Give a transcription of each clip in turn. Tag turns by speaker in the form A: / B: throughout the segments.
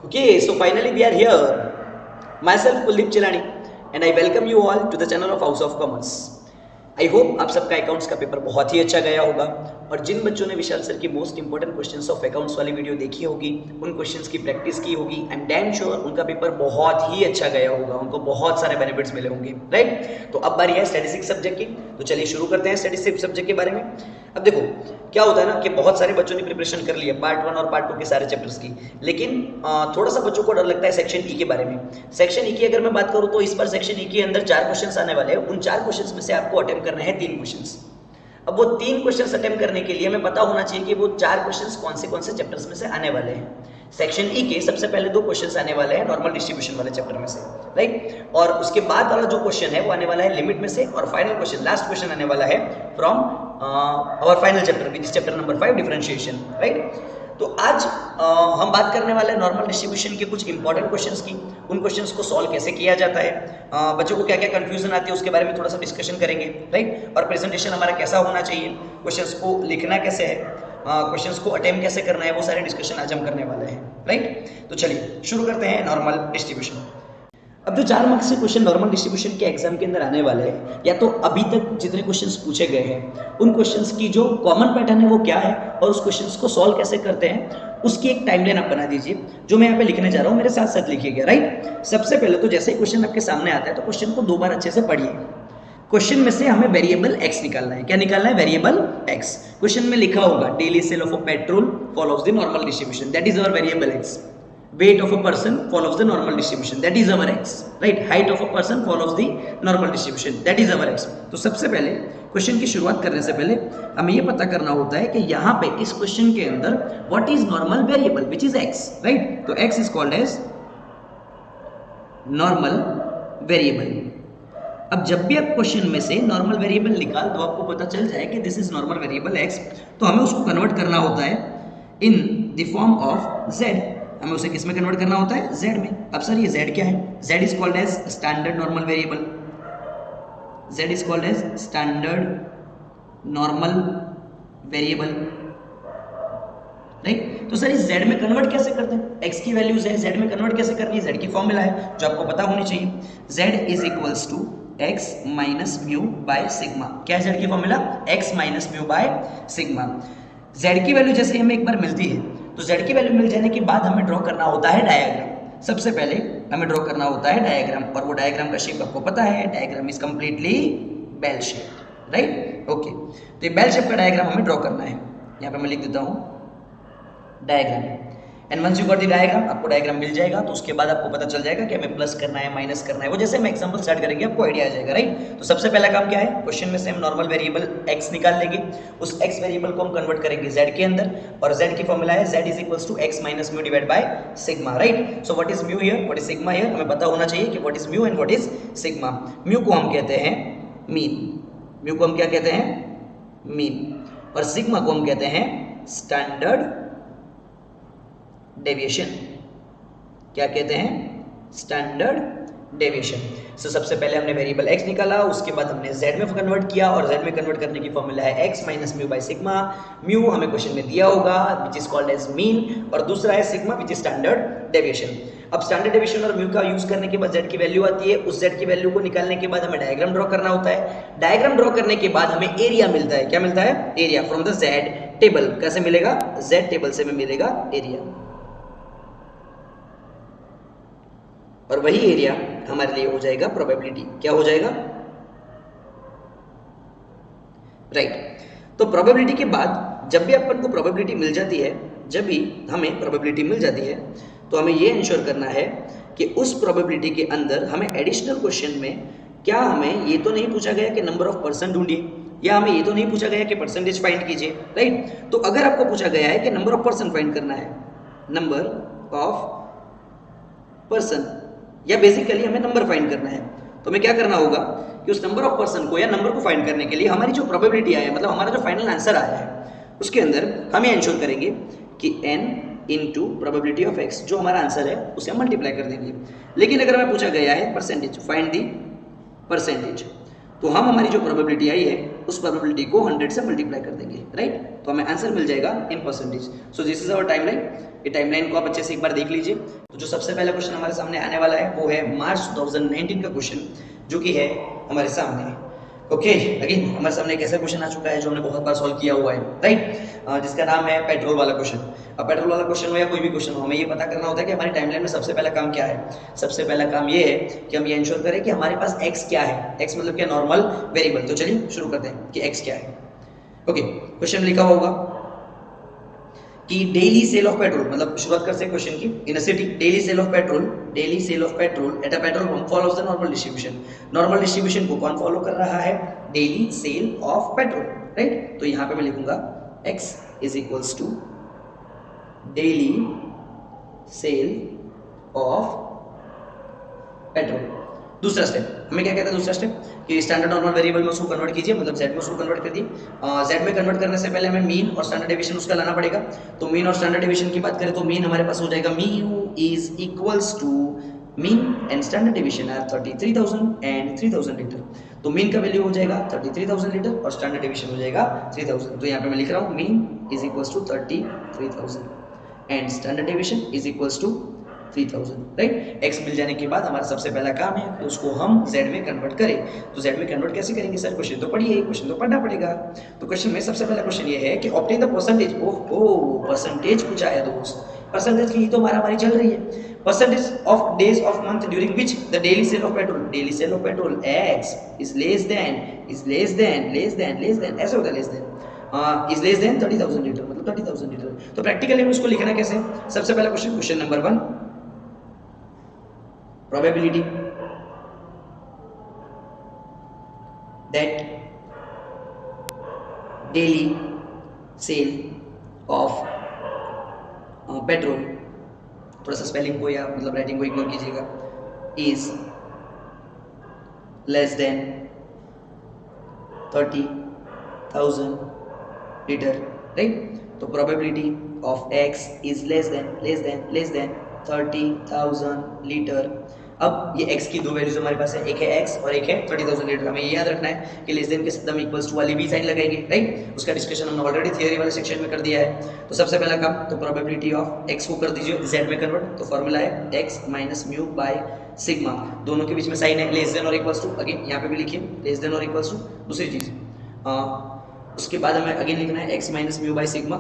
A: Okay, so finally we are here. Myself Kuldeep Chilani and I welcome you all to the channel of House of Commerce. I hope आप सबका accounts का paper बहुत ही अच्छा गया होगा और जिन बच्चों ने विशाल सर की most important questions of accounts वाली वीडियो देखी होगी, उन क्वेश्चंस की प्रैक्टिस की होगी, आई एम डैम श्योर उनका पेपर बहुत ही अच्छा गया होगा, उनको बहुत सारे बेनिफिट्स मिले होंगे, राइट। तो अब बारी है स्टैटिस्टिक्स सब्जेक्ट की, तो चलिए शुरू करते हैं स्टैटिस्टिक्स सब्जेक्ट के बारे में। अब देखो क्या होता है ना कि बहुत सारे बच्चों ने प्रिपरेशन कर ली है पार्ट 1 और पार्ट 2 के सारे चैप्टर्स की, लेकिन थोड़ा सा बच्चों को डर लगता है सेक्शन ई के बारे में। सेक्शन ई की अगर मैं बात करूं तो इस बार सेक्शन ई के अंदर 4 क्वेश्चंस आने वाले हैं। उन 4 क्वेश्चंस में से आपको अटेम्प्ट करने हैं 3 क्वेश्चंस। अब वो 3 क्वेश्चंस अटेम्प्ट करने के लिए हमें पता होना चाहिए कि वो 4 क्वेश्चंस कौन से चैप्टर्स में से आने वाले हैं। सेक्शन ई के सबसे पहले 2 क्वेश्चंस आने वाले हैं नॉर्मल डिस्ट्रीब्यूशन वाले चैप्टर में से, राइट। और उसके बाद वाला जो क्वेश्चन है वो आने वाला है लिमिट में से, और फाइनल क्वेश्चन लास्ट क्वेश्चन आने वाला है from our final chapter which is chapter number 5 differentiation, right. तो आज हम बात करने वाले हैं नॉर्मल डिस्ट्रीब्यूशन के कुछ इंपॉर्टेंट क्वेश्चंस की, उन क्वेश्चंस को सॉल्व कैसे किया जाता है, बच्चों को क्या क्या कंफ्यूजन आती है उसके बारे में थोड़ा सा डिस्कशन करेंगे, राइट। और प्रेजेंटेशन हमारा कैसा होना चाहिए, क्वेश्चंस को लिखना कैसे है, क्वेश्चंस को अटेम्प्ट कैसे करना है, वो सारे डिस्कशन आज हम करने वाले हैं, राइट। तो चलिए शुरू करते हैं नॉर्मल डिस्ट्रीब्यूशन। अब जो 4 मार्क्स के क्वेश्चन नॉर्मल डिस्ट्रीब्यूशन के एग्जाम के अंदर आने वाले हैं, या तो अभी तक जितने क्वेश्चंस पूछे गए हैं उन क्वेश्चंस की जो कॉमन पैटर्न है वो क्या है और उस क्वेश्चंस को सॉल्व कैसे करते हैं उसकी एक टाइमलाइन आप बना दीजिए, जो मैं यहाँ पे लिखने जा रहा हूँ मेरे साथ साथ लिखिएगा, राइट। सबसे पहले तो जैसे ही क्वेश्चन आपके सामने आता है तो क्वेश्चन को 2 बार अच्छे से पढ़िए। क्वेश्चन में से हमें वेरिएबल x निकालना है। क्या निकालना है? Variable x। क्वेश्चन में लिखा होगा daily sale of a petrol follows the normal distribution, that is our variable x। weight of a person follows the normal distribution, that is our x, right। height of a person follows the normal distribution, that is our x। तो सबसे पहले question की शुरुआत करने से पहले हमें ये पता करना होता है कि यहाँ पे इस क्वेश्चन के अंदर what is normal variable which is x, right. तो x is called as normal variable. अब जब भी आप क्वेश्चन में से नॉर्मल वेरिएबल निकाल तो आपको पता चल जाए कि this is normal variable x, तो हमें उसको कन्वर्ट करना होता है in the form of z। हमें उसे किस में कन्वर्ट करना होता है? z में। अब सर ये z क्या है? z is called as standard normal variable, z is called as standard normal variable, right. तो सर इस z में कन्वर्ट कैसे करते हैं? x की वैल्यूज है, z में कन्वर्ट कैसे करनी है? z की फॉर्मूला है जो आपको पता होनी चाहिए, z is equals to x minus mu by sigma. क्या है z की formula? x minus mu by sigma. z की वैल्यू जैसे हमें एक बार मिलती है तो z की वैल्यू मिल जाने के बाद हमें ड्रॉ करना होता है डायग्राम। सबसे पहले हमें ड्रॉ करना होता है डायग्राम, और वो डायग्राम का शेप आपको पता है, diagram is completely bell shape, right. Okay, तो ये बेल शेप का डायग्राम हमें ड्रॉ करना है। यहाँ पे मैं लिख देता हूँ diagram, and once you got the diagram, आपको डायग्राम मिल जाएगा तो उसके बाद आपको पता चल जाएगा कि हमें प्लस करना है माइनस करना है, वो जैसे हम एग्जांपल स्टार्ट करेंगे आपको आइडिया आ जाएगा, राइट। तो सबसे पहला काम क्या है? क्वेश्चन में से हम नॉर्मल वेरिएबल x निकाल लेंगे, उस x वेरिएबल को हम कन्वर्ट करेंगे z के अंदर, और z की फॉर्मूला है z is equals to x minus mu divide by sigma, right. So what is mu here, what is sigma here, हमें पता होना चाहिए कि what is mu and what is sigma. Mu को हम कहते हैं मीन, म्यू को हम क्या कहते हैं? मीन। और सिग्मा को हम कहते हैं स्टैंडर्ड डेविएशन। क्या कहते हैं? Standard deviation. सो सबसे पहले हमने वेरिएबल x निकाला, उसके बाद हमने z में कन्वर्ट किया, और z में कन्वर्ट करने की फॉर्मूला है x minus mu by sigma. Mu हमें क्वेश्चन में दिया होगा which is called as mean, और दूसरा है sigma which is standard deviation. अब स्टैंडर्ड डेविएशन और म्यू का यूज करने के बाद z की वैल्यू आती है, उस z की वैल्यू को निकालने के बाद हमें डायग्राम ड्रॉ करना होता है। डायग्राम ड्रॉ करने के बाद हमें एरिया मिलता है। क्या मिलता है? Area from the z table. कैसे मिलेगा? z टेबल से हमें मिलेगा एरिया, और वही एरिया हमारे लिए हो जाएगा प्रोबेबिलिटी। क्या हो जाएगा? राइट। तो प्रोबेबिलिटी के बाद जब भी अपन को प्रोबेबिलिटी मिल जाती है, जब भी हमें प्रोबेबिलिटी मिल जाती है तो हमें ये इंश्योर करना है कि उस प्रोबेबिलिटी के अंदर हमें एडिशनल क्वेश्चन में क्या हमें ये तो नहीं पूछा गया कि नंबर ऑफ पर्सन ढूंढिए, या हमें ये तो नहीं पूछा गया कि परसेंटेज फाइंड कीजिए, राइट। तो अगर आपको पूछा गया है कि नंबर ऑफ पर्सन फाइंड करना है, नंबर ऑफ पर्सन, या बेसिकली हमें नंबर फाइंड करना है, तो हमें क्या करना होगा कि उस नंबर ऑफ पर्सन को या नंबर को फाइंड करने के लिए हमारी जो प्रोबेबिलिटी आया है, मतलब हमारा जो फाइनल आंसर आया है, उसके अंदर हम ये इंश्योर करेंगे कि n into probability of x, जो हमारा आंसर है उसे हम मल्टीप्लाई कर देंगे। लेकिन अगर हमें पूछा गया है परसेंटेज, फाइंड दी परसेंटेज, तो हम हमारी जो प्रोबेबिलिटी आई है उस प्रोबेबिलिटी को 100 से मल्टीप्लाई कर देंगे, राइट। तो हमें आंसर मिल जाएगा in percentage. So this is our timeline. ये टाइमलाइन को आप अच्छे से एक बार देख लीजिए। तो जो सबसे पहला क्वेश्चन हमारे सामने आने वाला है वो है मार्च 2019 का क्वेश्चन, जो कि है हमारे सामने। ओके, अगेन हमारे सामने एक ऐसा क्वेश्चन आ चुका है जो हमने बहुत बार सॉल्व किया हुआ है, राइट, जिसका नाम है पेट्रोल वाला क्वेश्चन। अब पेट्रोल वाला क्वेश्चन हो या कोई भी क्वेश्चन हो, हमें ये पता करना होता है कि हमारी टाइमलाइन में सबसे पहला काम क्या है। सबसे पहला काम ये है कि हम ये इंश्योर करें कि हमारे पास एक्स क्या है। एक्स मतलब क्या, नॉर्मल वेरिएबल। तो चलिए शुरू करते हैं कि एक्स क्या है। ओके, क्वेश्चन लिखा होगा कि डेली सेल ऑफ पेट्रोल, मतलब शुरुआत करते हैं क्वेश्चन की। In a city daily sale of petrol at a petrol pump follows the normal distribution. Normal distribution को कौन फॉलो कर रहा है? Daily sale of petrol, right. तो यहां पे मैं लिखूंगा x is equals to daily sale of petrol. दूसरा स्टेप हमें क्या कहता है? दूसरा स्टेप कि स्टैंडर्ड नॉर्मल वेरिएबल में उसको कन्वर्ट कीजिए, मतलब z में उसको कन्वर्ट कर दिए। z में कन्वर्ट करने से पहले हमें मीन और स्टैंडर्ड डेविएशन उसका लाना पड़ेगा। तो मीन और स्टैंडर्ड डेविएशन की बात करें तो मीन हमारे पास हो जाएगा mu is equals to mean and standard deviation are 33,000 and 3,000 litre. तो मीन का वैल्यू हो जाएगा 33,000 लीटर और स्टैंडर्ड डेविएशन हो जाएगा 3,000। तो यहाँ पे मैं लिख रहा हूँ mean is equals to 33,000 and standard deviation is equals to 3,000, right. x मिल जाने के बाद हमारा सबसे पहला काम है कि उसको हम z में कन्वर्ट करें। तो z में कन्वर्ट कैसे करेंगे सर? क्वेश्चन तो पढ़िए, क्वेश्चन तो पढ़ना पड़ेगा। तो क्वेश्चन में सबसे पहला क्वेश्चन ये है कि ऑब्टेन द परसेंटेज। ओहो, परसेंटेज पूछा है दोस्त। परसेंटेज की तो मारामारी चल रही है। Percentage of days of month during which the daily sale of petrol, daily sale of petrol x is less then ऐसे होता है, less than is less than 30,000 litre, मतलब 30,000 लीटर। तो प्रैक्टिकली में उसको लिखना कैसे? सबसे पहला question, question number 1, probability that daily sale of petrol, थोड़ा सा स्पेलिंग को या मतलब राइटिंग को इग्नोर कीजिएगा, is less than 30,000 litre, right. तो probability of x is less than 30,000 litre. अब ये x की दो वैल्यूज हमारे पास है, एक है x और एक है 30,000 लीटर। हमें ये याद रखना है कि लेस देन के साथ हम इक्वल्स टू वाली भी साइन लगाएंगे, राइट। उसका डिस्कशन हमने ऑलरेडी थियरी वाले सेक्शन में कर दिया है। तो सबसे पहला काम, तो प्रोबेबिलिटी ऑफ x को कर दीजिए z में कन्वर्ट। तो फॉर्मूला है x minus mu by sigma, दोनों के बीच में साइन है लेस देन और इक्वल्स टू। अगेन यहाँ पे भी लिखिए लेस देन और इक्वल्स टू। दूसरी चीज उसके बाद हमें अगेन लिखना है x minus mu by sigma,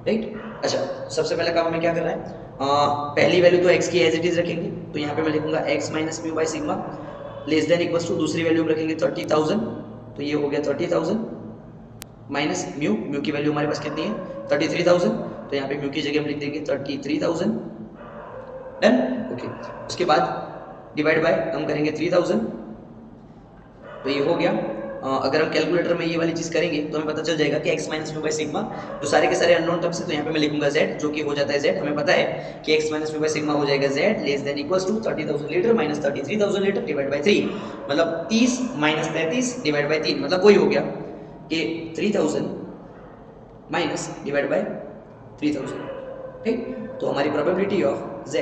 A: right. अच्छा, सबसे पहला काम हमें क्या करना है? पहली वैल्यू तो x की एज इट इज रखेंगे। तो यहाँ पे मैं लिखूंगा x minus mu by sigma less than equals to, दूसरी वैल्यू में रखेंगे 30,000। तो ये हो गया 30,000 माइनस म्यू, म्यू की वैल्यू हमारे पास कितनी है? 33,000। तो यहाँ पे म्यू की जगह हम लिख देंगे 33,000, डन। ओके, उसके बाद डिवाइड बाय हम करेंगे 3,000। तो ये हो गया। अगर हम कैलकुलेटर में ये वाली चीज करेंगे तो हमें पता चल जाएगा कि x minus mu by sigma, जो सारे के सारे अननोन टर्म्स है, तो यहाँ पे मैं लिखूंगा z, जो कि हो जाता है z। हमें पता है कि x minus mu by sigma हो जाएगा z less than equals to 30,000 litre minus 33,000 litre divide by 3, मतलब 30 माइनस 33 डिवाइड बाय 3, मतलब वही हो गया कि 3,000 माइनस डिवाइड बाय 3,000, ठीक। तो हमारी probability of z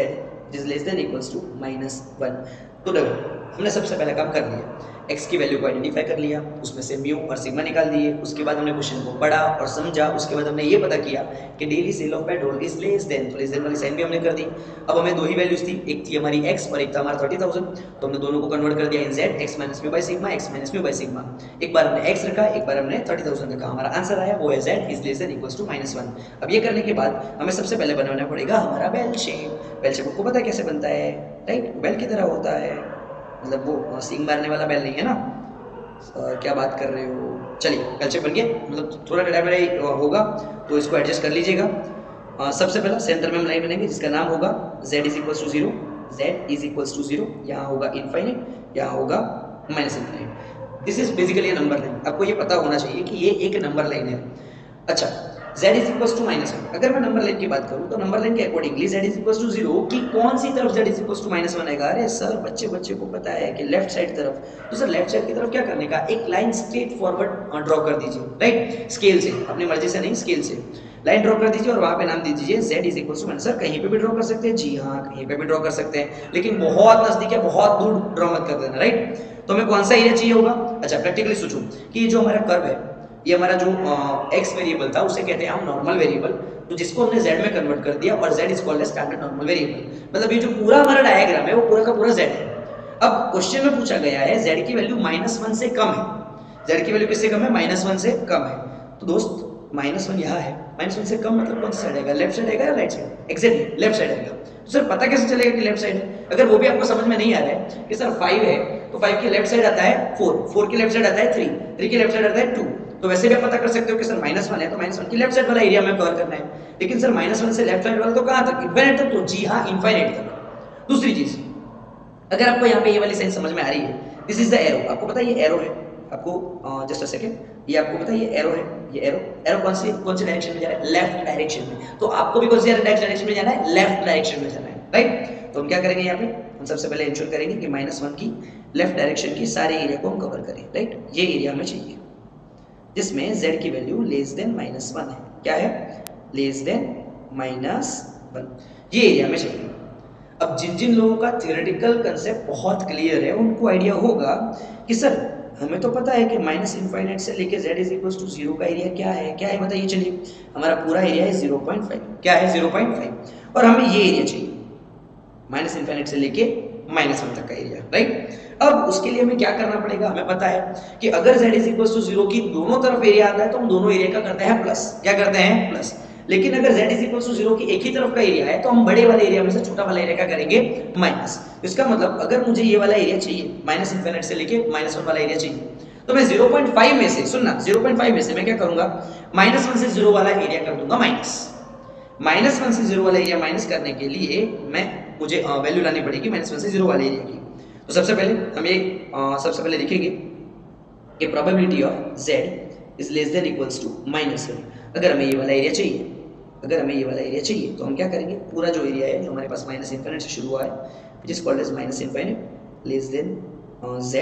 A: is less than equals to -1। तो देखो, हमने सबसे पहला काम कर लिया, x की वैल्यू को आइडेंटिफाई कर लिया, उसमें से म्यू और सिग्मा निकाल दिए। उसके बाद हमने क्वेश्चन को पढ़ा और समझा। उसके बाद हमने ये पता किया कि daily sale of petrol is less then, तो लेस देन वाली साइन भी हमने कर दी। अब हमें दो ही वैल्यूज थी, एक थी हमारी x और एक था हमारा 30,000। तो हमने दोनों को कन्वर्ट कर दिया इन z, x minus mu by sigma, x minus mu by sigma. एक बार हमने x रखा, एक बार हमने 30,000 रखा। हमारा आंसर आया वो है z is less than equals to -1। अब ये करने के बाद हमें सबसे पहले बनाना पड़ेगा हमारा बेल शेप। बेल शेप आपको पता है कैसे बनता है, राइट? बेल की तरह होता है, मतलब वो सींग मारने वाला बेल नहीं है ना। क्या बात कर रहे हो? चलिए, बेल शेप बन गया, मतलब थोड़ा टेढ़ा होगा तो इसको एडजस्ट कर लीजिएगा। सबसे पहला सेंटर में हम लाइन बनाएंगे जिसका नाम होगा z is equals to 0, z is equals to 0। यहाँ होगा इनफाइनाइट, यहाँ होगा minus infinite. This is basically number line. आपको ये पता होना चाहिए कि ये एक नंबर लाइन है। अच्छा, z इज इक्वल्स टू -1। अगर मैं नंबर लाइन की बात करूं तो नंबर लाइन के accordingly z is equals to 0 की कौन सी तरफ z इज इक्वल्स टू -1 आएगा? अरे सर, बच्चे को पता है कि लेफ्ट साइड तरफ। तो सर लेफ्ट साइड की तरफ क्या करने का? एक लाइन स्ट्रेट फॉरवर्ड ड्रॉ कर दीजिए, राइट? स्केल से, अपनी मर्जी से नहीं, स्केल से लाइन ड्रॉ कर दीजिए और वहां पे नाम दे दीजिए z is equals to 1। Sir कहीं पे भी ड्रॉ कर सकते हैं? जी हाँ, कहीं पे भी ड्रॉ कर सकते हैं, लेकिन बहुत नजदीक है, बहुत दूर ड्रॉ मत कर देना, राइट? तो हमें कौन सा एरिया चाहिए होगा? अच्छा, प्रैक्टिकली सोचो कि ये जो हमारा कर्व है, ये हमारा जो x वेरिएबल था उसे कहते हैं हम नॉर्मल वेरिएबल। तो जिसको हमने z में कन्वर्ट कर दिया और z is called as standard normal variable. मतलब ये जो पूरा हमारा डायग्राम है वो पूरा का पूरा z है। अब क्वेश्चन में पूछा गया है z की वैल्यू -1 से कम है, z की वैल्यू किससे कम है, -1 से कम है। तो दोस्त -1 यहाँ है, -1 से कम मतलब कौन सा साइड आएगा, लेफ्ट साइड आएगा या right side, exactly left side आएगा। तो सर पता कैसे चलेगा कि लेफ्ट साइड है, अगर वो भी आपको समझ में नहीं आ रहा है कि सर 5 है तो 5 की लेफ्ट साइड आता है 4, 4 की लेफ्ट साइड आता है 3, 3 की लेफ्ट साइड आता है 2, तो वैसे भी आप पता कर सकते हो कि सर -1 है तो -1 की लेफ्ट साइड वाला एरिया में कवर करना है। लेकिन सर -1 से लेफ्ट साइड वाला तो कहां तक, इनफाइनाइट तक, तो जी हां इनफाइनाइट तक। दूसरी चीज, अगर आपको यहाँ पे ये वाली साइन समझ में आ रही है, दिस इज द एरो, आपको पता है ये एरो है, आपको जस्ट अ सेकंड, ये आपको पता है ये एरो है, ये एरो, एरो कौन सी डायरेक्शन में जा रहा है, लेफ्ट डायरेक्शन में। तो आपको भी कौन सी डायरेक्शन में जाना है, लेफ्ट डायरेक्शन में जाना है, राइट। तो हम क्या करेंगे यहाँ पे, हम सबसे पहले इंश्योर करेंगे कि -1 की लेफ्ट डायरेक्शन की सारे एरिया को हम कवर करें, राइट। ये एरिया हमें चाहिए जिसमें z की वैल्यू लेस देन -1 है, क्या है, लेस देन -1, ये एरिया में चाहिए। अब जिन जिन लोगों का थियोरेटिकल कंसेप्ट बहुत क्लियर है उनको आइडिया होगा कि सर हमें तो पता है कि -∞ से लेके z = 0 का एरिया क्या है बताइए। चलिए हमारा पूरा एरिया है 0.5, क्या है 0.5, और हमें ये एरिया चाहिए -∞ से लेके -1 तक का एरिया, राइट। अब उसके लिए हमें क्या करना पड़ेगा, हमें पता है कि अगर z = 0 की दोनों तरफ एरिया आता है तो हम दोनों एरिया का करते हैं प्लस, क्या करते हैं, प्लस। लेकिन अगर z = 0 की एक ही तरफ का एरिया है तो हम बड़े वाले एरिया में से छोटा वाला एरिया क्या करेंगे, माइनस। इसका मतलब अगर मुझे ये वाला एरिया चाहिए, -∞ से लेके -1 वाला एरिया चाहिए, तो मैं 0.5 में से, सुनना 0.5 में से मैं क्या करूंगा, -1 से 0 वाला एरिया कर दूंगा माइनस। -1 से 0 वाला एरिया माइनस करने के लिए मुझे वैल्यू लानी पड़ेगी -1 से 0 वाले एरिया की। तो सबसे पहले हम ये सबसे पहले लिखेंगे कि probability of z is less than equals to -1। अगर हमें ये वाला एरिया चाहिए, अगर हमें ये वाला एरिया चाहिए तो हम क्या करेंगे, पूरा जो एरिया है जो हमारे पास -∞ से शुरू हुआ है, which is called as -∞, less than z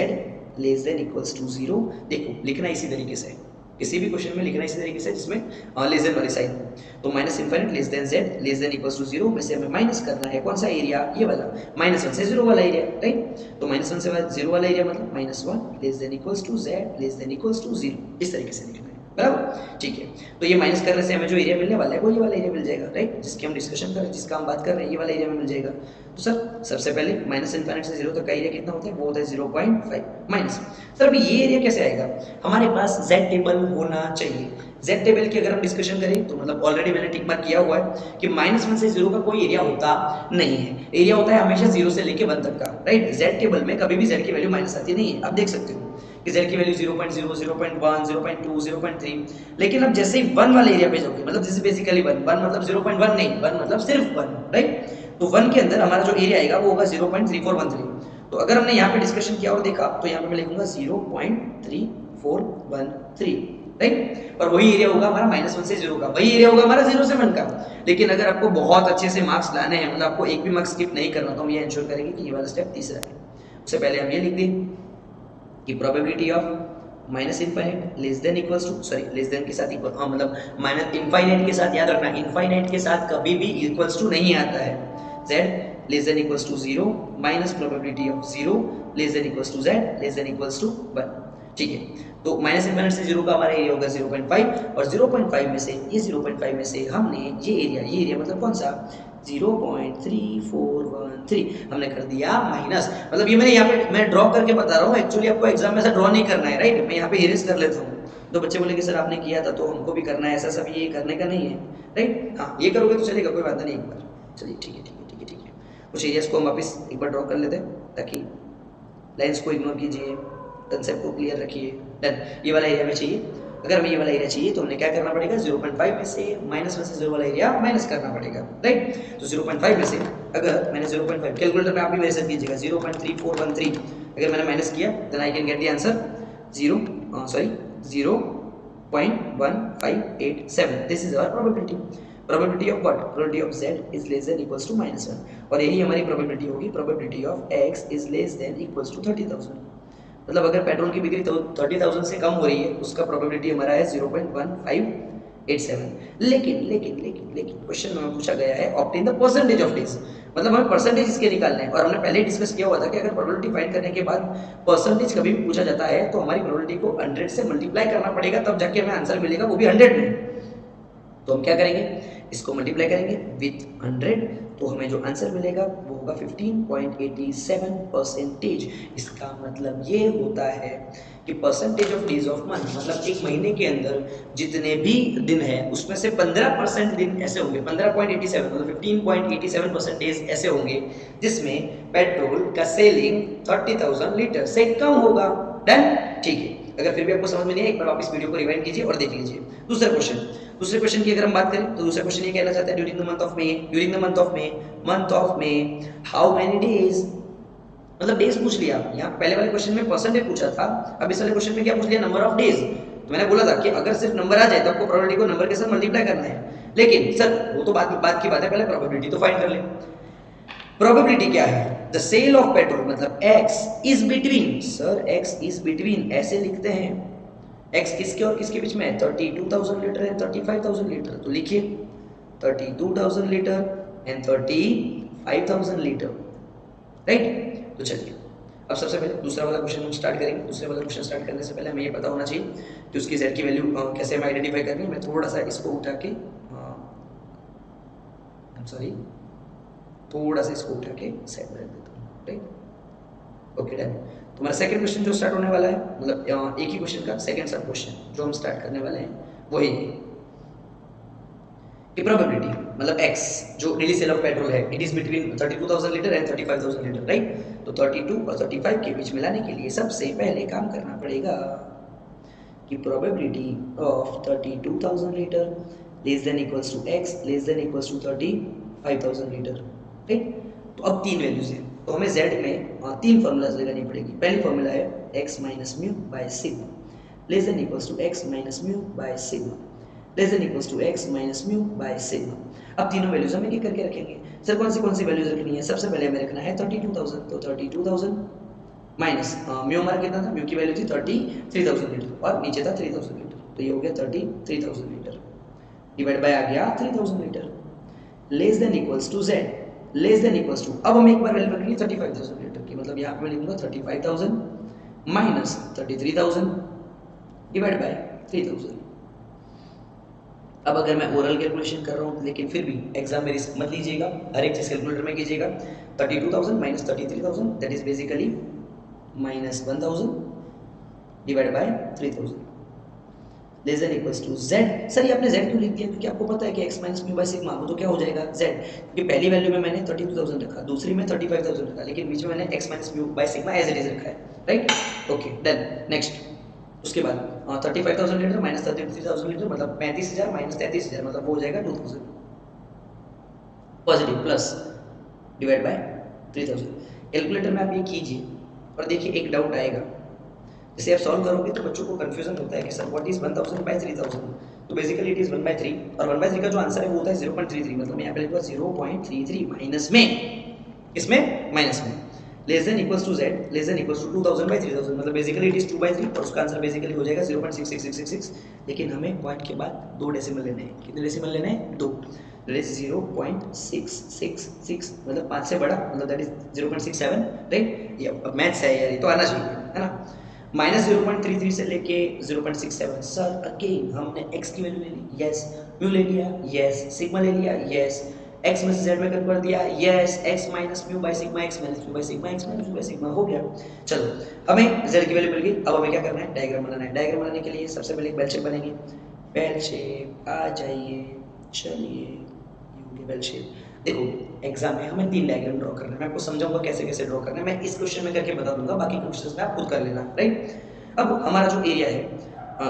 A: less than equals to 0। देखो लिखना इसी तरीके से, किसी भी क्वेश्चन में लिखना इसी तरीके से जिसमें लेस देन वाली साइन। तो -∞ less than z less than equals to 0 में से हमें माइनस करना है कौन सा एरिया, ये वाला -1 से 0 वाला एरिया, राइट। तो -1 से 0 वाला एरिया मतलब -1 less than equals to z less than equals to 0, इस तरीके से लिखना है, बराबर, ठीक है। तो ये माइनस करने से हमें जो एरिया मिलने वाला है वो ये वाला एरिया मिल जाएगा, राइट, जिसकी हम डिस्कशन कर रहे हैं, जिसका हम बात कर रहे हैं, ये वाला एरिया में मिल जाएगा। तो सर सबसे पहले -∞ से 0 तक का एरिया कितना होता है, वो होता है 0.5 माइनस। सर अभी ये एरिया कैसे आएगा, हमारे पास z टेबल होना चाहिए। z टेबल की अगर हम डिस्कशन करें तो मतलब ऑलरेडी मैंने टिक मार्क किया हुआ है कि -1 से 0 का कोई एरिया होता नहीं है, एरिया होता है हमेशा 0 से लेके 1 तक का, राइट। z टेबल में कभी भी z की वैल्यू माइनस आती नहीं है, आप देख सकते हो कि z की वैल्यू 0.0, 0.1, 0.2, 0.3, लेकिन अब जैसे ही 1 वाले एरिया पे जाओगे, मतलब दिस इज बेसिकली 1 मतलब 0.1 नहीं, 1 मतलब सिर्फ 1, राइट। तो 1 के अंदर हमारा जो एरिया आएगा वो होगा 0.3413। तो अगर हमने यहाँ पे डिस्कशन किया और देखा तो यहाँ पे मैं लिखूंगा 0.3413, राइट। और वही एरिया होगा हमारा -1 से 0 का, वही एरिया होगा हमारा 0 से 1 का। लेकिन अगर आपको बहुत अच्छे से मार्क्स लाने हैं, मतलब आपको एक भी मार्क्स स्किप नहीं करना, तो हम ये इंश्योर करेंगे कि ये वाला स्टेप तीसरा है। उससे पहले हम ये लिख दें कि probability of -∞ less than equals to, sorry less than के साथ इक्वल, हाँ मतलब ∞ के साथ, याद रखना ∞ के साथ कभी भी इक्वल्स टू नहीं आता है। z less than equals to 0 minus probability of 0 less than equals to z less than equals to 1, ठीक है। तो -∞ से 0 का हमारा एरिया होगा 0.5, और 0.5 में से, ये 0.5 में से हमने ये एरिया मतलब कौन सा 0.3413 हमने कर दिया माइनस। मतलब ये मैंने यहाँ पे मैं ड्रॉ करके बता रहा हूँ, एक्चुअली आपको एग्जाम में ऐसा ड्रॉ नहीं करना है, राइट। मैं यहाँ पे इरेज कर लेता हूँ, तो बच्चे बोले कि सर आपने किया था तो हमको भी करना है, ऐसा सब ये करने का नहीं है, राइट। हाँ ये करोगे तो चलेगा, कोई बात नहीं, एक बार चलिए, ठीक है ठीक है ठीक है ठीक है। कुछ एरियाज को हम वापस एक बार ड्रॉ कर लेते हैं ताकि लाइन्स को इग्नोर कीजिए, कंसेप्ट को क्लियर रखिए। डन, ये वाला एरिया में चाहिए, अगर हमें ये वाला एरिया चाहिए तो हमने क्या करना पड़ेगा, 0.5 में से -1 से 0 वाला एरिया माइनस करना पड़ेगा, राइट। तो 0.5 में से अगर मैंने 0.5 कैलकुलेटर में आप भी मेरे साथ कीजिएगा, 0.3413 अगर मैंने माइनस किया then I can get the answer 0.1587। This is our probability. Probability of what, probability of z is less than equals to -1, और यही हमारी प्रोबेबिलिटी होगी, probability of x is less than equals to 30,000। मतलब अगर पेट्रोल की बिक्री 30,000 से कम हो रही है उसका प्रोबेबिलिटी हमारा है 0.1587। लेकिन क्वेश्चन में पूछा गया है obtain the percentage of days, मतलब हमें परसेंटेज इसके निकालना है। और हमने पहले ही डिस्कस किया हुआ था कि अगर प्रोबेबिलिटी फाइंड करने के बाद परसेंटेज कभी भी पूछा जाता है तो हमारी प्रोबेबिलिटी को 100 से मल्टीप्लाई करना पड़ेगा, तब जाके हमें आंसर मिलेगा, वो भी 100 में। तो हम क्या करेंगे, इसको मल्टीप्लाई करेंगे विथ 100 तो हमें जो आंसर मिलेगा वो होगा 15.87%। इसका मतलब ये होता है कि percentage of days of month, मतलब एक महीने के अंदर जितने भी दिन है उसमें से 15% दिन ऐसे होंगे, 15.87 मतलब 15.87% डेज ऐसे होंगे जिसमें पेट्रोल का सेलिंग 30,000 लीटर से कम होगा। डन, ठीक है। अगर फिर भी आपको समझ में नहीं है, एक बार वापस वीडियो को रिवाइंड कीजिए और देख लीजिए। दूसरे क्वेश्चन की अगर हम बात करें तो दूसरा क्वेश्चन ये कहना चाहता है during the month of May how many days, मतलब डेज पूछ लिया। यहाँ पहले वाले क्वेश्चन में परसेंटेज पूछा था, अब इस वाले क्वेश्चन में क्या पूछ लिया, नंबर ऑफ डेज। तो मैंने बोला था कि अगर सिर्फ नंबर आ जाए तो आपको प्रोबेबिलिटी को नंबर के साथ मल्टीप्लाई करना है, लेकिन सर वो तो बात की बात है, पहले प्रोबेबिलिटी तो फाइंड कर ले। प्रोबेबिलिटी क्या है, द सेल ऑफ पेट्रोल मतलब x is between, sir x is between ऐसे लिखते हैं, x किसके और किसके बीच में है, 32,000 लीटर एंड 35,000 लीटर। तो लिखिए 32,000 लीटर एंड 35,000 लीटर, राइट। तो चलिए अब सबसे पहले दूसरा वाला क्वेश्चन हम स्टार्ट करेंगे। दूसरे वाला क्वेश्चन स्टार्ट करने से पहले हमें ये पता होना चाहिए कि उसकी z की वैल्यू कैसे हमें आइडेंटिफाई करनी है। मैं थोड़ा सा इसको उठा के थोड़ा सा इसको उठा के साइड में रख देता हूँ, राइट। Okay done. तो हमारा सेकंड क्वेश्चन जो स्टार्ट होने वाला है, मतलब एक ही क्वेश्चन का सेकंड सब क्वेश्चन जो हम स्टार्ट करने वाले हैं वो है कि प्रोबेबिलिटी मतलब x जो डेली सेल ऑफ पेट्रोल है it is between 32,000 litre and 35,000 litre, right. तो 32 और 35 के बीच मिलाने के लिए सबसे पहले काम करना पड़ेगा कि probability of 32,000 litre less than equals to x less than equals to 35,000 litre, right. तो अब तीन वैल्यूज हैं तो हमें z में तीन फॉर्मूलाज लगानी पड़ेगी। पहली फॉर्मूला है x minus mu by sigma less than equals to x minus mu by sigma less than equals to x minus mu by sigma. अब तीनों वैल्यूज हम एक करके रखेंगे। सर कौन सी वैल्यूज रखनी है, सबसे पहले हमें रखना है 32,000, तो 32,000 माइनस म्यू हमारा कितना था, म्यू की वैल्यू थी 33,000 लीटर और नीचे था 3,000 लीटर, तो ये हो गया 33,000 लीटर डिवाइड बाय आ गया 3,000 litre less than equals to z less than equals to, अब हमें एक बार वैल्यू रखनी है 35,000 लीटर की, मतलब यहाँ पे मैं लिखूंगा 35,000 माइनस 33,000 डिवाइड बाय 3,000। अब अगर मैं ओरल कैलकुलेशन कर रहा हूँ लेकिन फिर भी एग्जाम में रिस्क मत लीजिएगा, हर एक चीज कैलकुलेटर में कीजिएगा। 32,000 minus 33,000 that is basically minus 1,000 divide by 3,000 less than equals to z। Sir ये आपने z क्यों लिख दिया, क्योंकि आपको पता है कि x minus mu by sigma वो तो क्या हो जाएगा z, क्योंकि पहली वैल्यू में मैंने 32,000 रखा, दूसरी में 35,000 रखा, लेकिन बीच में मैंने x minus mu by sigma as it is रखा है, राइट। Okay done. नेक्स्ट उसके बाद 35,000 लीटर माइनस 33,000 लीटर मतलब 35,000 माइनस 33,000 मतलब वो हो जाएगा 2,000 positive plus divide by 3,000। Calculator में आप ये कीजिए और देखिए एक डाउट आएगा, जैसे आप सॉल्व करोगे तो बच्चों को कंफ्यूजन होता है कि सर व्हाट इज 1,000 बाय 3,000, तो बेसिकली इट इज 1/3 और 1/3 का जो आंसर है वो होता है 0.33, मतलब मैं यहाँ पे लिखूंगा 0.33 माइनस में, इसमें माइनस में less than equals to z less than equals to 2,000 by 3,000 मतलब बेसिकली इट इज 2/3 और उसका आंसर बेसिकली हो जाएगा 0.66666, लेकिन हमें पॉइंट के बाद दो डेसिमल लेने हैं। कितने डेसिमल लेने हैं, दो, दैट इज 0.666 मतलब 5 से बड़ा मतलब दैट इज 0.67, राइट। ये अब मैथ्स है यार, ये तो आना चाहिए, है ना। माइनस 0.33 से लेके 0.67, सर अगेन हमने x की वैल्यू ले ली, यस, म्यू ले लिया, यस, सिग्मा ले लिया, यस, x में से z में कन्वर्ट दिया, yes, x minus mu by sigma, x minus mu by sigma, x minus mu by sigma हो गया। चलो हमें z की वैल्यू मिल गई, अब हमें क्या करना है, डायग्राम बनाना है। डायग्राम बनाने के लिए सबसे पहले एक बेल शेप बनेंगे, बेल शेप आ जाइए, चलिए ये बेल शेप। देखो एग्जाम में हमें 3 डायग्राम ड्रॉ करना है, मैं आपको समझाऊंगा कैसे कैसे ड्रॉ करना है, मैं इस क्वेश्चन में करके बता दूंगा, बाकी क्वेश्चंस में आप खुद कर लेना, राइट। अब हमारा जो एरिया है,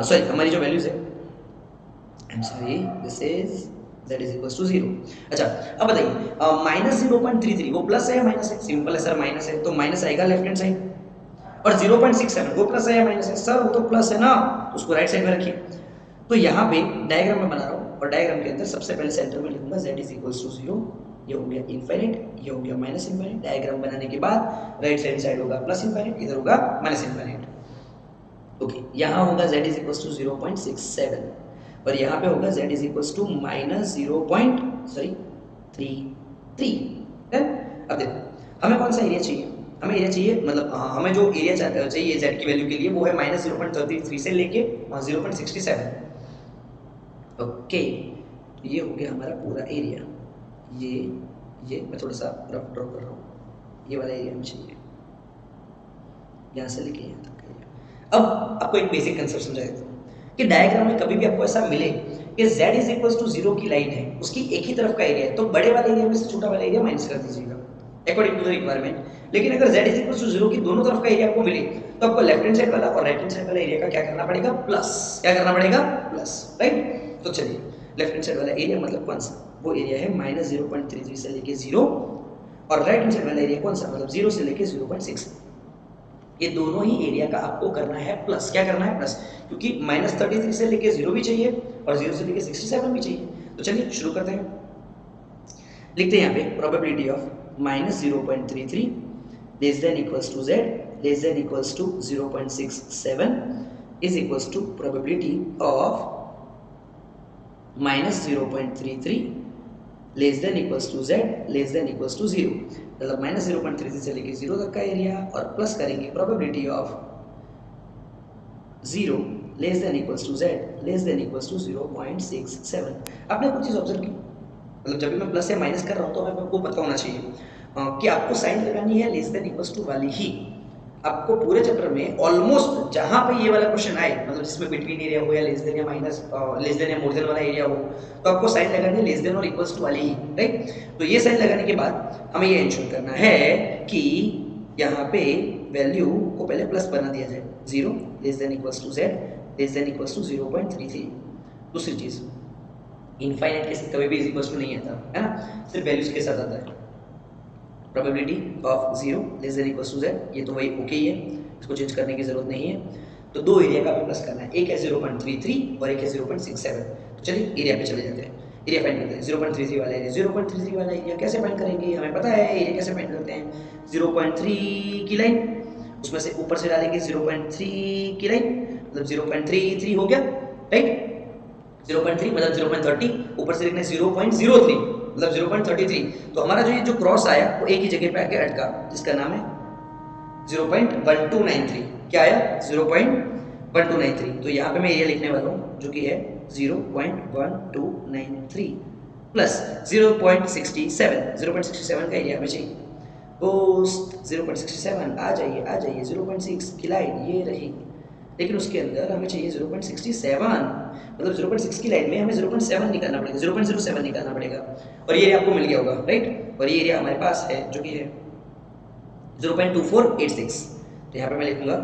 A: सॉरी हमारी जो वैल्यूज है, I am sorry this is z is equals to 0। अच्छा अब बताइए माइनस 0.33 वो प्लस है या माइनस है, सिंपल है सर माइनस है, तो माइनस आएगा लेफ्ट हैंड साइड, और 0.67 वो प्लस है या माइनस है, सर वो तो प्लस है ना, तो उसको राइट साइड में रखिए। तो यहाँ पे डायग्राम में बना रहा हूँ और डायग्राम के अंदर सबसे पहले सेंटर में लिखूंगा z इज इक्वल्स टू 0, ये हो गया इनफाइनाइट, ये हो गया माइनस इनफाइनाइट। डायग्राम बनाने के बाद राइट हैंड साइड होगा प्लस इनफाइनाइट, इधर होगा माइनस इनफाइनाइट। ओके यहाँ होगा z इज इक्वल्स टू 0.67 और यहाँ पे होगा z is equals to minus 0.33। अब देखो हमें कौन सा एरिया चाहिए, हमें एरिया चाहिए मतलब हमें जो एरिया चाहिए z की वैल्यू के लिए वो है माइनस 0.33 से लेके 0.67। ओके ये हो गया हमारा पूरा एरिया, ये मैं थोड़ा सा रफ ड्रॉ कर रहा हूँ, ये वाला एरिया हमें चाहिए, यहाँ से लेके यहाँ तक का एरिया। अब आपको एक बेसिक कंसेप्ट समझा देता हूँ कि डायग्राम में कभी भी आपको ऐसा मिले कि z इज इक्वल टू 0 की लाइन है, उसकी एक ही तरफ का एरिया है, तो बड़े वाले एरिया में से छोटा वाला एरिया माइनस कर दीजिएगा अकॉर्डिंग टू द रिक्वायरमेंट। लेकिन अगर z इज इक्वल टू 0 की दोनों तरफ का एरिया आपको मिले तो आपको लेफ्ट हैंड साइड वाला और राइट हैंड साइड वाला एरिया का क्या करना पड़ेगा, प्लस। क्या करना पड़ेगा, प्लस, राइट। तो चलिए लेफ्ट हैंड साइड वाला एरिया मतलब कौन सा, वो एरिया है माइनस 0.33 से लेके 0, और राइट हैंड साइड वाला एरिया कौन सा, मतलब 0 से लेके 0.6। ये दोनों ही एरिया का आपको करना है प्लस। क्या करना है, प्लस, क्योंकि माइनस 33 से लेके 0 भी चाहिए और 0 से लेके 67 भी चाहिए। तो चलिए शुरू करते हैं, लिखते हैं यहाँ पे probability of minus 0.33 less than equals to z less than equals to 0.67 is equals to probability of minus 0.33 less than equals to z less than equals to 0, मतलब माइनस 0.33 से लेके 0 तक का एरिया, और प्लस करेंगे probability of 0 less than equals to z less than equals to 0.67। आपने कुछ चीज़ observe की, मतलब जब भी मैं प्लस या माइनस कर रहा हूँ तो आपको पता होना चाहिए कि आपको साइन लगानी है लेस देन इक्वल्स टू वाली ही। आपको पूरे चैप्टर में ऑलमोस्ट जहां पे ये वाला क्वेश्चन आए, मतलब जिसमें बिटवीन एरिया हो या लेस देन या माइनस लेस देन या मोर देन वाला एरिया हो, तो आपको साइन लगानी है लेस देन और इक्वल्स टू वाली ही, राइट। तो ये साइन लगाने के बाद हमें ये इंश्योर करना है कि यहाँ पे वैल्यू को पहले प्लस बना दिया जाए, 0 less than equals to z less than equals to 0.33। दूसरी चीज, इनफाइनाइट के साथ कभी भी इक्वल्स टू नहीं आता है ना, सिर्फ वैल्यूज के साथ आता है। Probability of 0 less than equals to z, ये तो वही ओके ही है, इसको चेंज करने की जरूरत नहीं है। तो दो एरिया का भी प्लस करना है, एक है 0.33 और एक है 0.67। तो चलिए एरिया पे चले जाते हैं, एरिया फाइंड करते हैं। 0.33 वाला एरिया, 0.33 वाला एरिया कैसे फाइंड करेंगे, हमें पता है एरिया कैसे फाइंड करते हैं। 0.3 की लाइन, उसमें से ऊपर से डालेंगे 0.3 की लाइन, मतलब 0.33 हो गया, राइट। 0.3 मतलब 0.30, ऊपर से लिखना है 0.03 मतलब 0.33। तो हमारा जो ये जो क्रॉस आया वो एक ही जगह पे आके अटका, जिसका नाम है 0.1293। क्या आया, 0.1293। तो यहाँ पे मैं एरिया लिखने वाला हूँ जो कि है 0.1293 प्लस 0.67। 0.67 का एरिया हमें चाहिए, तो 0.67 आ जाइए 0.6 की लाइन ये रही, लेकिन उसके अंदर हमें चाहिए 0.67, मतलब 0.6 की लाइन में हमें 0.7 निकालना पड़ेगा, 0.07 निकालना पड़ेगा, और ये एरिया आपको मिल गया होगा, राइट। और ये एरिया हमारे पास है जो कि है 0.2486। तो यहाँ पे मैं लिखूंगा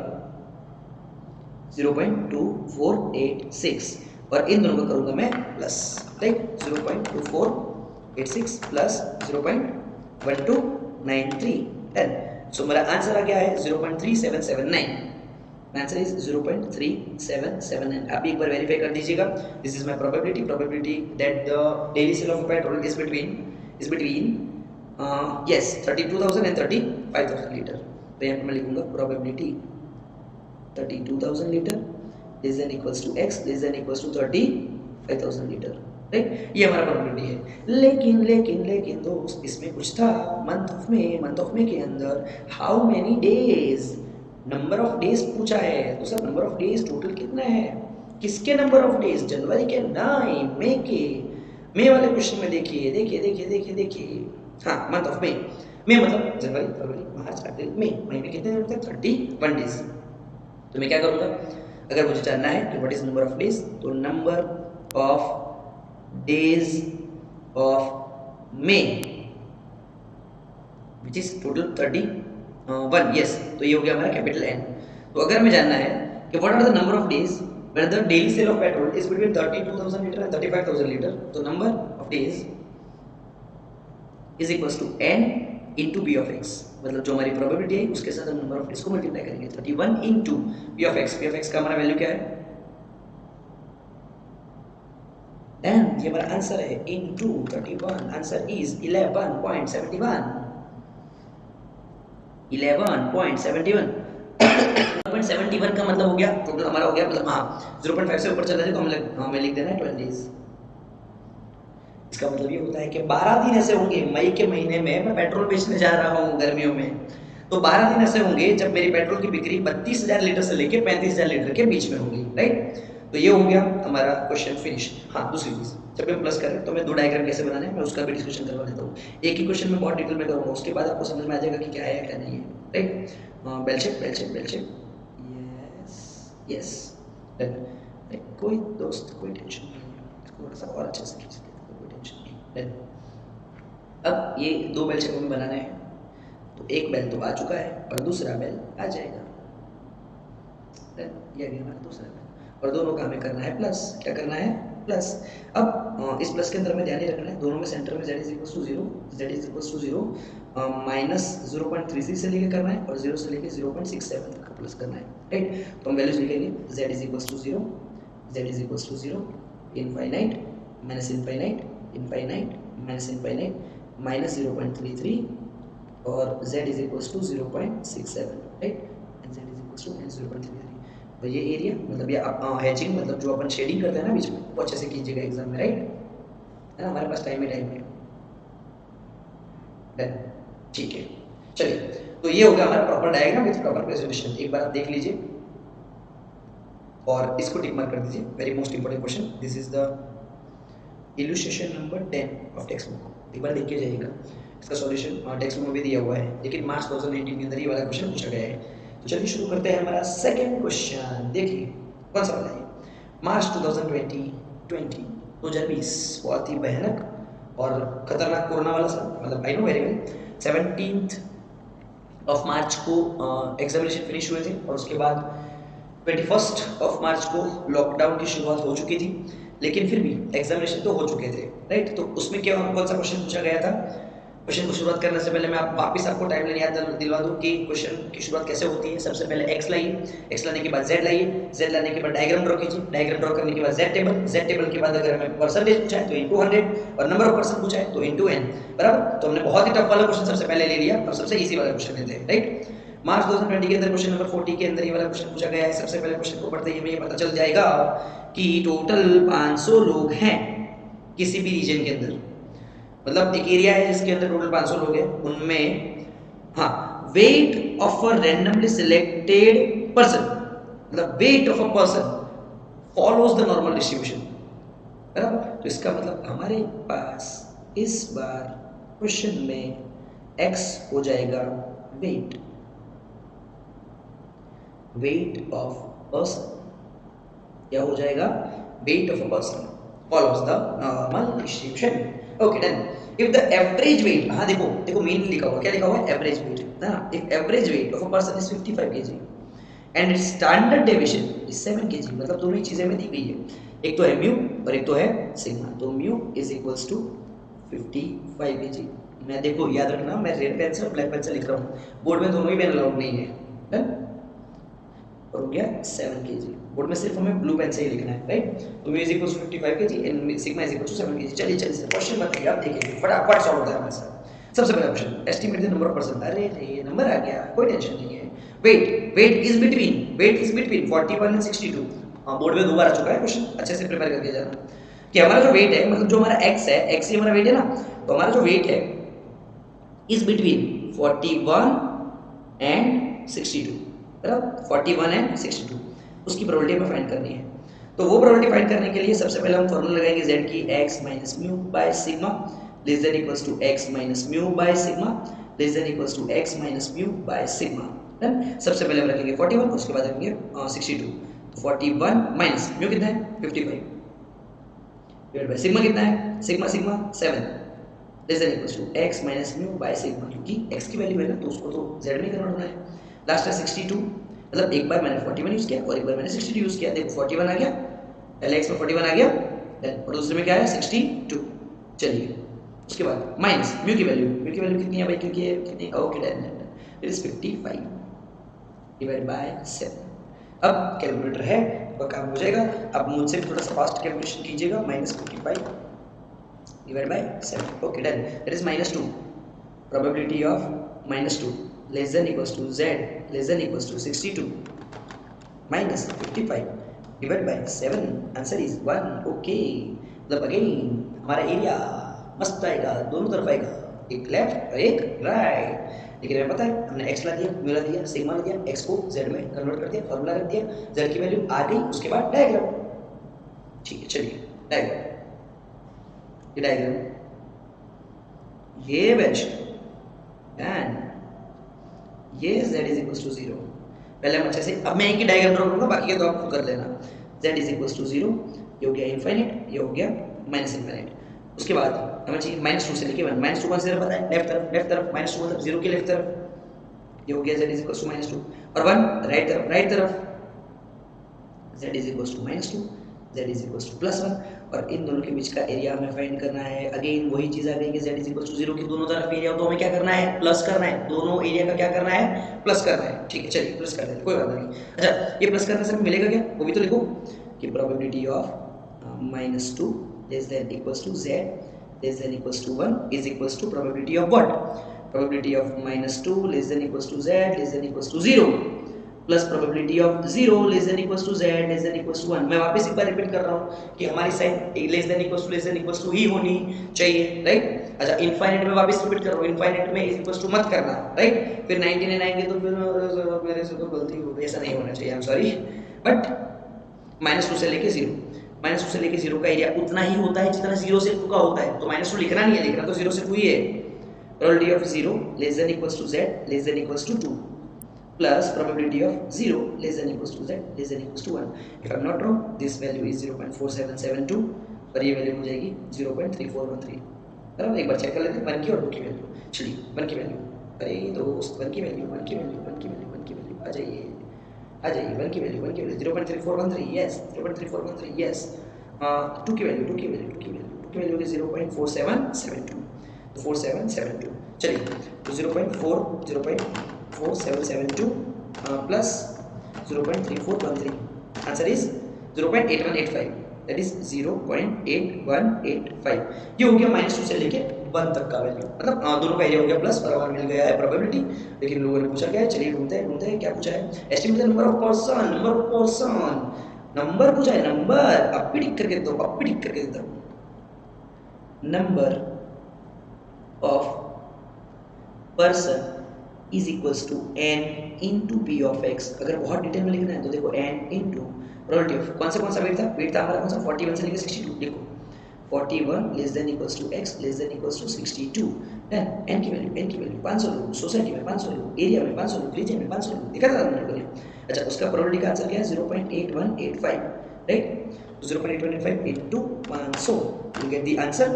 A: 0.2486 और इन दोनों को करूंगा मैं plus, right. 0.2486 plus 0.1293 done. So मेरा आंसर आ गया है 0.3779। Answer is 0.3779। आप एक बार वेरीफाई कर दीजिएगा। This is my probability that the daily sale of petrol is between yes 32,000 and 35,000 litre. तो यहाँ पे मैं लिखूंगा probability 32,000 litre less than equals to x less than equals to 35,000 litre, right. ये हमारा प्रोबेबिलिटी है। लेकिन दोस्त इसमें कुछ था, मंथ ऑफ में के अंदर how many days, number of days पूछा है। तो sir number of days total कितना है, किसके नंबर ऑफ डेज, जनवरी के, नहीं मे के। मे वाले क्वेश्चन में देखिए हाँ, मंथ ऑफ मे मतलब जनवरी फरवरी मार्च अप्रैल मई में कितने दिन होते हैं, 31 डेज। तो मैं क्या करूँगा, अगर मुझे जानना है कि what is number of days, तो number of days of May which is total 31, yes. तो ये हो गया हमारा कैपिटल N। तो अगर हमें जानना है कि what are the number of days when the daily sale of petrol is between 32,000 litre and 35,000 litre, तो number of days is equals to n into B of X, मतलब जो हमारी प्रोबेबिलिटी है उसके साथ हम नंबर ऑफ डेज को multiply करेंगे। 31 इंटू बी ऑफ एक्स का हमारा वैल्यू क्या है 10, ये हमारा आंसर है इंटू 31, आंसर इज 11.71। 11.71 का मतलब हो गया टोटल हमारा हो गया, मतलब हाँ 0.5 से ऊपर चला जाए तो हमें लिख देना है 12 डेज। इसका मतलब ये होता है कि 12 दिन ऐसे होंगे, मई के महीने में मैं पेट्रोल बेचने जा रहा हूँ गर्मियों में, तो 12 दिन ऐसे होंगे जब मेरी पेट्रोल की बिक्री 32,000 लीटर से लेके 35,000 लीटर के बीच में होगी, राइट। तो ये हो गया हमारा क्वेश्चन फिनिश। हाँ, दूसरी चीज जब हम प्लस कर रहे हैं तो मैं दो डायग्राम कैसे बनाने हैं मैं उसका भी डिस्कशन करवा देता हूँ। एक ही क्वेश्चन में बहुत डिटेल में करूँगा, उसके बाद आपको समझ में आ जाएगा कि क्या है क्या नहीं है, राइट। बेल शेप, यस, कोई दोस्त कोई टेंशन नहीं है, थोड़ा सा और अच्छे से खींच देते हैं, कोई टेंशन नहीं। अब ये दो बेल शेप हमें बनाना है, तो एक बेल तो आ चुका है और दूसरा बेल आ जाएगा, ये भी हमारा दूसरा बेल, और दोनों का हमें करना है प्लस। क्या करना है? प्लस। अब इस प्लस के अंदर हमें ध्यान ही रखना है दोनों में सेंटर में z is equal to zero, z is equal to zero, minus 0.33 से लेके करना है और 0 से लेके 0.67 तक का प्लस करना है, राइट। तो हम वैल्यूज लिखेंगे z is equal to zero, z is equal to zero, infinite minus infinite, infinite minus infinite, minus 0.33 और z is equal to 0.67, right, and z is equal to 0.33। तो ये एरिया मतलब ये हैचिंग मतलब जो अपन शेडिंग करते हैं ना बीच में, वो अच्छे से कीजिएगा एग्जाम में, राइट, है ना। हमारे पास टाइम है। डन, ठीक है, चलिए। तो ये हो गया हमारा proper diagram with proper presentation. एक बार आप देख लीजिए और इसको टिक मार्क कर दीजिए। Very most important question, this is the illustration number 10 of text book. एक बार देख के जाइएगा, इसका सॉल्यूशन टेक्स्ट बुक में भी दिया हुआ है, लेकिन मार्च 2018 के अंदर ये वाला क्वेश्चन पूछा गया है। तो चलिए शुरू करते हैं हमारा सेकंड क्वेश्चन। देखिए कौन सा वाला है? मार्च 2020 बहुत ही भयानक और खतरनाक कोरोना वाला सा, मतलब I know very well. 17 of March को एग्जामिनेशन फिनिश हुए थे और उसके बाद 21 ऑफ मार्च को लॉकडाउन की शुरुआत हो चुकी थी, लेकिन फिर भी एग्जामिनेशन तो हो चुके थे, राइट। तो उसमें क्या कौन सा क्वेश्चन पूछा गया था? क्वेश्चन को शुरुआत करने से पहले मैं वापस आपको टाइमलाइन याद दिलवा दूं कि क्वेश्चन की शुरुआत कैसे होती है। सबसे पहले x लाइए, x लाने के बाद z लाइए, z लाने के बाद डायग्राम ड्रॉ कीजिए, डायग्राम ड्रॉ करने के बाद z टेबल के बाद अगर हमें परसेंटेज पूछा है तो इनटू 100 और नंबर ऑफ पर्सन पूछा है तो इनटू n, बराबर। तो हमने बहुत ही टफ वाला क्वेश्चन सबसे पहले ले लिया और सबसे इजी वाला क्वेश्चन लेते हैं, राइट। मार्च 2020 के अंदर क्वेश्चन नंबर 40 के अंदर ये वाला क्वेश्चन पूछा गया है। सबसे पहले क्वेश्चन को पढ़ते ही हमें ये पता चल जाएगा कि टोटल 500 लोग हैं किसी भी रीजन के अंदर, मतलब एक एरिया है जिसके अंदर टोटल 500 लोग हैं, उनमें हाँ weight of a randomly selected person, मतलब weight of a person follows the normal distribution, बराबर। तो इसका मतलब हमारे पास इस बार क्वेश्चन में x हो जाएगा वेट ऑफ पर्सन, क्या हो जाएगा? Wait of a person follows the normal distribution. Okay, done. If the average weight, हाँ देखो मेन लिखा हुआ, क्या लिखा हुआ है? एवरेज वेट, ना। If average weight of a person is 55 kg and its standard deviation is 7 kg, मतलब दोनों ही चीजें में दी गई है, एक तो है म्यू और एक तो है सिग्मा। तो mu is equals to 55 kg। मैं देखो याद रखना, मैं रेड पेन से और ब्लैक पेन से लिख रहा हूँ, बोर्ड में दोनों ही पेन अलाउड नहीं है, डन। और हो गया 7 kg, बोर्ड में सिर्फ हमें ब्लू पेन से ही लिखना है, राइट। तो mu is equal to 55 kg and sigma is equal to 7 kg। चलिए सर क्वेश्चन बताइए, आप देखिए फटाफट सॉल्व होता है हमारे साथ। सबसे पहला question, estimate the number of person. अरे रे नंबर आ गया, कोई टेंशन नहीं है। Weight is between 41 and 62। हां, बोर्ड में दो बार आ चुका है क्वेश्चन, अच्छे से प्रिपेयर करके जाना कि हमारा जो वेट है, मतलब जो हमारा x है, x ही हमारा वेट है ना, तो हमारा जो वेट है इज बिटवीन 41 एंड 62, बराबर। 41 एंड 62 उसकी प्रोबेबिलिटी हमें फाइंड करनी है। तो वो प्रोबेबिलिटी फाइंड करने के लिए सबसे पहले हम फॉर्मूला लगाएंगे z की x minus mu by sigma less than equals to x minus mu by sigma less than equals to x minus mu by sigma. Done. सबसे पहले हम रखेंगे 41, उसके बाद रखेंगे 62। तो 41 माइनस म्यू कितना है? 55 डिवाइड बाय सिग्मा कितना है? Sigma 7 less than equals to x minus mu by sigma, क्योंकि x की वैल्यू है ना, तो उसको तो z में कन्वर्ट होना है। लास्ट है 62, मतलब एक बार मैंने 41 यूज किया और एक बार मैंने 62 यूज किया। देखो 41 आ गया, पहले x में 41 आ गया और दूसरे में क्या है? 62। चलिए उसके बाद माइनस म्यू की वैल्यू कितनी है भाई? क्योंकि ये कितनी, okay done, it is 55 divide by 7। अब कैलकुलेटर है, आपका काम हो जाएगा। अब मुझसे भी थोड़ा सा फास्ट कैलकुलेशन कीजिएगा। -55 divide by 7, okay done, that is -2। Probability of -2 less than equals to z less than equals to 62 minus 55 divided by 7, answer is 1। Okay, मतलब अगेन हमारा एरिया मस्त आएगा, दोनों तरफ आएगा, एक लेफ्ट और एक राइट। लेकिन हमें पता है हमने x ला दिया, म्यू ला दिया, सिग्मा ला दिया, x को z में कन्वर्ट कर दिया, फॉर्मूला रख दिया, z की वैल्यू आ गई, उसके बाद डायग्राम। ठीक है, चलिए डायग्राम। ये डायग्राम, ये बेंच एंड ये z इज इक्वल टू 0। पहले हम अच्छे से, अब मैं एक ही डायग्राम ड्रॉ करूंगा, बाकी के तो आप खुद कर लेना। z इज इक्वल टू 0, ये हो गया इनफाइनाइट, ये हो गया माइनस इनफाइनाइट। उसके बाद हमें चाहिए -2 से लेके 1, -2 कौन सी तरफ पता है, लेफ्ट तरफ -2 मतलब 0 के लेफ्ट तरफ, ये हो गया z इज इक्वल टू -2, और 1 राइट तरफ z is equal to -2, z is equal to +1, और इन दोनों के बीच का एरिया हमें फाइंड करना है। अगेन वही चीज आ गई कि z इज इक्वल टू 0 की दोनों तरफ एरिया हो तो हमें क्या करना है, प्लस करना है, दोनों एरिया का क्या करना है, प्लस करना है। ठीक है, चलिए प्लस कर देते हैं, कोई बात नहीं। अच्छा, ये प्लस करने से हमें मिलेगा क्या, वो भी तो लिखो कि probability of -2 less than equals to z less than equals to 1 is equals to probability of what, probability of -2 less than equals to z less than equals to 0 plus probability of 0 less than equals to z less than equals to 1। मैं वापस एक बार repeat कर रहा हूं कि हमारी sign less than equals to ही होनी चाहिए, राइट। अच्छा, इनफाइनाइट में वापस रिपीट कर रहा हूं, इनफाइनाइट में इज इक्वल्स टू मत करना, राइट। फिर 99 आएंगे तो फिर मेरे से तो गलती हो गई, ऐसा नहीं होना चाहिए, आई एम सॉरी। बट -2 से लेके 0, -2 से लेके 0 का एरिया उतना ही होता है जितना 0 से 2 का होता है, तो -2 लिखना नहीं है, लिखना तो 0 से 2 ही है। Probability of 0 less than equals to z less than equals to 2 plus probability of 0 less than equals to z less than equals to 1. If I'm not wrong, this value is 0.4772 और ये वैल्यू हो जाएगी 0.3413। बराबर, एक बार check कर लेते हैं 1 की और 2 की वैल्यू। चलिए 1 की वैल्यू, अरे दोस्त 1 की वैल्यू आ जाइए 1 की वैल्यू 0.3413, यस 0.3413, यस। 2 की वैल्यू होगी 0.4772, तो 4772। चलिए तो 0.4772 plus 0.3413, answer is 0.8185, that is 0.8185। ये हो गया -2 से लेके 1 तक का वैल्यू, मतलब दोनों का एरिया हो गया प्लस, और हमें मिल गया है प्रोबेबिलिटी। लेकिन लोगों ने पूछा क्या है, चलिए ढूंढते हैं क्या पूछा है, estimate the number of person, number पूछा है, नंबर अब भी टिक करके देता हूं, number of person is equals to n into p of x। अगर बहुत डिटेल में लिखना है तो देखो n इंटू प्रोबेबिलिटी ऑफ, कौन सा वेट था हमारा कौन सा 41 से लेकर 62, देखो 41 less than equals to x less than equals to 62, then n की वैल्यू 500 लोग, सोसाइटी में 500 लोग, एरिया में 500 लोग, रीजन में 500 लोग, देखा था हमने लोगों ने। अच्छा, उसका प्रोबेबिलिटी का आंसर क्या है 0.8185, राइट। तो 0.8185 into 500 you get the answer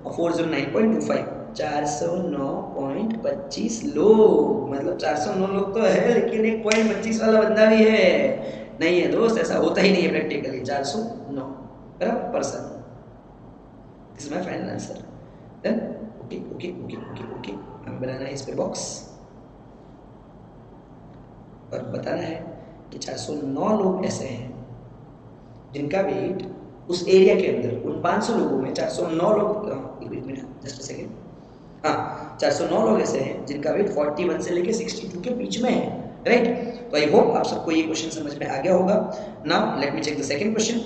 A: of 409.25, 409.25 लोग, मतलब 409 लोग तो है, लेकिन एक 0.25 वाला बंदा भी है, नहीं है दोस्त, ऐसा होता ही नहीं है प्रैक्टिकली। 409 बराबर person, this is my final answer. Then okay, हमें बनाना है इस पे बॉक्स और बताना है कि 409 लोग ऐसे हैं जिनका वेट उस एरिया के अंदर, उन 500 लोगों में 409 लोग, एक मिनट जस्ट अ सेकंड, हाँ 409 लोग ऐसे हैं जिनका वेट 41 से लेके 62 के बीच में है, राइट। तो आई होप आप सबको ये क्वेश्चन समझ में आ गया होगा। Now let me check the second question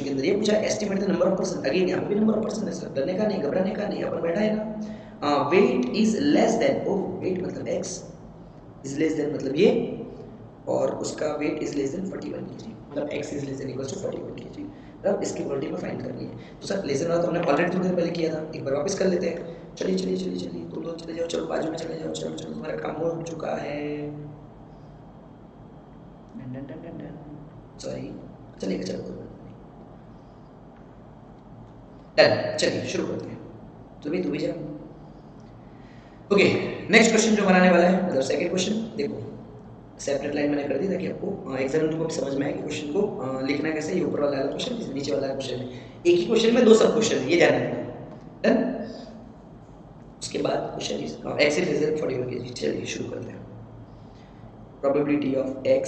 A: के अंदर ये पूछा estimate the number of person, again यहाँ पे भी नंबर ऑफ पर्सन है सर, डरने का नहीं, घबराने का नहीं, अपन बैठा है ना। Weight is less than, weight मतलब x इज लेस देन मतलब ये, और उसका weight is less than 41 kg, मतलब x is less than equal to 41 kg। अब इसकी क्वालिटी में फाइंड करनी है। तो सर लेसन वाला तो हमने ऑलरेडी थोड़ी देर पहले किया था, एक बार वापस कर लेते हैं। चलिए तुम लोग चले जाओ, चलो बाजू में चले जाओ, चलो तुम्हारा काम हो चुका है। सॉरी, चलिए चलो चलिए शुरू करते हैं। तू भी जा। ओके, नेक्स्ट क्वेश्चन जो बनाने वाला है, मतलब सेकंड क्वेश्चन, देखो सेपरेट लाइन मैंने कर दी ताकि आपको एग्जाम को समझ में आए कि क्वेश्चन को लिखना कैसे। ये ऊपर वाला क्वेश्चन, नीचे वाला क्वेश्चन है, एक ही क्वेश्चन में 2 सब क्वेश्चन है, ये ध्यान रखना। डन। उसके बाद question is x is less than 41 kg। चलिए शुरू करते हैं। Probability of x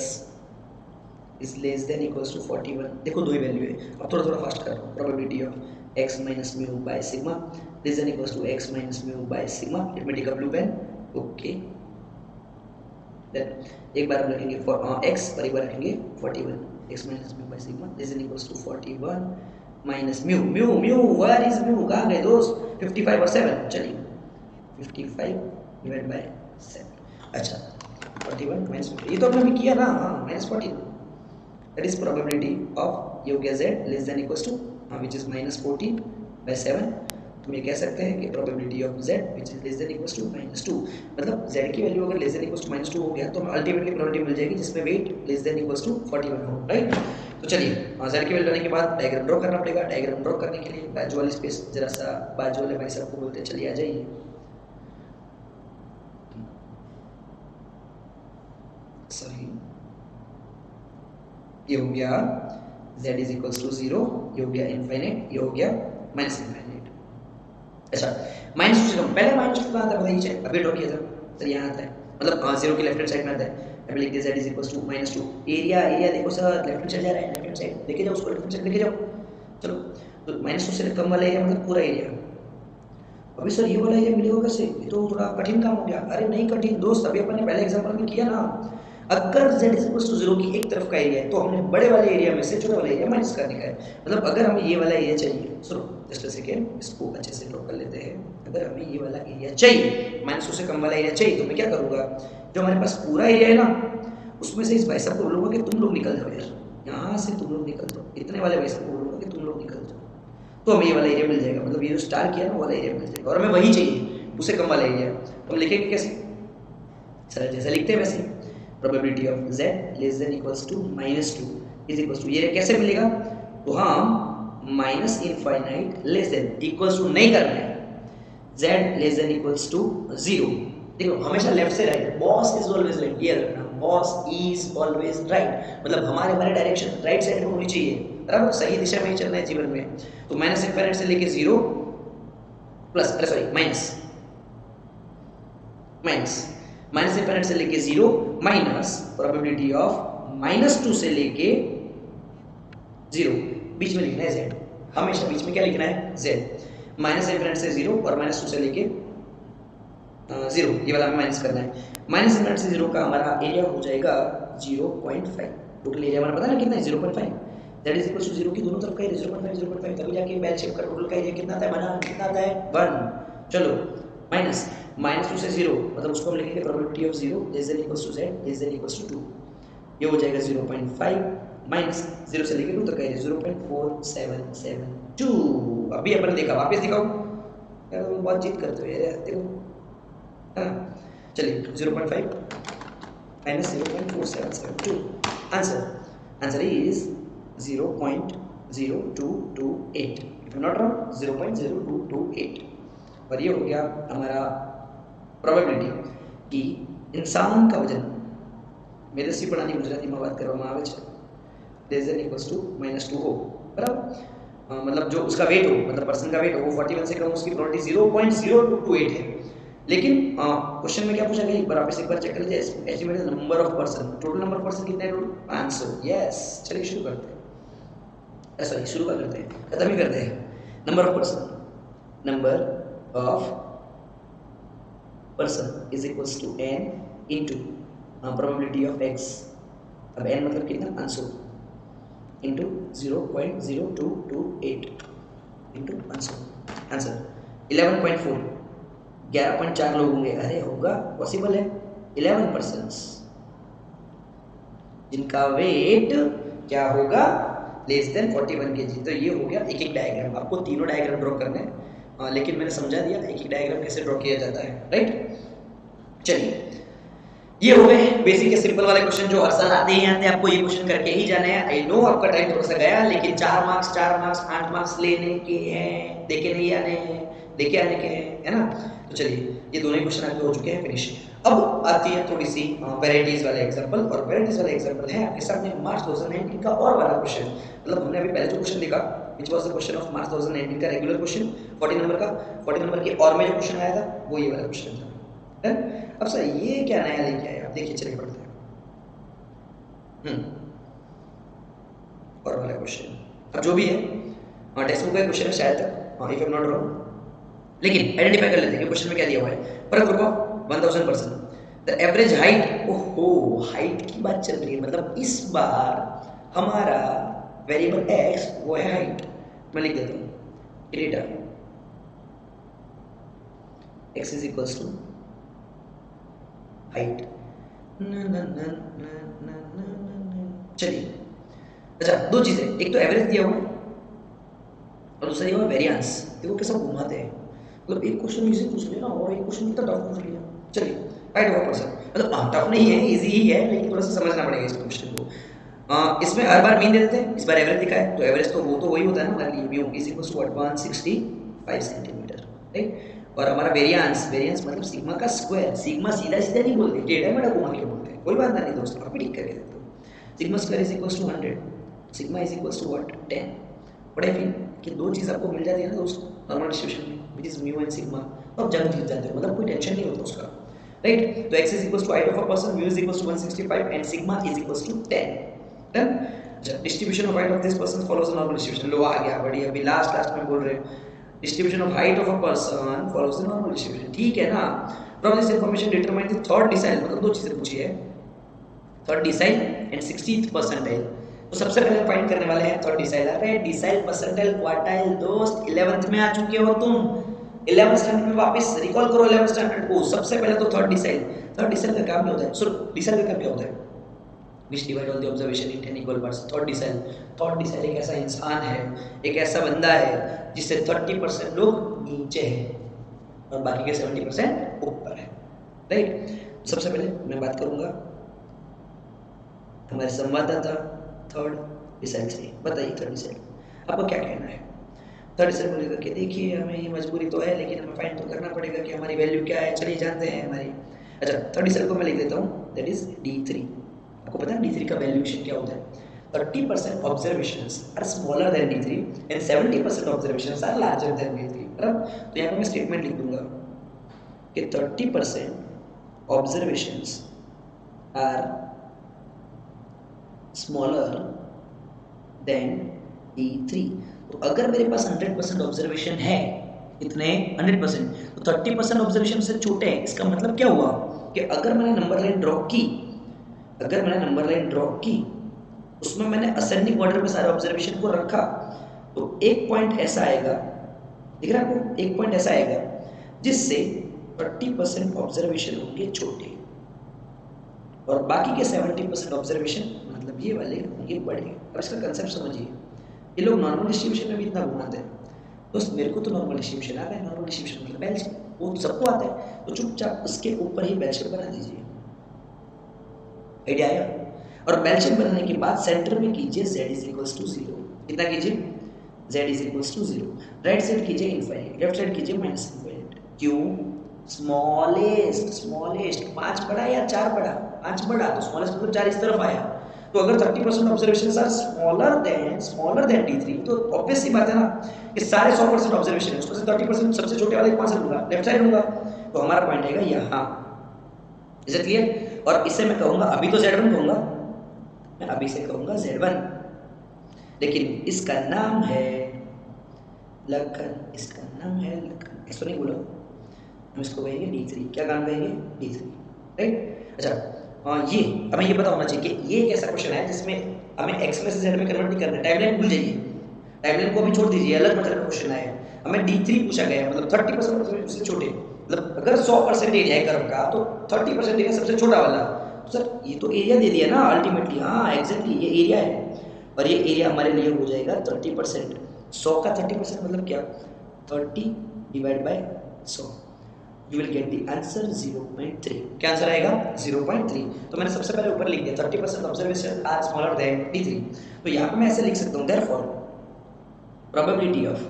A: is less than equals to 41, देखो 2 ही वैल्यू है, अब थोड़ा फास्ट कर रहा हूं। Probability of x minus mu by sigma less than equals to x minus mu by sigma. Let me take a blue pen. Okay, then एक बार हम लिखेंगे x और एक बार लिखेंगे 41, x minus mu by sigma less than equals to 41 minus mu. Where is mu, कहां गए दोस्त? 55 और 7, चलिए 55 डिवाइड बाय 7। अच्छा 41 माइनस, ये तो हमने किया ना, minus 14, that is probability of ये हो गया z less than equals to which is -14 by 7 हम ये कह सकते हैं कि probability of z which is less than equals to -2, मतलब z की वैल्यू अगर लेस देन इक्वल्स टू -2 हो गया तो हमें अल्टीमेटली प्रोबेबिलिटी मिल जाएगी जिसमें weight less than equals to 41 हो, राइट। तो चलिए z की वैल्यू लेने के बाद डायग्राम ड्रॉ करना पड़ेगा। डायग्राम ड्रॉ करने के लिए बाजू वाली स्पेस जरा सा बाजू वाले भाई साहब को बोलते हैं चलिए आ जाइए। सॉरी, ये हो गया z इज इक्वल्स टू 0, ये हो गया इनफाइनाइट, ये हो गया माइनस इनफाइनाइट। अच्छा, माइनस टू से कम, पहले माइनस टू कहाँ था बताइए, चेक अभी ड्रॉ किया था, सर यहाँ आता है, मतलब 0 की लेफ्ट हैंड साइड में आता है। अभी लिख दिया z is equals to -2, area area देखो सर लेफ्ट हैंड साइड जा रहा है, लेफ्ट हैंड साइड लेके जाओ उसको, लेफ्ट हैंड साइड लेके जाओ। चलो तो -2 से कम वाला एरिया मतलब पूरा एरिया। अभी सर ये वाला एरिया मिलेगा कैसे, ये तो थोड़ा कठिन काम हो गया। अरे नहीं कठिन दोस्त, अभी अपन ने पहले एग्जांपल में किया ना, अगर z इज इक्वल्स टू 0 की एक तरफ का एरिया है तो हमने बड़े वाले एरिया में से छोटा वाला एरिया माइनस करने का है। मतलब अगर हमें ये वाला एरिया चाहिए, सुनो जस्ट अ सेकंड, इसको अच्छे से ड्रॉ कर लेते हैं। अगर हमें ये वाला एरिया चाहिए, -2 से कम वाला एरिया चाहिए, तो मैं क्या करूंगा, जो हमारे पास पूरा एरिया है ना उसमें से इस भाई साहब को बोलूंगा कि तुम लोग निकल जाओ यार, यहाँ से तुम लोग निकल जाओ, इतने वाले भाई साहब को बोलूंगा कि तुम लोग निकल जाओ, तो हमें ये वाला एरिया मिल जाएगा। मतलब ये जो स्टार किया ना वाला एरिया मिल जाएगा, और हमें वही चाहिए उससे कम वाला एरिया। तो हम लिखेंगे कैसे, सर जैसे लिखते हैं वैसे, probability of z less than equals to -2 is equals to, ये कैसे मिलेगा, तो हम minus infinite less than equals to नहीं करना है, z less than equals to 0। देखो हमेशा लेफ्ट से right, boss is always right, ये रखना, बॉस इज ऑलवेज राइट, मतलब हमारे डायरेक्शन राइट साइड में होनी चाहिए, बराबर, सही दिशा में ही चलना है जीवन में। तो माइनस इनफाइनाइट से लेके 0 प्लस, अरे सॉरी माइनस इनफाइनाइट से लेके 0 माइनस प्रोबेबिलिटी ऑफ -2 से लेके 0, बीच में लिखना है z, हमेशा बीच में क्या लिखना है z, माइनस इनफाइनाइट से 0 और -2 से लेके 0, ये वाला हमें माइनस करना है। माइनस इनफाइनाइट से 0 का हमारा एरिया हो जाएगा 0.5, टोटल एरिया हमारा पता है ना कितना है 0.5, दैट इज इक्वल टू 0 की दोनों तरफ का एरिया 0.5, तभी जाके बेल शेप का टोटल का एरिया कितना आता है, बना कितना आता है 1। चलो -2 से 0, मतलब उसको हम लिखेंगे probability of 0 less than equals to z less than equals to 2, ये हो जाएगा 0.5 माइनस 0 से लेके 2 तक का एरिया 0.4772। अभी अपन देखा, वापस दिखाओ यार, बहुत जीत करते हो यार, देखो हाँ, चलिए 0.5 minus 0.4772, answer is 0.0228, if I not wrong 0.0228। और ये हो गया हमारा प्रोबेबिलिटी कि इंसान का वजन, मेरे से पढ़ानी गुजराती में बात કરવામાં આવે છે, लेस देन इक्वल्स टू -2 हो, बराबर, मतलब जो उसका वेट हो, मतलब पर्सन का वेट हो वो 41 से कम, उसकी प्रोबेबिलिटी 0.0228 है। लेकिन क्वेश्चन में क्या पूछा गया, एक बार आप एक बार चेक कर लीजिए, estimated number of person, total number of person कितने हैं टोटल 500, यस। चलिए शुरू करते हैं, सॉरी शुरू कर लेते हैं, खत्म ही करते हैं। Number of person is equals to n into probability of x, अब n मतलब कितना 500 इंटू 0.0228 इंटू 500, आंसर 11.4, 11.4 लोग होंगे, अरे होगा, पॉसिबल है, 11 पर्सन्स जिनका वेट क्या होगा लेस देन 41 kg। तो ये हो गया एक एक डायग्राम, आपको तीनों डायग्राम ड्रॉ करने हैं, लेकिन मैंने समझा दिया एक एक डायग्राम कैसे ड्रॉ किया जाता है, राइट। चलिए ये हो गए बेसिक के सिंपल वाले क्वेश्चन जो हर साल आते ही आते हैं, आपको ये क्वेश्चन करके ही जाना है। आई नो आपका टाइम थोड़ा सा गया, लेकिन 4 मार्क्स 8 मार्क्स लेने के हैं, देखे नहीं आने हैं, देखे आने के हैं, है ना। तो चलिए ये दोनों ही क्वेश्चन आपके हो चुके हैं फिनिश। अब आती है थोड़ी सी वेराइटीज वाले एग्जांपल, और वेराइटीज वाले एग्जांपल है आपके सामने मार्च 2019 का और वाला क्वेश्चन, मतलब हमने अभी पहले जो क्वेश्चन देखा which was the question of March 2019 का रेगुलर क्वेश्चन 40 नंबर का, 40 नंबर के और में जो क्वेश्चन आया था वो ये वाला क्वेश्चन था। अब सर ये क्या नया लेके आए आप, देखिए चलिए पढ़ते हैं। और वाला क्वेश्चन अब जो भी है टेक्स्ट बुक का क्वेश्चन है शायद, if I am not wrong, लेकिन आइडेंटिफाई कर लेते हैं कि क्वेश्चन में क्या दिया हुआ है। पर group of 1000 person, the average height, ओहो हाइट की बात चल रही है, मतलब इस बार हमारा वेरिएबल x वो है हाइट। मैं लिख देता हूँ data x is equals to height. चलिए अच्छा, दो चीजें, एक तो एवरेज दिया हुआ है और दूसरा दिया हुआ है वेरिएंस। देखो कैसे घुमाते हैं, मतलब एक क्वेश्चन इजी पूछ लिया ना और एक क्वेश्चन इतना टफ पूछ लिया। चलिए हाइट ऑफ अ पर्सन, मतलब टफ नहीं है, इजी ही है, लेकिन थोड़ा सा समझना पड़ेगा इस क्वेश्चन को। इसमें हर बार मीन दे देते हैं, इस बार एवरेज दिखा है, तो एवरेज तो वो तो वही होता है ना हमारे लिए, mu is equal to 165 centimetre, right. और हमारा वेरिएंस, वेरिएंस मतलब सिग्मा का स्क्वायर, सिग्मा सीधा सीधा नहीं बोलते, टेढ़ा मेढ़ा घुमा के बोलते हैं, कोई बात नहीं दोस्तों, आप भी ठीक करके देते हो। Sigma square is equal to 100, sigma is equal to what 10। बड़े फिर कि दो चीज़ आपको मिल जाती है ना दोस्तों नॉर्मल डिस्ट्रीब्यूशन में, which is mu and sigma, तो आप जल्द जीत जाते हो, मतलब कोई टेंशन नहीं होता उसका, राइट। तो x is equal to height of a person, mu is equal to 165 and sigma is equal to 10। Done. Distribution of height of this person follows the normal distribution, लो आ गया बढ़िया, अभी लास्ट में बोल रहे हैं distribution of height of a person follows the normal distribution, ठीक है ना। From this information determine the third decile, मतलब दो चीजें पूछी है, third decile and 60th percentile. तो सबसे पहले फाइंड करने वाले हैं थर्ड डिसाइल। अरे डिसाइल, परसेंटाइल, क्वार्टाइल दोस्त 11th में आ चुके हो तुम, 11th स्टैंडर्ड में वापस रिकॉल करो 11th स्टैंडर्ड को। सबसे पहले तो थर्ड डिसाइल, थर्ड डिसाइल का काम क्या होता है, सो डिसाइल का काम क्या होता है, which divide all the observation in 10 equal parts। Third decile, third decile एक ऐसा इंसान है, एक ऐसा बंदा है जिससे 30% लोग नीचे हैं और बाकी के 70% ऊपर है, राइट। सबसे पहले मैं बात करूंगा हमारे संवाददाता थर्ड डिसाइल से। बताइए थर्ड डिसाइल आपको क्या कहना है। थर्ड डिसाइल बोलेगा कि देखिए हमें ये मजबूरी तो है, लेकिन हमें फाइंड तो करना पड़ेगा कि हमारी वैल्यू क्या है, चलिए जानते हैं हमारी। अच्छा थर्ड डिसाइल को मैं लिख देता हूँ, दैट इज D3। आपको पता है D3 का वैल्यूएशन क्या होता है, 30% observations are smaller than D3 and 70% observations are larger than D3, बराबर। तो यहाँ पे मैं स्टेटमेंट लिख दूंगा कि 30% observations are smaller than D3। तो अगर मेरे पास 100% ऑब्जर्वेशन है, इतने 100%, तो 30% ऑब्जर्वेशन से छोटे हैं। इसका मतलब क्या हुआ कि अगर मैंने नंबर लाइन ड्रॉ की, अगर मैंने नंबर लाइन ड्रॉ की, उसमें मैंने असेंडिंग ऑर्डर में सारे ऑब्जर्वेशन को रखा, तो एक पॉइंट ऐसा आएगा, दिख रहा है आपको, एक पॉइंट ऐसा आएगा जिससे 30% ऑब्जर्वेशन होंगे छोटे और बाकी के 70% ऑब्जर्वेशन मतलब ये वाले होंगे बड़े। अब इसका कंसेप्ट समझिए, ये लोग नॉर्मल डिस्ट्रीब्यूशन में भी इतना घुमाते हैं, तो मेरे को तो नॉर्मल डिस्ट्रीब्यूशन आता है, नॉर्मल डिस्ट्रीब्यूशन मतलब बेल शेप, वो सबको आता है, तो चुपचाप उसके ऊपर ही बेल शेप बना दीजिए। आइडिया आया। और बेल शेप बनाने के बाद सेंटर में कीजिए z इज इक्वल्स टू 0। कितना कीजिए, z is equals to 0। Right side कीजिए इनफाइनाइट, लेफ्ट साइड कीजिए माइनस इनफाइनाइट। क्यों, स्मॉलेस्ट, स्मॉलेस्ट 5 बड़ा या 4 बड़ा, 5 बड़ा, तो स्मॉलेस्ट मतलब 4 इस तरफ आया। तो अगर 30% observation are smaller than D3, तो ऑब्वियस सी बात है ना कि सारे 100% ऑब्जर्वेशन है, उसमें से 30% सबसे छोटे वाले कौन से लूंगा, लेफ्ट साइड लूंगा, तो हमारा पॉइंट आएगा यहाँ। Is it clear. और इसे मैं कहूंगा, अभी तो Z1 कहूंगा, मैं अभी से कहूंगा Z1, लेकिन इसका नाम है लखन, इसका नाम है लखन, इसको नहीं बोलो, हम इसको कहेंगे D3। क्या काम कहेंगे, D3, राइट। अच्छा ये हमें ये पता होना चाहिए कि ये एक ऐसा क्वेश्चन है जिसमें हमें x में से z में कन्वर्ट नहीं करना। टाइमलाइन भूल जाइए, टाइमलाइन को अभी छोड़ दीजिए, अलग मतलब क्वेश्चन आया है, हमें D3 पूछा गया है, मतलब 30% उससे छोटे, मतलब अगर 100% एरिया है कर्व का तो 30% एरिया सबसे छोटा वाला। तो सर ये तो एरिया दे दिया ना अल्टीमेटली, हाँ एग्जैक्टली ये एरिया है, और ये एरिया हमारे लिए हो जाएगा 30%। 100 का 30% मतलब क्या, 30 divide by 100, you will get the answer 0.3। क्या आंसर आएगा, 0.3। तो मैंने सबसे पहले ऊपर लिख दिया 30% observation are smaller than D3। तो यहाँ पे मैं ऐसे लिख सकता हूँ, therefore probability of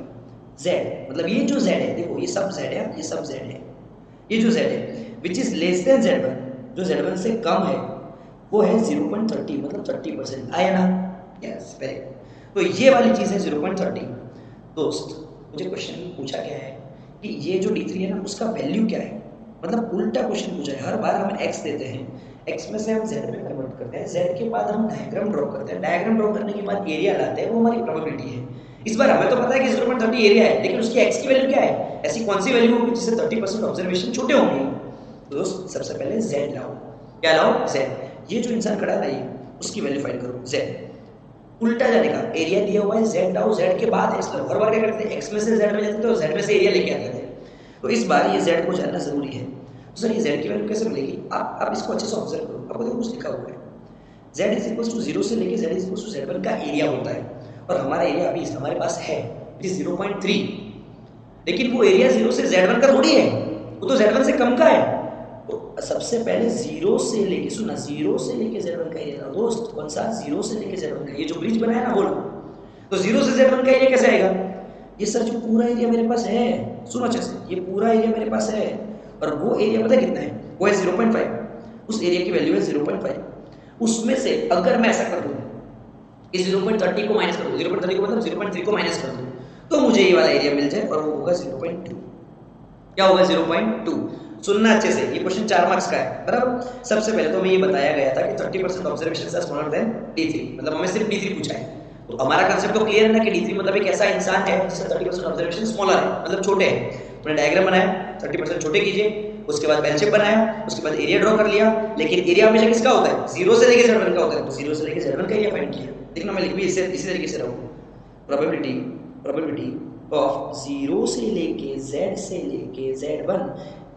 A: z, मतलब ये जो z है, देखो ये सब z है, ये सब z है, ये जो z है which is less than z1, जो z1 से कम है वो है 0.30, मतलब 30%। आया ना, यस वेरी गुड। तो ये वाली चीज़ है 0.30। दोस्त मुझे क्वेश्चन पूछा गया है कि ये जो D3 है ना उसका वैल्यू क्या है, मतलब उल्टा क्वेश्चन पूछा है। हर बार हम x देते हैं, x में से हम z में कन्वर्ट करते हैं, z के बाद हम डायग्राम ड्रॉ करते हैं, डायग्राम ड्रॉ करने के बाद एरिया लाते हैं, वो हमारी प्रोबेबिलिटी है। इस बार हमें तो पता है कि 0.30 एरिया है, लेकिन उसकी x की वैल्यू क्या है, ऐसी कौन सी वैल्यू होगी जिससे 30% ऑब्जर्वेशन छोटे होंगे। तो दोस्त सबसे पहले z लाओ, क्या लाओ, z। ये जो इंसान खड़ा है ना ये, उसकी वैल्यू फाइंड करो, z। उल्टा जाने का, एरिया दिया हुआ है, z लाओ, z के बाद x लाओ। हर बार क्या करते हैं, x में से z में जाते थे तो z में से एरिया लेके आते थे, तो इस बार ये z को जानना जरूरी है। तो सर ये z की वैल्यू कैसे मिलेगी, आप इसको अच्छे से ऑब्जर्व करो, आपको देखो कुछ लिखा हुआ है, z इज इक्वल टू 0 से लेके z is equal to z1 का एरिया होता है, और हमारा एरिया अभी हमारे पास है इट इज 0.3। लेकिन वो एरिया 0 से Z1 का थोड़ी है, वो तो Z1 से कम का है। तो सबसे पहले 0 से लेके, सुना, 0 से लेके Z1 का एरिया दोस्त, कौन सा? 0 से लेके Z1 का, ये जो ब्रिज बनाया ना, बोलो। तो 0 से Z1 का एरिया कैसे आएगा? ये सर जो पूरा एरिया मेरे पास है, सुनो अच्छे से, ये पूरा एरिया मेरे पास है, और वो एरिया पता है कितना है? वो है 0.5। उस एरिया की वैल्यू है 0.5। उसमें से अगर मैं ऐसा कर दूं, इस 0.30 को माइनस कर दूं, 0.30 को मतलब 0.3 को माइनस कर दूं, तो मुझे ये वाला एरिया मिल जाए, और वो होगा 0.2। क्या होगा? 0.2। सुनना अच्छे से, ये क्वेश्चन 4 मार्क्स का है, बराबर। सबसे पहले तो हमें ये बताया गया था कि 30% observation are smaller than D3, मतलब हमें सिर्फ D3 पूछा है। तो हमारा कंसेप्ट तो क्लियर है ना कि D3 मतलब एक ऐसा इंसान है जिसका 30% ऑब्जर्वेशन स्मॉलर है, मतलब छोटे है। अपने डायग्राम बनाया, 30% छोटे कीजिए, उसके बाद बेल शेप बनाया, उसके बाद एरिया ड्रॉ कर लिया। लेकिन एरिया हमेशा किसका होता है? 0 से लेके Z1 का होता है, तो 0 से लेके Z1 का एरिया फाइंड किया। देखना मैं लिख भी इसी तरीके से रहूँ, प्रोबेबिलिटी ऑफ 0 से लेके Z से लेके Z1,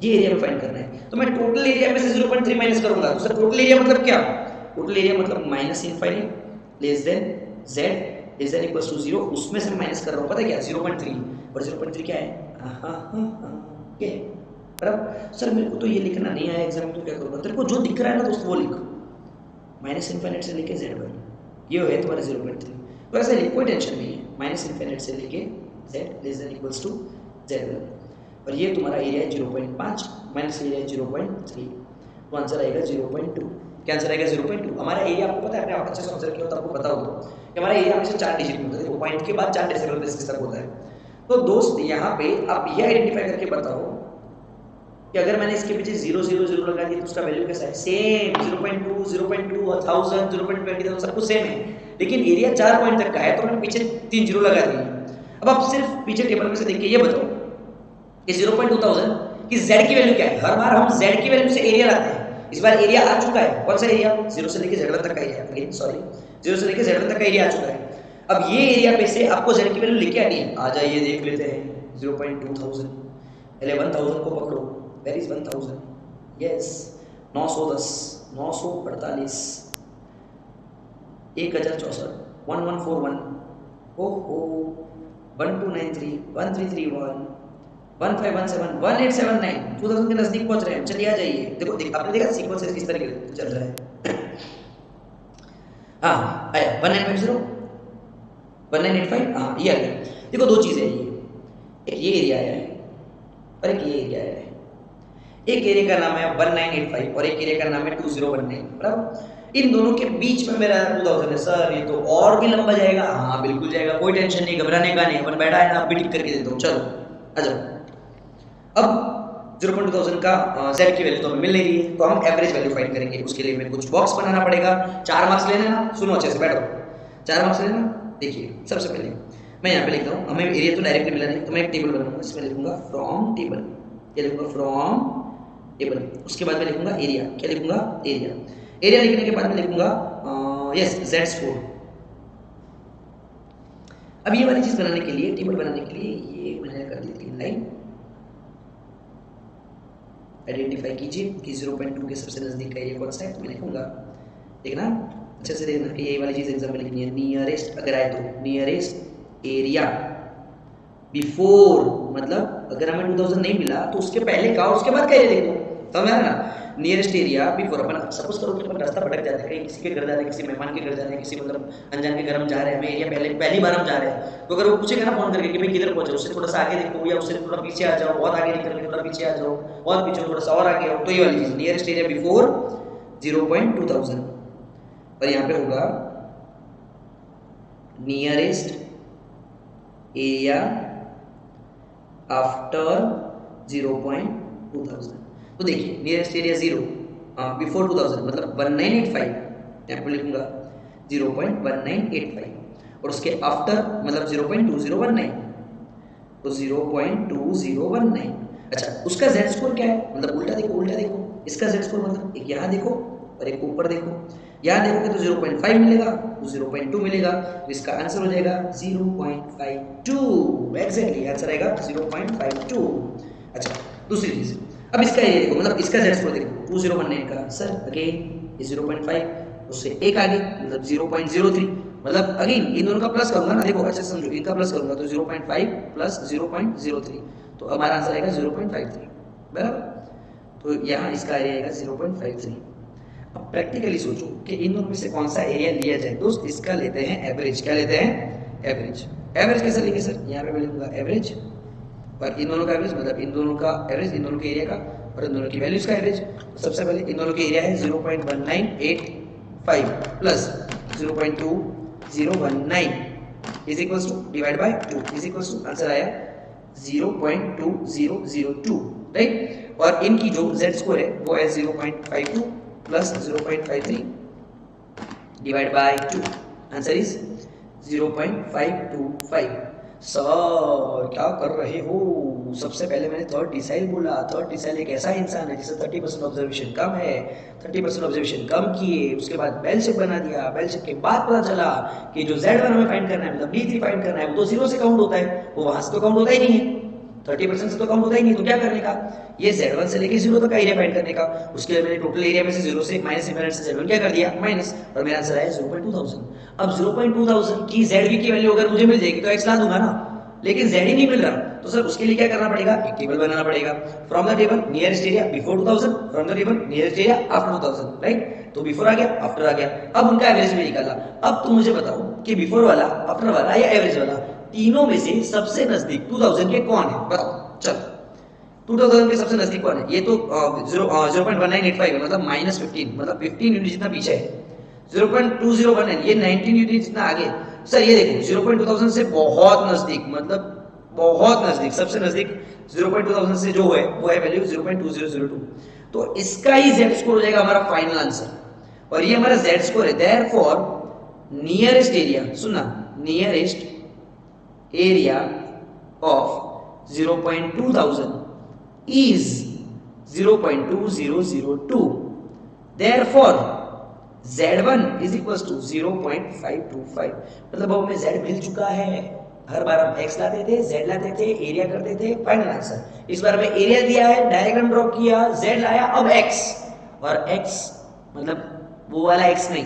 A: ये एरिया में फाइंड करना है। तो मैं टोटल एरिया में से 0.3 माइनस करूंगा। तो सर टोटल एरिया मतलब क्या? टोटल एरिया मतलब minus infinite less than Z less than equals to 0, उसमें से माइनस कर रहा हूँ, पता है क्या? 0.3। और 0.3 क्या है? ये बराबर। सर मेरे को तो ये लिखना नहीं आया एग्जाम में, तो क्या करूँगा? तेरे को जो दिख रहा है ना दोस्त वो लिख, माइनस इनफाइनाइट से लेके Z1, ये है तुम्हारा 0.3। तो ऐसा लिख, कोई टेंशन नहीं है, माइनस इनफाइनाइट से लेके Z less than equals to Z1, और ये तुम्हारा एरिया है 0.5 माइनस एरिया है 0.3, तो आंसर आएगा 0.2। क्या आंसर आएगा? 0.2। हमारा एरिया आपको पता है, आपने अच्छे से ऑब्जर्व किया तो आपको पता होगा कि हमारा एरिया हमेशा 4 डिजिट में होता है। देखो पॉइंट के बाद 4 डेसिमल प्लेसेस तक होता है। तो दोस्त यहाँ पे आप ये आइडेंटिफाई करके बताओ कि अगर मैंने इसके पीछे 0 0 0 लगा दिया तो उसका वैल्यू कैसा है? सेम 0.2 0.2 1000 0.20 सब कुछ सेम है, लेकिन एरिया 4 पॉइंट तक का है, तो मैंने पीछे 3 जीरो लगा दिए। अब आप सिर्फ पीछे टेबल में से देख के ये बताओ कि 0.2000 की Z की वैल्यू क्या है? हर बार हम Z की वैल्यू से एरिया लाते हैं, इस बार एरिया आ चुका है। कौन सा एरिया? 0 से लेके Z1 तक का एरिया, अगेन सॉरी, 0 से लेके Z1 तक का एरिया आ चुका है। अब ये एरिया पे से आपको Z की वैल्यू लेके आनी है। आ जाइए देख लेते हैं। 0.2000, पहले 1000 को पकड़ो, वेयर इज 1000? यस, 910, 948, 1064, 1141, ओहो, 1293, 1331, 1517, 1879, 2000 के नजदीक पहुंच रहे हैं। चलिए आ जाइए। देखो आपने देखा सीक्वेंस किस तरीके से चल रहा है। हाँ आया 1950, 1985, हाँ ये आ गया। देखो दो चीजें हैं, ये एक ये एरिया आया है और एक ये एरिया आया है। एक एरिया का नाम है 1985 और एक एरिया का नाम है 2019, बराबर। इन दोनों के बीच में मेरा 2000 है। सर ये तो और भी लंबा जाएगा। हाँ बिल्कुल जाएगा, कोई टेंशन नहीं, घबराने का नहीं, अपन बैठा है ना, आप भी टिक करके देता हूँ। चलो आ जाओ। अब 0.2000 का Z की वैल्यू तो हमें मिल नहीं रही है, तो हम एवरेज वैल्यू फाइंड करेंगे। उसके लिए हमें कुछ बॉक्स बनाना पड़ेगा। 4 मार्क्स लेने ना, सुनो अच्छे से, बैठो। 4 मार्क्स लेना। देखिए सबसे पहले मैं यहाँ पे लिखता हूँ, हमें एरिया तो डायरेक्टली मिला नहीं, तो मैं एक टेबल बनाऊंगा। इसमें लिखूंगा फ्रॉम टेबल, क्या लिखूंगा? From table. उसके बाद मैं लिखूंगा एरिया, क्या लिखूंगा? एरिया। एरिया लिखने के बाद मैं लिखूंगा यस Z स्कोर। अब ये वाली चीज बनाने के लिए, टेबल बनाने के लिए, ये मैंने कर दी 3 लाइन। आइडेंटिफाई कीजिए कि 0.2 के सबसे नजदीक का एरिया कौन सा है, तो मैं लिखूंगा, देखना अच्छे से देखना कि यही वाली चीज एग्जाम में लिखनी है। नियरेस्ट अगर आए तो नियरेस्ट एरिया बिफोर, मतलब अगर हमें 2000 नहीं मिला तो उसके पहले का और उसके बाद का एरिया लिख दो, समझ में आ रहा ना? Nearest area before. अपन सपोज करो कि अपन रास्ता भटक जाते हैं, कहीं किसी के घर जा रहे हैं, किसी मेहमान के घर जा रहे हैं, किसी मतलब अनजान के घर हम जा रहे हैं, हमें एरिया पहली बार हम जा रहे हैं, तो अगर वो पूछेगा ना फोन करके कि भाई किधर पहुंचे, उससे थोड़ा सा आगे देखो या उससे थोड़ा पीछे आ जाओ, बहुत आगे निकल के थोड़ा पीछे आ जाओ, बहुत पीछे थोड़ा सा और आगे आओ, तो ये वाली चीज नियरेस्ट एरिया बिफोर 0.2000। और यहाँ पे होगा नियरेस्ट एरिया आफ्टर 0.2000। तो देखिए नियरेस्ट एरिया 0 बिफोर 2000 मतलब 1985, यहाँ पे लिखूंगा 0.1985, और उसके आफ्टर मतलब 0.2019, तो 0.2019। अच्छा उसका Z स्कोर क्या है? मतलब उल्टा देखो, उल्टा देखो, इसका Z स्कोर मतलब एक यहाँ देखो और एक ऊपर देखो। यहाँ देखोगे तो 0.5 मिलेगा, तो 0.2 मिलेगा, तो इसका आंसर हो जाएगा 0.52। एग्जैक्टली आंसर आएगा 0.52। अच्छा दूसरी चीज, अब इसका एरिया देखो, मतलब इसका Z स्कोर देखो 2019 का। सर अगेन ये 0.5 उससे एक आगे मतलब 0.03, मतलब अगेन इन दोनों का प्लस करूंगा ना, देखो अच्छे से समझो, इनका प्लस करूंगा तो 0.5 प्लस 0.03, तो हमारा आंसर आएगा 0.53 बराबर। तो यहाँ इसका एरिया आएगा 0.53। अब प्रैक्टिकली सोचो कि इन दोनों में से कौन सा एरिया लिया जाए दोस्त, इसका लेते हैं एवरेज। क्या लेते हैं? एवरेज। एवरेज कैसे लेंगे सर? यहाँ पे मैं लिखूंगा एवरेज, और इन दोनों का एवरेज मतलब इन दोनों का एवरेज, इन दोनों के एरिया का और इन दोनों की वैल्यूज का एवरेज। तो सबसे पहले इन दोनों के एरिया है 0.1985 plus 0.2019 is equals to divide by 2 is equals to, answer आया 0.2002 राइट। और इनकी जो z स्कोर है वो है 0.52 plus 0.53 divide by 2, answer is 0.525। Sir क्या कर रहे हो? सबसे पहले मैंने थर्ड डिसाइल बोला। थर्ड डिसाइल एक ऐसा इंसान है जिसे 30% ऑब्जर्वेशन कम है, 30% ऑब्जर्वेशन कम किए, उसके बाद बेल शेप बना दिया। बेल शेप के बाद पता चला कि जो Z1 हमें फाइंड करना है, मतलब D3 फाइंड करना है, वो तो 0 से काउंट होता है, वो वहां से तो काउंट होता ही नहीं है, 30% से तो काउंट होता ही नहीं। तो क्या करने का, ये Z1 से लेके 0 तक का एरिया फाइंड करने का। उसके लिए मैंने टोटल एरिया में से 0 से माइनस इंफिनिटी से Z1 क्या कर दिया, माइनस, और मेरा आंसर आया 0.2000। अब 0.2000 की ZV की वैल्यू अगर मुझे मिल जाएगी तो x ला दूंगा ना, लेकिन Z ही नहीं मिल रहा, तो सर उसके लिए क्या करना पड़ेगा, एक टेबल बनाना पड़ेगा। From the table nearest area before 2000, from the table nearest area after 2000 right. तो बिफोर आ गया, आफ्टर आ गया, अब उनका एवरेज भी निकाला। अब तुम मुझे बताओ कि बिफोर वाला, आफ्टर वाला या एवरेज वाला, तीनों में से सबसे नजदीक 2000 के कौन है, बताओ। चलो 2000 के सबसे नजदीक कौन है? ये तो 0.1985 है, मतलब -15, मतलब 15 यूनिट जितना पीछे है। 0.2019 ये 19 यूनिट जितना आगे। सर ये देखो 0.2000 से बहुत नजदीक, मतलब बहुत नजदीक, सबसे नजदीक 0.2000 से जो है वो है वैल्यू 0.2002। तो इसका ही z स्कोर हो जाएगा हमारा फाइनल आंसर, और ये हमारा z स्कोर है। देयरफॉर नियरेस्ट एरिया, सुनना, nearest area of 0.2000 is 0.2002, therefore Z1 is equals to 0.525। मतलब अब हमें Z मिल चुका है। हर बार हम x लाते थे, Z लाते थे, एरिया करते थे, फाइनल आंसर। इस बार हमें एरिया दिया है, डायग्राम ड्रॉ किया, Z लाया, अब x, और x मतलब वो वाला x नहीं,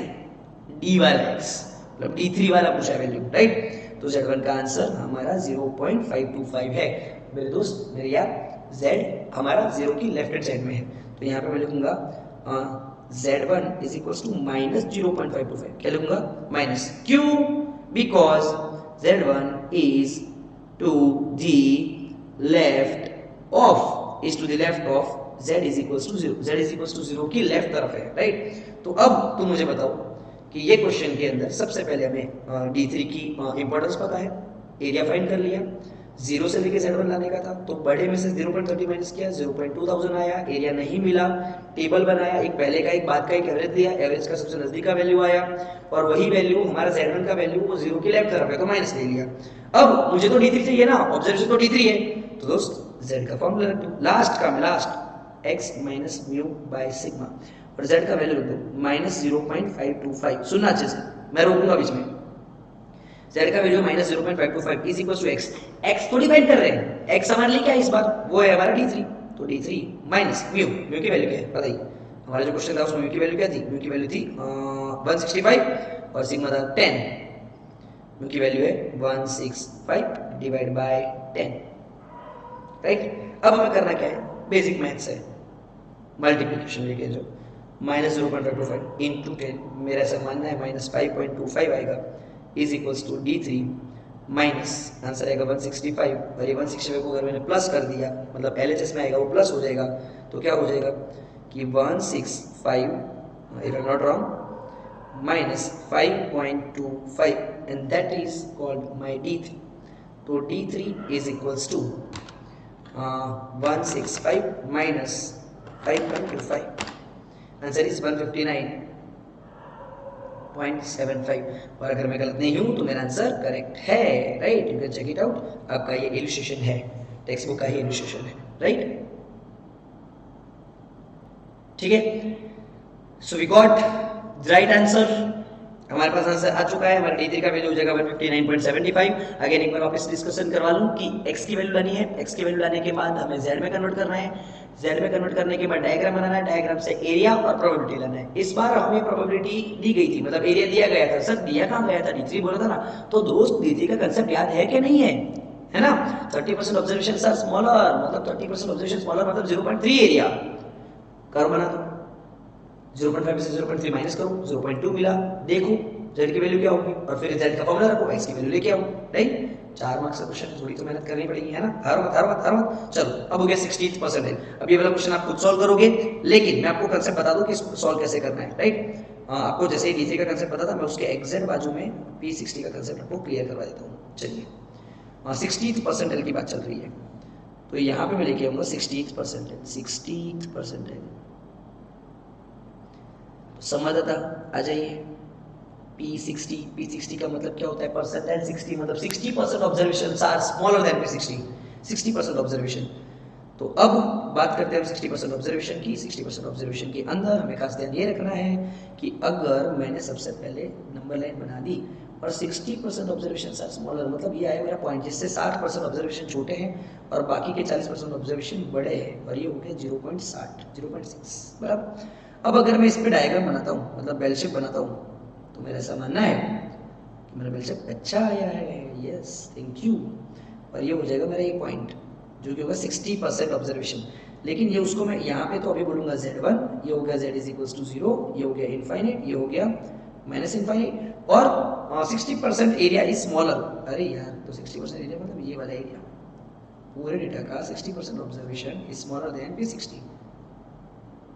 A: D वाला x, मतलब D3 वाला पूछा वैल्यू राइट। तो Z1 का आंसर हमारा 0.525 है मेरे दोस्त, मेरे यार। Z हमारा 0 की लेफ्ट हैंड साइड में है, तो यहाँ पे मैं लिखूंगा Z1 is equal to minus 0.525। क्या लिखूंगा? माइनस, क्यों? Because Z1 is to the left of, is to the left of Z is equal to 0, Z is equal to 0 की लेफ्ट तरफ है राइट। तो अब तुम मुझे बताओ कि ये क्वेश्चन के अंदर सबसे पहले हमें D3 की इंपॉर्टेंस पता है, एरिया फाइंड कर लिया, 0 से लेके Z1 लाने का था, तो बड़े में से 0.30 माइनस किया, 0.2000 आया, एरिया नहीं मिला, टेबल बनाया, एक पहले का एक बाद का एक एवरेज दिया, एवरेज का सबसे नजदीक का वैल्यू आया, और वही वैल्यू हमारा Z1 का वैल्यू वो 0 की लेफ्ट तरफ है, तो माइनस ले लिया। अब मुझे तो D3 चाहिए ना, ऑब्जर्वेशन तो D3 है, तो दोस्त Z का फॉर्मूला रख दो, लास्ट का last x minus mu by sigma, और Z का वैल्यू रख दो माइनस 0.525। सुनना अच्छे से, मैं रोकूंगा बीच में। Z का value minus 0.525 is equal to x, x थोड़ी फाइंड कर रहे हैं, x हमारे लिए क्या है इस बार, वो है हमारा D3, तो D3 माइनस म्यू, म्यू की वैल्यू क्या है बताइए। हमारा जो क्वेश्चन था उसमें म्यू की वैल्यू क्या थी, म्यू की वैल्यू थी 165 और सिग्मा था 10, म्यू की वैल्यू है 165 डिवाइड बाय 10 राइट। अब हमें करना क्या है, बेसिक मैथ्स है, मल्टीप्लिकेशन लेके जो माइनस 0.525 इंटू 10, मेरा ऐसा मानना है माइनस 5.25 आएगा, is equals to D3 minus answer आएगा 165, और ये 165 को अगर मैंने प्लस कर दिया, मतलब LHS में आएगा वो प्लस हो जाएगा, तो क्या हो जाएगा कि 165 if I am not wrong minus 5.25 and that is called my D3। तो D3 is equals to 165 minus 5.25, answer is 159.75, और अगर मैं गलत नहीं हूं तो मेरा आंसर करेक्ट है right. You can check it out, आपका ये इलस्ट्रेशन है, टेक्स्ट बुक का ही इलस्ट्रेशन है राइट। ठीक है, so we got the right answer, हमारे पास आंसर आ चुका है। हमारा D3 का वैल्यू हो जाएगा 159.75। अगेन एक बार वापस डिस्कशन करवा लूं कि x की वैल्यू लानी है, x की वैल्यू लाने के बाद हमें z में कन्वर्ट करना है, जेड में कन्वर्ट करने के बाद डायग्राम बनाना है, डायग्राम से एरिया और प्रोबेबिलिटी लेना है। इस बार हमें प्रोबेबिलिटी दी गई थी, मतलब एरिया दिया गया था। सर दिया कहाँ गया था, D3 बोला था ना। तो दोस्त D3 का कंसेप्ट याद है कि नहीं है ना। 30% ऑब्जर्वेशन आर स्मॉलर, मतलब 30% ऑब्जर्वेशन स्मॉलर मतलब 0.3 एरिया। कर्व बना दो, 0.5 से 0.3 माइनस करो, 0.2 मिला। देखो z की वैल्यू क्या होगी और फिर z का फॉर्मूला रखो, x की वैल्यू लेके आओ। राइट, 4 मार्क्स का क्वेश्चन, थोड़ी तो मेहनत करनी पड़ेगी, है ना। हर मत। चलो अब हो गया 60th परसेंटाइल। अब ये वाला क्वेश्चन आप खुद सॉल्व करोगे, लेकिन मैं आपको कंसेप्ट बता दूं कि इसको सॉल्व कैसे करना है। राइट, आपको जैसे ही D3 का कंसेप्ट पता था, मैं उसके एग्जैक्ट बाजू में P60 का कंसेप्ट आपको क्लियर करवा देता हूँ। चलिए, 60th परसेंटाइल की बात चल रही है, तो यहाँ पे मैं लेके आऊंगा 60th परसेंटाइल। 60th परसेंटाइल संवाददाता आ जाइए। P60 का मतलब क्या होता है, परसेंटाइल 60, मतलब 60% observation are smaller than P60, 60% observation. तो अब बात करते हैं हम 60% ऑब्जर्वेशन की। 60% ऑब्जर्वेशन के अंदर हमें खास ध्यान ये रखना है कि अगर मैंने सबसे पहले नंबर लाइन बना दी और 60% ऑब्जर्वेशन आर स्मॉलर, मतलब ये आया मेरा पॉइंट जिससे 60% ऑब्जर्वेशन छोटे हैं और बाकी के 40% ऑब्जर्वेशन बड़े हैं, और ये हो गया 0.60, 0.6 बराबर। अब अगर मैं इस पर डायग्राम बनाता हूँ, मतलब बेल शेप बनाता हूँ, तो मेरा ऐसा मानना है कि मेरा बेल शेप अच्छा आया है। Yes, thank you. और ये हो जाएगा मेरा ये पॉइंट जो कि होगा 60% ऑब्जर्वेशन। लेकिन ये उसको मैं यहाँ पे तो अभी बोलूँगा Z1, ये हो गया Z इज 0, ये हो गया इनफाइनाइट, ये हो गया माइनस इनफाइनाइट, और 60% एरिया इज स्मॉलर। अरे यार, तो 60% एरिया मतलब ये वाला एरिया, पूरे डेटा का 60% observation is smaller than P60।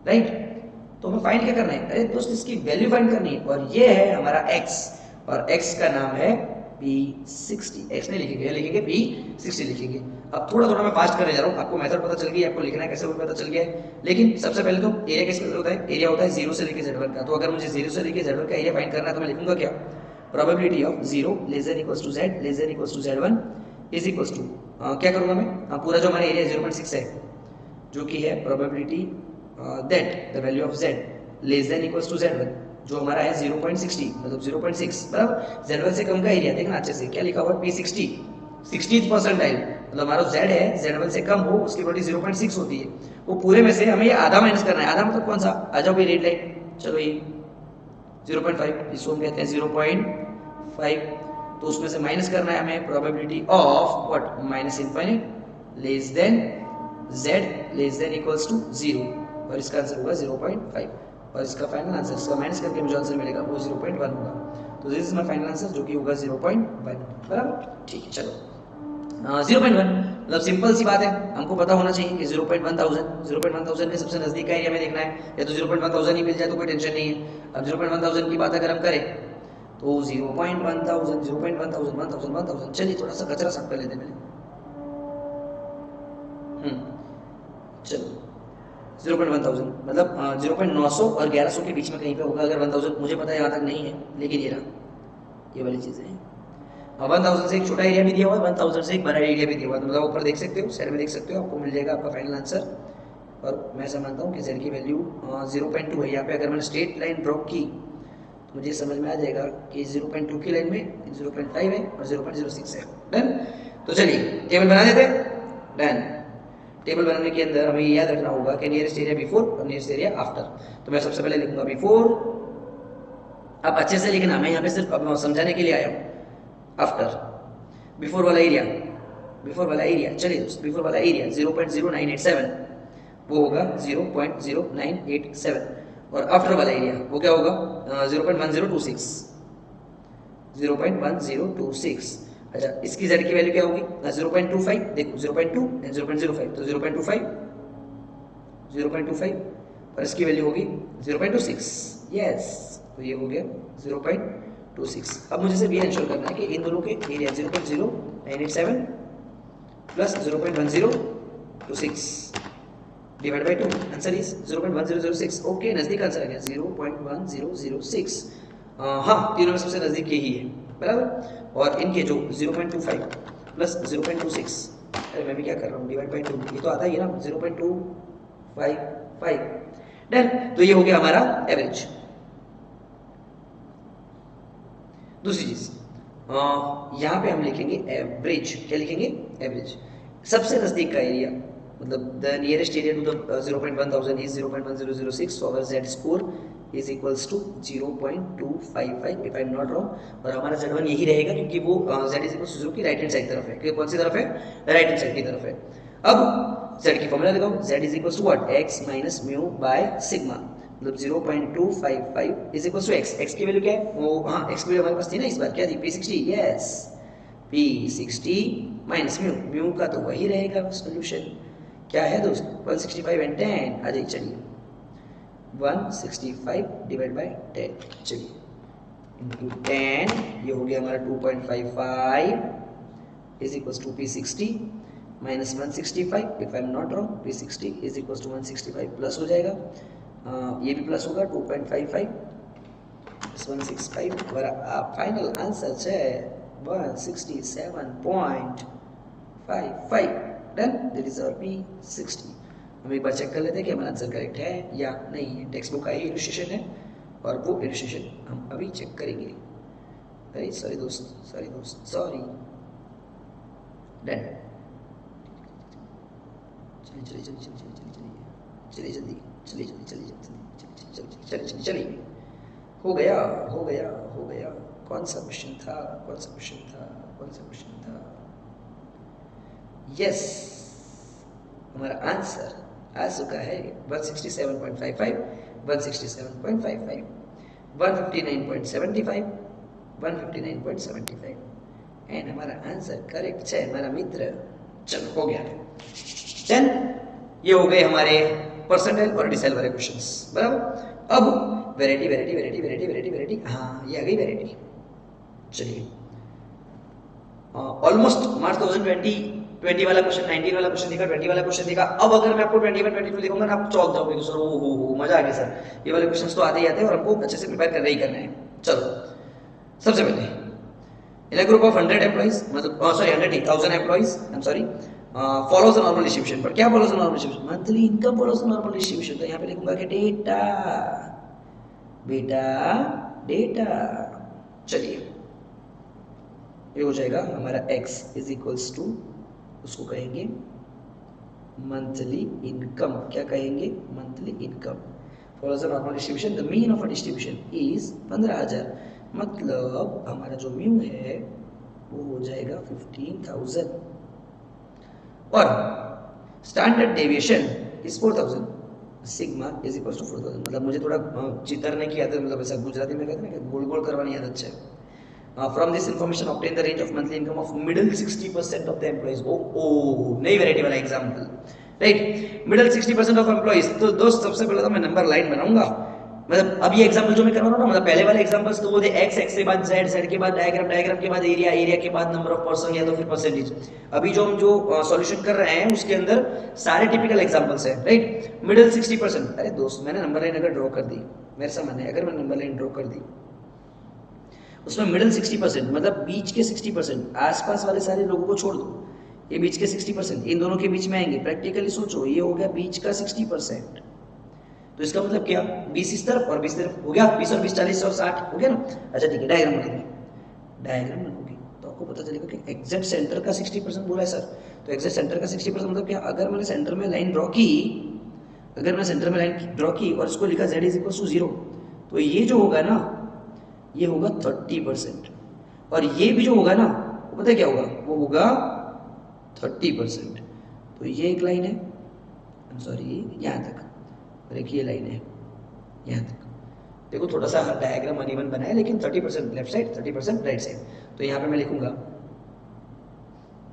A: Right, तो हमें फाइंड क्या करना है, अरे दोस्त इसकी वैल्यू फाइंड करनी है, और ये है हमारा x, और x का नाम है P60। x नहीं लिखेंगे, लिखेंगे P60 लिखेंगे। अब थोड़ा थोड़ा मैं फास्ट करने जा रहा हूँ, आपको मेथड पता चल गई, आपको लिखना है कैसे वो पता चल गया है। लेकिन सबसे पहले तो एरिया किसका होता है, एरिया होता है 0 से लेके Z1 का। तो अगर मुझे 0 से लेके Z1 का एरिया फाइंड करना है तो मैं लिखूंगा क्या, probability of 0 less than equals to Z less than equals to Z1 is equals to, क्या करूंगा मैं, पूरा जो हमारा एरिया 0.6 है, जो कि है probability that the value of z less than equals to z1, जो हमारा है 0.60, मतलब 0.6 बराबर। z1 से कम का एरिया, देखना अच्छे से क्या लिखा हुआ है, P60, 60th परसेंटाइल, मतलब हमारा z है z1 से कम हो, उसकी वैल्यू 0.6 होती है। वो पूरे में से हमें ये आधा माइनस करना है। आधा मतलब कौन सा, आ जाओ भाई रेड लाइन, चलो ये 0.5, इसको हम कहते हैं 0.5, तो उसमें से माइनस करना है हमें probability of what, minus infinite less than z less than equals to 0, और इसका आंसर होगा 0.5, और इसका फाइनल आंसर, इसका माइनस करके मुझे आंसर मिलेगा वो 0.1 होगा। तो this is my final answer, जो कि होगा 0.1 बराबर। ठीक है, चलो 0.1 मतलब सिंपल सी बात है, हमको पता होना चाहिए कि 0.1000 के सबसे नजदीक का एरिया में देखना है, या तो 0.1000 ही मिल जाए तो कोई टेंशन नहीं है। अब 0.1000 की बात अगर हम करें तो 0.1000, चलिए थोड़ा सा कचरा साफ कर लेते हैं पहले। चलो 0.1000 मतलब 0.900 और 1100 के बीच में कहीं पे होगा। अगर 1000 मुझे पता है यहाँ तक नहीं है, लेकिन ये रहा, ये वाली चीज़ें हैं। 1000 से एक छोटा एरिया भी दिया हुआ है, 1000 से एक बड़ा एरिया भी दिया हुआ है, मतलब ऊपर देख सकते हो, साइड में देख सकते हो, आपको मिल जाएगा आपका फाइनल आंसर। और मैं ऐसा मानता हूँ कि z की वैल्यू 0.2 है। यहाँ पे अगर मैंने स्ट्रेट लाइन ड्रॉप की तो मुझे समझ में आ जाएगा कि 0.2 की लाइन में 0.5 है और 0.06 है। डन, तो चलिए टेबल बना देते हैं। डन, टेबल बनाने के अंदर हमें याद रखना होगा कि नियरेस्ट एरिया बिफोर और नियरेस्ट एरिया आफ्टर। तो मैं सबसे पहले लिखूंगा बिफोर, अब अच्छे से लिखना, मैं यहाँ पे सिर्फ समझाने के लिए आया हूँ। आफ्टर, बिफोर वाला एरिया, चलिए बिफोर वाला एरिया 0.0987, वो होगा 0.0987, और आफ्टर वाला एरिया वो क्या होगा 0.1026, 0.1026। अच्छा, इसकी z की वैल्यू क्या होगी 0.25, देखो 0.2 एंड 0.05, तो 0.25 और इसकी वैल्यू होगी 0.26। यस, तो ये हो गया 0.26। अब मुझे सिर्फ ये इंश्योर करना है कि इन दोनों के area 0.0987 plus 0.1026 divide by 2, answer is 0.1006। Okay, नजदीक आंसर आ गया 0.1006। हाँ, तीनों में सबसे नजदीक यही है बराबर। और इनके जो 0.25 प्लस 0.26, अरे मैं भी क्या कर रहा हूँ, डिवाइड बाय 2, ये तो आता ही है ना 0.255। डन, तो ये हो गया हमारा एवरेज। दूसरी चीज यहाँ पे हम लिखेंगे एवरेज, क्या लिखेंगे, एवरेज, सबसे नजदीक का एरिया। मतलब the nearest area to the 0.1000 is 0.1006, so our z score is equals to 0.255 if I am not wrong. और हमारा z1 यही रहेगा क्योंकि वो z इज इक्वल्स टू 0 की राइट हैंड साइड तरफ है। क्योंकि कौन सी तरफ है? राइट हैंड साइड की तरफ है। अब z की फॉर्मूला लगाओ, z is equals to what? x minus mu by sigma, मतलब 0.255 is equals to x। x की वैल्यू क्या है? वो हाँ x की वैल्यू हमारे पास थी ना इस बार, क्या थी? p60। Yes, p60 minus mu, mu का तो वही रहेगा सॉल्यूशन। क्या है दोस्त? 165 एंड 10 आ जाइए। चलिए 165 डिवाइड बाय 10, चलिए इंटू 10, ये हो गया हमारा 2.55 is equals to p60 minus 165 if I am not wrong, p60 is equals to 165 plus हो जाएगा, ये भी प्लस होगा 2.55 165 हमारा फाइनल आंसर है 167.55। Done, that is our p60। हम एक बार चेक कर लेते हैं कि हमारा आंसर करेक्ट है या नहीं है। टेक्स्ट बुक का ही इलस्ट्रेशन है और वो इलस्ट्रेशन हम अभी चेक करेंगे। अरे सॉरी दोस्त, सॉरी। डन, चलिए हो गया। कौन सा क्वेश्चन था? यस, हमारा आंसर आ चुका है 167.55, 167.55, 159.75, 159.75 एंड हमारा आंसर करेक्ट है हमारा मित्र। चलो हो गया। देन ये हो गए हमारे परसेंटाइल और डिसाइल वाले क्वेश्चंस, बराबर। अब वैरायटी, हाँ ये आ गई वैरायटी। चलिए ऑलमोस्ट मार्च 2020 वाला क्वेश्चन, 19 वाला क्वेश्चन देखा, 20 वाला क्वेश्चन देखा। अब अगर मैं आपको 21 22 दिखाऊंगा ना, आप चौंक जाओगे कि सर ओ मजा आ गया सर, ये वाले क्वेश्चंस तो आते ही आते हैं और हमको अच्छे से प्रिपेयर करना ही करना है। चलो सबसे पहले इन अ ग्रुप ऑफ 100 एम्प्लॉइज, मतलब sorry 100,000 employees, I am sorry, follows a normal distribution. पर क्या follows a normal distribution? Monthly income follows a normal distribution. तो यहाँ पे लिखूंगा कि डेटा, डेटा। चलिए ये हो जाएगा हमारा x इज इक्वल्स टू, उसको कहेंगे मंथली इनकम। क्या कहेंगे? Monthly income follows a normal distribution. The mean of a distribution is 15,000, मतलब हमारा जो म्यू है वो हो जाएगा 15,000 और standard deviation is 4,000। Sigma is equal to 4,000। मतलब मुझे थोड़ा चितरने की आदत, मतलब ऐसा गुजराती में कहते हैं ना, गोल गोल करवानी आदत है। From this information obtain the range of monthly income of middle 60% of the employees। नई वैरायटी वाला example, right. Middle 60% of employees. तो दोस्त सबसे पहले तो मैं नंबर लाइन बनाऊंगा, मतलब अब ये एग्जांपल जो मैं करवा रहा हूँ ना, मतलब पहले वाले एग्जांपल्स तो वो थे x के बाद z के बाद डायग्राम के बाद एरिया के बाद नंबर ऑफ पर्सन या तो फिर परसेंटेज। अभी जो हम सॉल्यूशन कर रहे हैं उसके अंदर सारे टिपिकल एग्जांपल्स हैं, राइट। मिडिल 60%। अरे दोस्त मैंने नंबर लाइन अगर ड्रॉ कर दी, मेरे सामने अगर मैंने नंबर लाइन ड्रॉ कर दी, उसमें मिडिल 60%, मतलब बीच के 60%, आसपास वाले सारे लोगों को छोड़ दो, ये बीच के 60% इन दोनों के बीच में आएंगे। प्रैक्टिकली सोचो, ये हो गया बीच का 60%, तो इसका मतलब क्या? 20 इस तरफ और 20 तरफ हो गया, 20 और 20 40 और 60 हो गया ना। अच्छा ठीक है, डायग्राम बनाएंगे। डायग्राम बनोगे तो आपको पता चलेगा कि एग्जैक्ट सेंटर का 60% बोला है सर, तो एग्जैक्ट सेंटर का 60% मतलब क्या? अगर मैंने सेंटर में लाइन ड्रॉ की, और इसको लिखा z इज इक्वल टू 0, तो ये जो होगा ना, ये होगा 30%, और ये भी जो होगा ना, वो पता है क्या होगा? वो होगा 30%। तो ये एक लाइन है, सॉरी यहाँ तक, और एक ये लाइन है यहाँ तक। देखो थोड़ा सा डायग्राम अनइवन बना है, लेकिन 30% लेफ्ट साइड, 30% राइट साइड। तो यहाँ पे मैं लिखूंगा,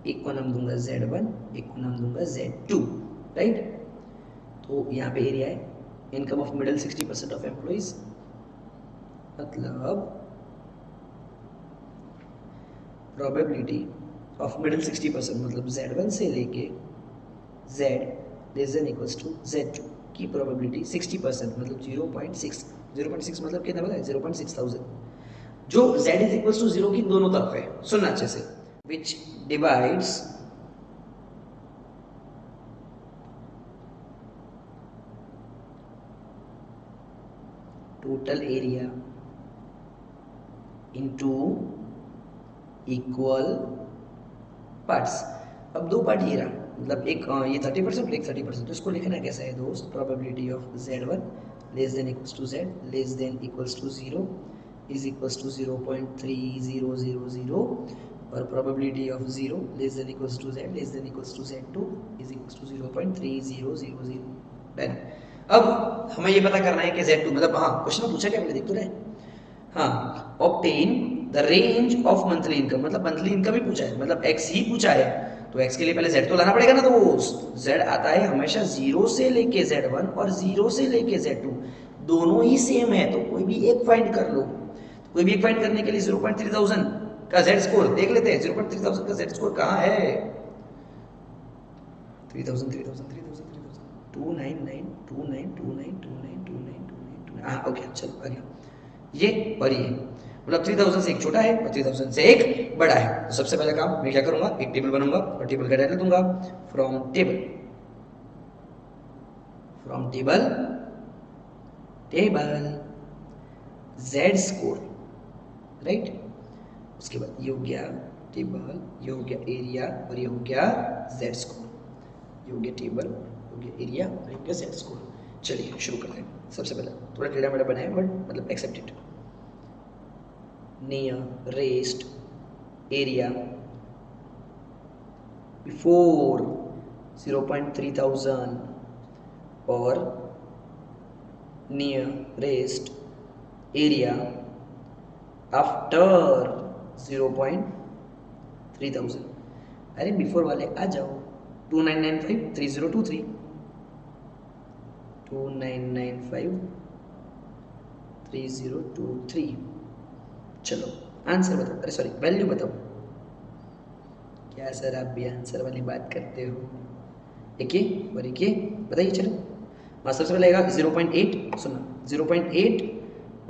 A: एक को नाम दूंगा Z1, एक को नाम दूंगा Z2, राइट। तो यहाँ पे एरिया है income of middle 60% of employees, मतलब प्रोबेबिलिटी ऑफ मिडिल 60%, मतलब Z1 से लेके Z less than equals to Z2 की प्रोबेबिलिटी 60%, मतलब 0.6 मतलब कितना पता है? 0.6000, जो Z इज इक्वल्स टू 0 की दोनों तरफ है। सुनना अच्छे से, विच divides total area into equal parts. अब दो पार्ट ये रहा, मतलब एक ये 30% एक 30%, तो इसको लिखना कैसा है दोस्त, probability of Z1 less than equals to Z less than equals to 0 is equals to 0.3000 और probability of 0 less than equals to Z less than equals to Z2 is equals to 0.3000। Done. अब हमें ये पता करना है कि Z2 मतलब, हाँ क्वेश्चन में पूछा क्या पहले देख तो रहे, हाँ obtain the range of monthly income, मतलब मंथली इनकम ही पूछा है, मतलब x ही पूछा है, तो x के लिए पहले z तो लाना पड़ेगा ना दोस्त। z आता है हमेशा 0 से लेके z1 और 0 से लेके z2, दोनों ही सेम है, तो कोई भी एक फाइंड कर लो। तो कोई भी एक फाइंड करने के लिए 0.3000 का z स्कोर देख लेते हैं। 0.3000 का z स्कोर कहाँ है, 3000 299 हाँ ओके चलो आ गया ये और ये, मतलब 3000 से एक छोटा है और 3000 से एक बड़ा है। तो सबसे पहला काम मैं क्या करूंगा, एक टेबल बनाऊंगा और टेबल का टाइटल दूंगा from table z score, right. उसके बाद ये हो गया टेबल, ये हो गया एरिया और ये हो गया z स्कोर, ये हो गया टेबल, हो गया एरिया और ये हो गया z स्कोर। चलिए शुरू करते हैं। सबसे पहले थोड़ा टेढ़ा मेढ़ा बनाया बट मतलब एक्सेप्टेड। नियरेस्ट एरिया बिफोर 0.3000 और नियरेस्ट एरिया आफ्टर 0.3000। अरे बिफोर वाले आ जाओ, 2995 3023 2995 3023। चलो आंसर बताओ, अरे सॉरी वैल्यू बताओ। क्या सर आप भी आंसर वाली बात करते हो, एक ये और एक ये बताइए। चलो हाँ सबसे पहले आएगा 0.8, सुना 0.8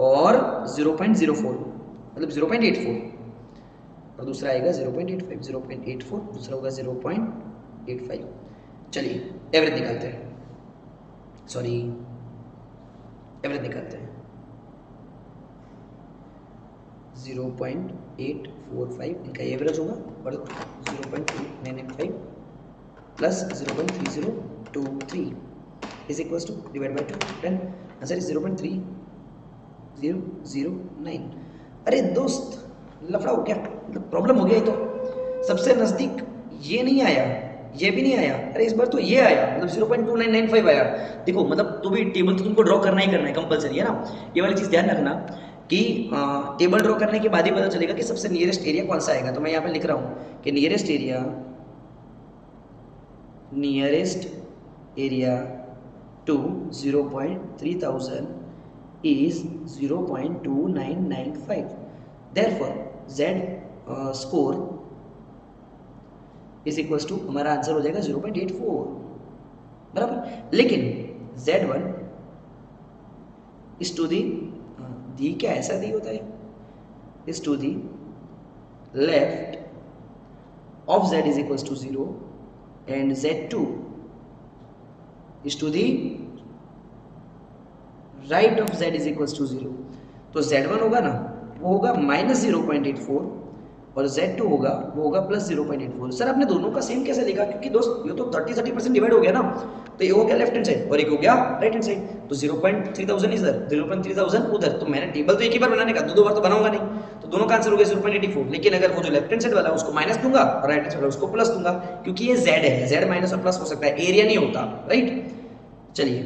A: और 0.04 मतलब 0.84 और दूसरा आएगा 0.85 0.84, दूसरा होगा 0.85। चलिए एवरेज निकालते हैं, सॉरी एवरेज निकालते हैं। 0.845 इनका एवरेज होगा और 0.995 plus 0.3023 is equal to divide by 2 10। Answer is 0.3009। अरे दोस्त लफड़ा हो गया, मतलब प्रॉब्लम हो गया। तो सबसे नजदीक ये नहीं आया, ये भी नहीं आया, अरे इस बार तो ये आया, मतलब 0.2995 आया। देखो मतलब तो भी टेबल तो तुमको ड्रॉ करना ही करना है, कंपलसरी है ना। ये वाली चीज़ ध्यान रखना कि टेबल ड्रॉ करने के बाद ही पता चलेगा कि सबसे नियरेस्ट एरिया कौन सा आएगा। तो मैं यहाँ पे लिख रहा हूँ कि nearest area to 0.3000 is 0.2995। therefore z score is equals to हमारा आंसर हो जाएगा 0.84 बराबर। लेकिन z1 is to the दी क्या ऐसा दी होता है, is to the left of z is equals to 0 and z2 is to the right of z is equals to 0। तो z1 होगा ना वो होगा -0.84 और z2 होगा वो होगा +0.84। सर आपने दोनों का सेम कैसे लिखा, क्योंकि दोस्त ये तो 30% डिवाइड हो गया ना, तो ये हो गया लेफ्ट हैंड साइड और एक हो गया राइट हैंड साइड। तो 0.3000 इधर 0.3000 उधर, तो मैंने टेबल तो एक ही बार बनाने का, दो बार तो बनाऊंगा नहीं, तो दोनों का आंसर हो गया 0.84। लेकिन अगर वो जो लेफ्ट हैंड साइड वाला उसको माइनस दूंगा और राइट हैंड साइड उसको प्लस दूंगा, क्योंकि ये z है, z माइनस और प्लस हो सकता है, एरिया नहीं होता, राइट। चलिए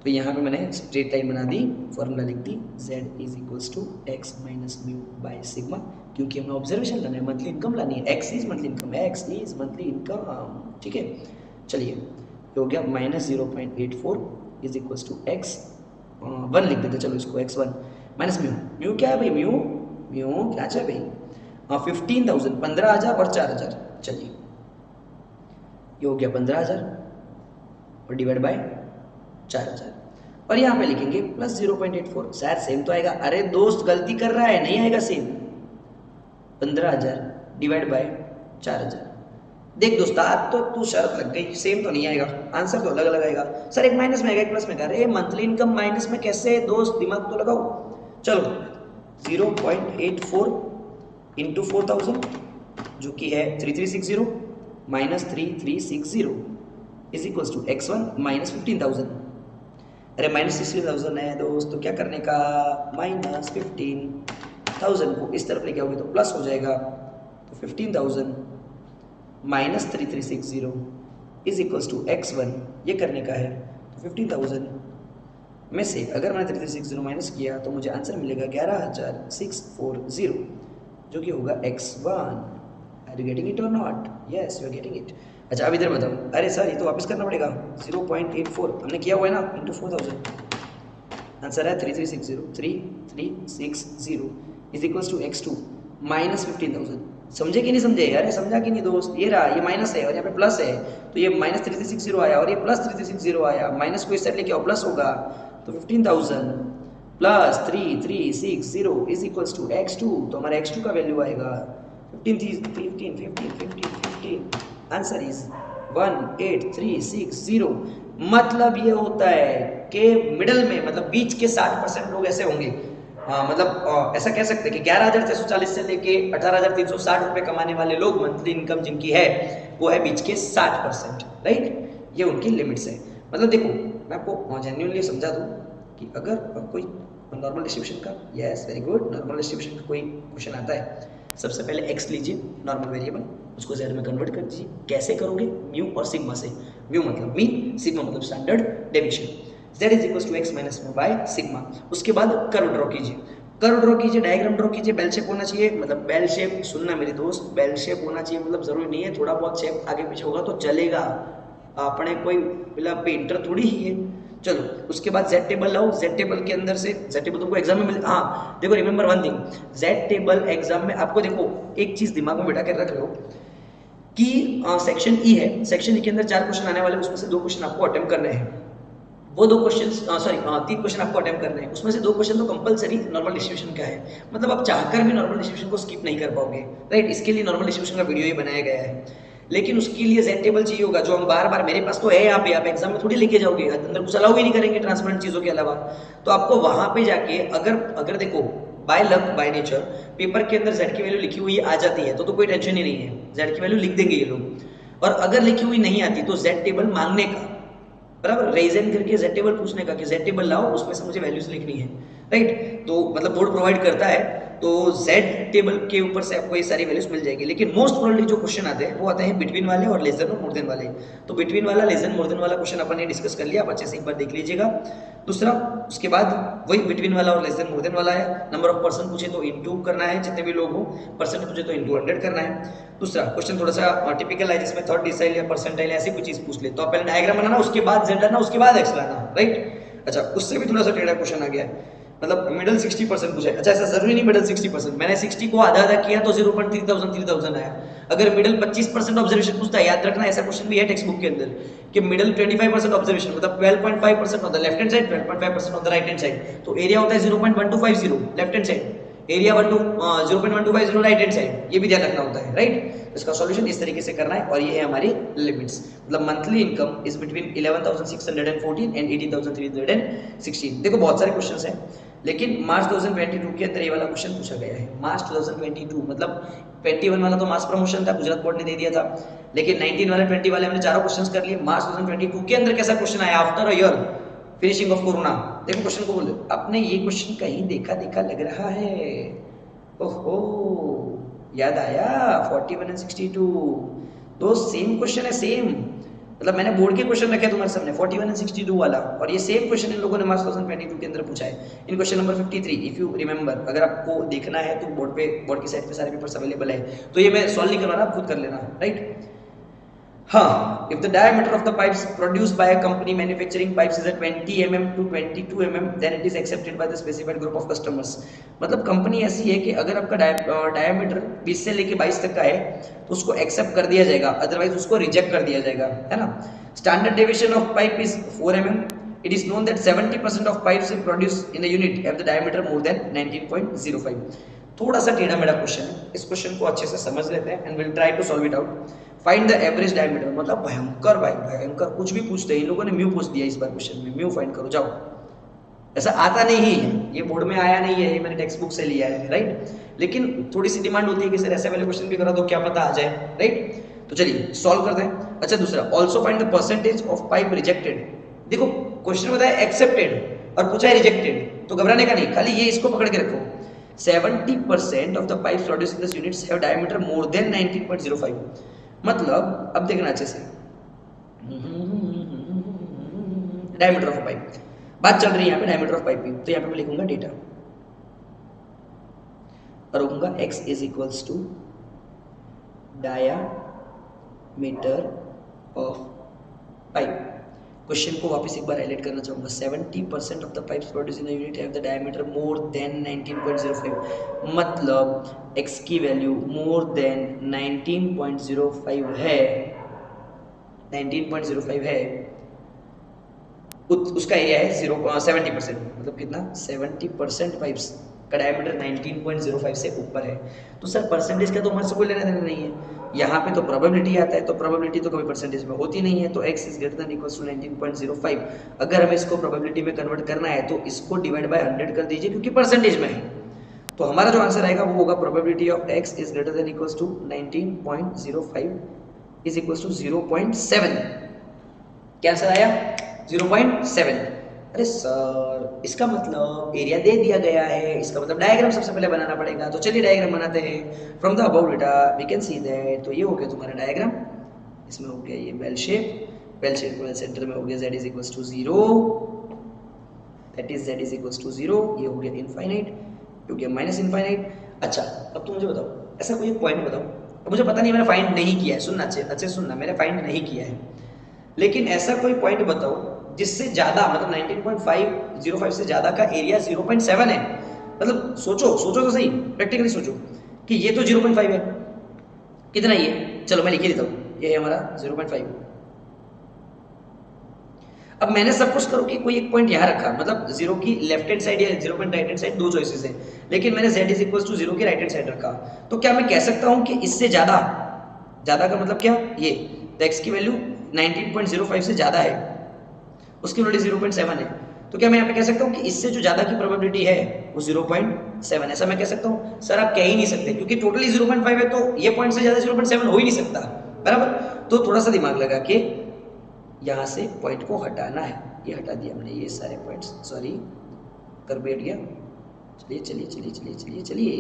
A: तो यहाँ पे मैंने स्ट्रेट लाइन बना दी, फॉर्मूला लिख दी, z is equals to x minus mu by sigma, क्योंकि हमें ऑब्जर्वेशन लाना है, मंथली इनकम लानी है, x is monthly income, x is monthly income, ठीक है। चलिए ये हो गया -0.84 इज इक्वल्स टू x 1 लिख देते, चलो इसको x1 माइनस म्यू, म्यू क्या है भाई, म्यू क्या है भाई 15,000 15,000 और 4,000। चलिए ये हो गया 15,000 और डिवाइड बाय 4,000 और यहाँ पे लिखेंगे +0.84, शायद सेम तो आएगा। अरे दोस्त गलती कर रहा है, नहीं आएगा सेम, 15,000 डिवाइड बाय 4,000। देख दोस्त आज तो तू शर्त लग गई, सेम तो नहीं आएगा, आंसर तो अलग अलग आएगा। सर एक माइनस में आएगा एक प्लस में आएगा, अरे मंथली इनकम माइनस में कैसे दोस्त, दिमाग तो लगाओ। चलो 0.84 इंटू 4,000 जो कि है 3360 -3360 इज इक्वल्स टू x1 -15,000। अरे -16,000 है दोस्त, तो क्या करने का, -15,000 को इस तरफ लेके आओगे तो प्लस हो जाएगा, तो 15,000 -3360 इज इक्वल्स टू x1, ये करने का है। तो 15,000 में से अगर मैंने 3360 माइनस किया तो मुझे आंसर मिलेगा 11,640, जो कि होगा x1। Are you getting it और not? Yes, you are getting it. अच्छा, अब इधर बताओ, अरे सर ये तो वापस करना पड़ेगा, 0.84 हमने किया हुआ है ना, इंटू 4000। आंसर है 3360 इज इक्वल्स टू x2 -15,000। समझे कि नहीं समझे? अरे समझा कि नहीं दोस्त? ये रहा, ये माइनस है और यहाँ पे प्लस है, तो ये -3360 आया और ये +3360 आया, माइनस को इस साइड लेके आओ, प्लस होगा, तो 15,000 plus 3360 is equals to x2, तो हमारा x2 का वैल्यू आएगा 15। Answer is 18,360। मतलब ये होता है कि मिडल में, मतलब बीच के 60% लोग ऐसे होंगे, मतलब ऐसा कह सकते हैं कि 11,640 से लेके 18,360 रुपए कमाने वाले लोग, मंथली इनकम जिनकी है वो है बीच के 60%, राइट? ये उनकी लिमिट्स है। मतलब देखो, मैं आपको जेन्युइनली समझा दूं कि अगर कोई नॉर्मल डिस्ट्रीब्यूशन का, yes very good, normal distribution का कोई क्वेश्चन आता है, सबसे पहले x लीजिए, नॉर्मल वेरिएबल, उसको z में कन्वर्ट कर दीजिए। कैसे करोगे? म्यू और सिग्मा से। म्यू मतलब मीन, सिग्मा मतलब standard deviation. z is equal to x minus mu by sigma. उसके बाद कर्व ड्रॉ कीजिए, कर्व ड्रॉ कीजिए, डायग्राम ड्रॉ कीजिए, बेल शेप होना चाहिए, मतलब बेल शेप, सुनना मेरे दोस्त, बेल शेप होना चाहिए, मतलब जरूरी नहीं है थोड़ा बहुत शेप आगे पीछे होगा तो चलेगा, अपने कोई मतलब पेंटर थोड़ी ही है। चलो, उसके बाद z टेबल लाओ, z टेबल के अंदर से, z टेबल तुमको एग्जाम में मिल, हाँ देखो, remember one thing, z table exam में आपको, देखो एक चीज दिमाग में बैठा कर रख लो कि सेक्शन ई है, सेक्शन ई के अंदर 4 क्वेश्चन आने वाले, उसमें से 2 क्वेश्चन आपको अटेम्प्ट करने हैं। वो 2 क्वेश्चन, सॉरी 3 क्वेश्चन आपको अटेम्प्ट करने हैं, उसमें से 2 क्वेश्चन तो कंपलसरी नॉर्मल डिस्ट्रीब्यूशन का है, मतलब आप चाहकर भी नॉर्मल डिस्ट्रीब्यूशन को स्किप नहीं कर पाओगे, राइट? इसके लिए नॉर्मल डिस्ट्रीब्यूशन का वीडियो ही बनाया गया है, लेकिन उसके लिए z टेबल चाहिए होगा, जो हम बार बार, मेरे पास तो है यहाँ पे, आप एग्जाम में थोड़ी लेके जाओगे, अंदर कुछ अलाउ ही नहीं करेंगे ट्रांसपेरेंट चीजों के अलावा, तो आपको वहां पे जाके, अगर देखो by luck by nature paper के अंदर z की वैल्यू लिखी हुई आ जाती है तो कोई टेंशन ही नहीं है, z की वैल्यू लिख देंगे ये लोग, और अगर लिखी हुई नहीं आती तो z टेबल मांगने का, बराबर, रीजन करके z टेबल पूछने का कि z टेबल लाओ, उसमें से मुझे वैल्यूज लिखनी है, राइट? तो मतलब बोर्ड प्रोवाइड करता है, तो z टेबल के ऊपर से आपको ये सारी वैल्यूज मिल जाएगी। लेकिन मोस्ट प्रोबेबली जो क्वेश्चन आते हैं वो आते हैं बिटवीन वाले और लेस देन और मोर देन वाले। तो बिटवीन वाला, लेस देन, मोर देन वाला क्वेश्चन अपन ने डिस्कस कर लिया, आप अच्छे से एक बार देख लीजिएगा। दूसरा, उसके बाद वही बिटवीन वाला और लेस देन मोर देन वाला है। नंबर ऑफ पर्सन पूछे तो इनटू करना है, जितने भी लोग हो, परसेंट पूछे तो इनटू 100 करना है। दूसरा क्वेश्चन थोड़ा सा टिपिकल है, जिसमें थर्ड डिसाइल या परसेंटाइल ऐसी कोई चीज पूछ ले, तो आप पहले डायग्राम बनाना, उसके बाद z लाना, उसके बाद x लाना, राइट? अच्छा, उससे भी थोड़ा सा टेढ़ा क्वेश्चन आ गया है, मतलब मिडल 60% पूछा है। अच्छा, ऐसा जरूरी नहीं मिडल 60%, मैंने 60 को आधा आधा किया तो 0.3000 आया। अगर मिडल 25% ऑब्जर्वेशन पूछता है, याद रखना ऐसा क्वेश्चन भी है टेक्स्ट बुक के अंदर कि मिडल 25% ऑब्जर्वेशन, मतलब 12.5% on the left hand side, 12.5% on the right hand side, तो एरिया होता है 0.1250 left hand side, area 0.1250 right hand side, ये भी ध्यान रखना होता है, राइट? इसका सॉल्यूशन इस तरीके से करना है, और ये है हमारी लिमिट्स। मतलब monthly income is between 11,614 and 18,316। देखो बहुत सारे क्वेश्चंस हैं, लेकिन मार्च 2022 के अंदर ये वाला क्वेश्चन पूछा गया है। मार्च 2022 मतलब 21 वाला तो मास प्रमोशन था, गुजरात बोर्ड ने दे दिया था, लेकिन 19 वाले 20 वाले हमने चारों क्वेश्चंस कर लिए। मार्च 2022 के अंदर कैसा क्वेश्चन आया after a year finishing of corona? देखो क्वेश्चन को बोलो, आपने ये क्वेश्चन कहीं देखा देखा लग रहा है, ओहो याद आया, 41 एंड 62 दो सेम क्वेश्चन है, सेम, मतलब मैंने बोर्ड के क्वेश्चन रखे तुम्हारे सामने 41 एंड 62 वाला, और ये सेम क्वेश्चन इन लोगों ने मार्च 2022 के अंदर पूछा है। In question number 53 if you remember, अगर आपको देखना है तो बोर्ड की साइट पे सारे पेपर्स अवेलेबल है, तो ये मैं सॉल्व नहीं करवाना, आप खुद कर लेना, राइट? हाँ, if the diameter of the pipes produced by a company manufacturing pipes is at 20 mm to 22 mm, then it is accepted by the specified group of customers। मतलब कंपनी ऐसी है कि अगर आपका डायमीटर 20 से लेके 22 तक का है तो उसको एक्सेप्ट कर दिया जाएगा, अदरवाइज उसको रिजेक्ट कर दिया जाएगा, है ना? Standard deviation of pipe is 4 mm। It is known that 70% of pipes produced in a unit have the diameter more than 19.05। थोड़ा सा टेढ़ा मेढ़ा क्वेश्चन है, इस क्वेश्चन को अच्छे से समझ लेते हैं and will try to solve it out. Find the average diameter, मतलब भयंकर भाई, भयंकर, कुछ भी पूछते हैं इन लोगों ने, म्यू पूछ दिया इस बार क्वेश्चन में, म्यू फाइंड करो जाओ। ऐसा आता नहीं है, ये बोर्ड में आया नहीं है, ये मैंने टेक्स्ट बुक से लिया है, राइट? लेकिन थोड़ी सी डिमांड होती है कि सर ऐसे वाले क्वेश्चन भी करा दो, क्या पता आ जाए, राइट? तो तो चलिए सॉल्व करते हैं। अच्छा दूसरा, also find the percentage of pipe rejected. देखो क्वेश्चन बताया एक्सेप्टेड और पूछा है रिजेक्टेड, तो घबराने का नहीं, खाली ये इसको पकड़ के रखो। 70% of the pipes produce in this units have diameter more than 19.05। मतलब अब देखना अच्छे से, डायमीटर ऑफ पाइप बात चल रही है यहाँ पे, डायमीटर ऑफ पाइप की। तो यहाँ पे मैं लिखूंगा डेटा और लिखूंगा x is equals to diameter of pipe. Question को वापस एक बार हाईलाइट करना चाहूंगा। 70% of the pipes produce in a unit have the diameter more than 19.05। मतलब x की वैल्यू मोर देन 19.05 है, 19.05 है, उसका एरिया है 70%। मतलब कितना, 70% पाइप्स का डायमीटर 19.05 से ऊपर है। तो सर परसेंटेज का तो हमारे से कोई लेना देना नहीं है, यहाँ पे तो प्रोबेबिलिटी आता है, तो प्रोबेबिलिटी तो कभी परसेंटेज में होती नहीं है। तो x is greater than equals to 19.05। अगर हमें इसको प्रोबेबिलिटी में कन्वर्ट करना है तो इसको डिवाइड बाय 100 कर दीजिए, क्योंकि परसेंटेज में है। तो हमारा जो आंसर आएगा वो होगा probability of x is greater than equals to 19.05 is equals to 0.7। क्या आंसर आया, 0.7। अरे सर इसका मतलब एरिया दे दिया गया है, इसका मतलब डायग्राम सबसे पहले बनाना पड़ेगा। तो चलिए डायग्राम बनाते हैं। From the above data we can see that, तो ये हो गया तुम्हारा डायग्राम, इसमें हो गया ये बेल शेप, बेल शेप के सेंटर में हो गया z is equals to 0, that is z is equals to 0, ये हो गया इनफाइनाइट, ये हो गया माइनस इनफाइनाइट। अच्छा अब तुम मुझे बताओ, ऐसा कोई एक पॉइंट बताओ, अब मुझे पता नहीं मैंने फाइंड नहीं किया है, सुनना अच्छे सुनना, मैंने फाइंड नहीं किया है, लेकिन ऐसा कोई पॉइंट बताओ जिससे ज्यादा, मतलब 19.505 से ज्यादा का एरिया 0.7 है। मतलब सोचो तो सही, प्रैक्टिकली सोचो कि ये तो 0.5 है, कितना ये, चलो मैं लिख ही देता हूँ, ये है हमारा 0.5। अब मैंने सपोज करो कि कोई एक पॉइंट यहाँ रखा, मतलब 0 की लेफ्ट हैंड साइड या 0 की राइट हैंड साइड, दो चॉइसेस है, लेकिन मैंने z इज इक्वल टू 0 की राइट हैंड साइड रखा। तो क्या मैं कह सकता हूँ कि इससे ज्यादा का मतलब क्या, ये तो x की वैल्यू 19.05 से ज्यादा है, उसकी वैल्यू 0.7 है। तो क्या मैं यहाँ पे कह सकता हूँ कि इससे जो ज्यादा की प्रोबेबिलिटी है वो 0.7, ऐसा मैं कह सकता हूँ? सर आप कह ही नहीं सकते, क्योंकि टोटली 0.5 है, तो ये पॉइंट से ज्यादा 0.7 हो ही नहीं सकता, बराबर। तो थोड़ा सा दिमाग लगा के यहाँ से पॉइंट को हटाना है, ये हटा दिया हमने, ये सारे पॉइंट्स, सॉरी कर बैठ गया। चलिए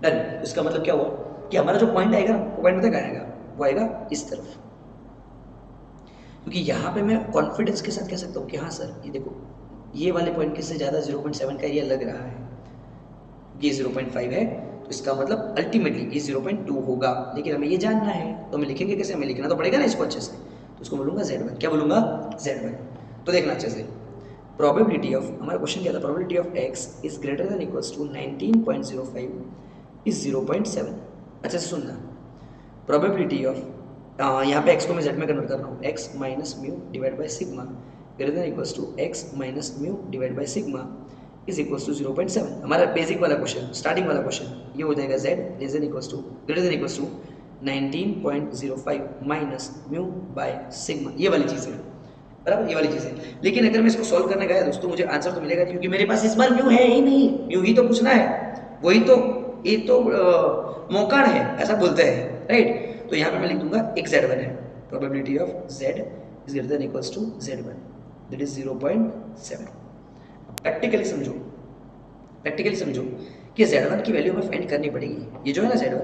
A: डन। इसका मतलब क्या हुआ कि हमारा जो पॉइंट आएगा, वो पॉइंट पता आएगा, वो आएगा इस तरफ, क्योंकि यहाँ पे मैं कॉन्फिडेंस के साथ कह सकता हूँ कि हाँ सर ये देखो, ये वाले पॉइंट के से ज़्यादा 0.7 का एरिया लग रहा है, ये 0.5 है, तो इसका मतलब अल्टीमेटली ये 0.2 होगा। लेकिन हमें ये जानना है, तो हमें लिखेंगे कैसे, हमें लिखना तो पड़ेगा ना इसको अच्छे से, तो इसको बोलूँगा Z1। क्या बोलूँगा, Z1। तो देखना अच्छे से, प्रोबेबिलिटी ऑफ, हमारा क्वेश्चन क्या था, probability of x is greater than equals to 19.05 is 0.7। अच्छा सुनना, प्रोबेबिलिटी ऑफ, यहाँ पे x को मैं z में कन्वर्ट कर रहा हूँ, x minus mu divide by sigma greater than equals to x minus mu divide by sigma is equals to 0.7। हमारा बेसिक वाला क्वेश्चन, स्टार्टिंग वाला क्वेश्चन, ये हो जाएगा z less than equals to greater than equals to 19.05 minus mu by sigma, ये वाली चीज़ है, बराबर, ये वाली चीज़ है। लेकिन अगर मैं इसको सॉल्व करने गया दोस्तों, मुझे आंसर तो मिलेगा, क्योंकि मेरे पास इस बार म्यू है ही नहीं, म्यू ही तो पूछना है, वही तो, ये तो मौका है, ऐसा बोलते हैं, राइट। तो यहाँ पे मैं लिख दूंगा एक Z1 है, probability of Z is greater than equals to Z1, that is 0.7। Practically समझो कि Z1 की वैल्यू हमें फाइंड करनी पड़ेगी, ये जो है ना Z1,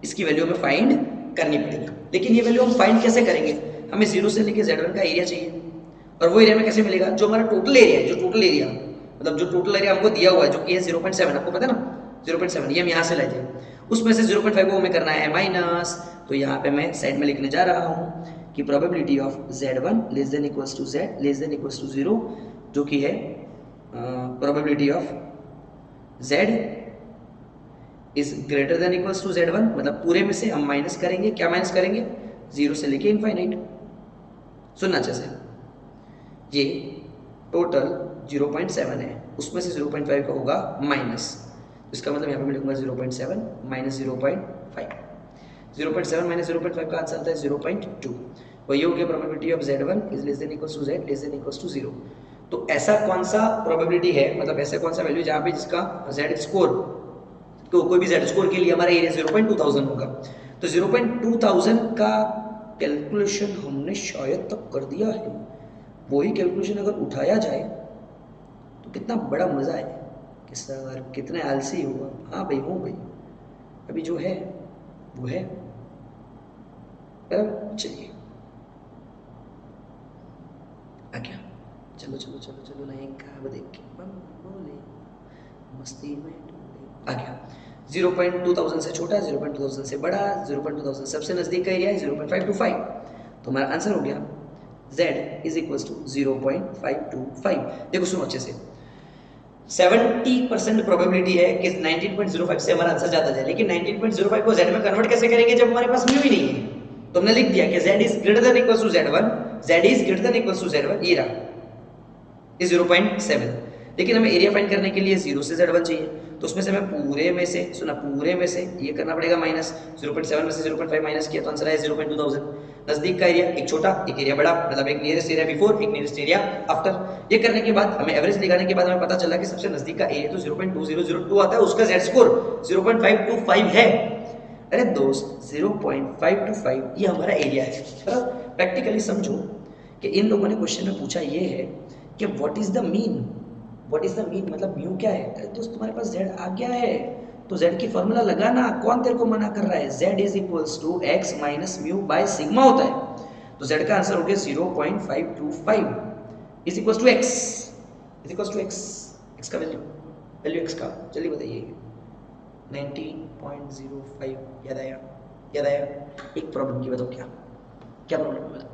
A: इसकी वैल्यू हमें फाइंड करनी पड़ेगी। लेकिन ये वैल्यू हम फाइंड कैसे करेंगे, हमें 0 से लेके Z1 का एरिया चाहिए, और वो एरिया में कैसे मिलेगा, जो हमारा टोटल एरिया है, मतलब जो टोटल एरिया हमको दिया हुआ है, जो कि है 0.7, आपको पता है ना 0.7, ये हम यहाँ से लाए थे, उसमें से 0.5 को हमें करना है माइनस। तो यहाँ पे मैं साइड में लिखने जा रहा हूँ कि probability of Z1 less than equals to Z less than equals to 0, जो कि है probability of Z is greater than equals to Z1, मतलब पूरे में से हम माइनस करेंगे, क्या माइनस करेंगे, 0 से लेके इनफाइनाइट। सुनना अच्छे से, ये टोटल 0.7 है, उसमें से 0.5 का होगा माइनस, इसका मतलब यहाँ पे मैं लिखूंगा 0.7 माइनस 0.5, 0.7 माइनस 0.5 का आंसर आता है 0.2। वही हो गया probability of Z1 is less than equals to Z less than equals to 0। तो ऐसा कौन सा प्रोबेबिलिटी है, मतलब ऐसा कौन सा वैल्यू जहाँ पे जिसका Z स्कोर, तो कोई भी Z स्कोर के लिए हमारा एरिया 0.2000 होगा। तो 0.2000 का कैलकुलेशन हमने शायद तक कर दिया है, वही कैलकुलेशन अगर उठाया जाए तो कितना बड़ा मजा है कि सर कितने आलसी हुआ। हाँ भाई हूँ भाई, अभी जो है वो है बराबर। चलिए आ गया, चलो चलो चलो चलो नहीं कहा देख के बोले मस्ती में आ गया। 0.2000 से छोटा, 0.2000 से बड़ा, 0.2000 सबसे नजदीक का एरिया है 0.525, तो हमारा आंसर हो गया z इज इक्वल टू 0.525। देखो सुनो अच्छे से, 70% प्रोबेबिलिटी है कि 19.05 से हमारा आंसर ज्यादा जाए, लेकिन 19.05 को z में कन्वर्ट कैसे करेंगे जब हमारे पास म्यू ही नहीं है। तो हमने लिख दिया कि z is greater than equal to z1, z is greater than equal to z1, ये रहा ये 0.7। लेकिन हमें एरिया फाइंड करने के लिए 0 से z1 चाहिए, तो उसमें से हमें पूरे में से सुना पूरे में से ये करना पड़ेगा माइनस, 0.7 में से 0.5 माइनस किया तो आंसर आया 0.2000। नजदीक का एरिया एक छोटा एक एरिया बड़ा, मतलब एक नियरेस्ट एरिया बिफोर एक नियरेस्ट एरिया आफ्टर। ये करने के बाद हमें एवरेज निकालने के बाद हमें पता चला कि सबसे नजदीक का एरिया तो 0.2002 आता है, उसका z स्कोर 0.525 है। अरे दोस्त 0.525 ये हमारा एरिया है। प्रैक्टिकली समझो कि इन लोगों ने क्वेश्चन में पूछा ये है कि what is the mean, what is the mean मतलब म्यू क्या है। अरे दोस्त तुम्हारे पास z आ गया है तो z की फॉर्मूला लगाना, कौन तेरे को मना कर रहा है। z is equals to x minus mu by sigma होता है, तो z का आंसर हो गया 0.525 is equals to x, is equals to x का वैल्यू x का जल्दी बताइए 19.05। याद आया, याद आया। एक प्रॉब्लम की बताओ, क्या क्या प्रॉब्लम है बताओ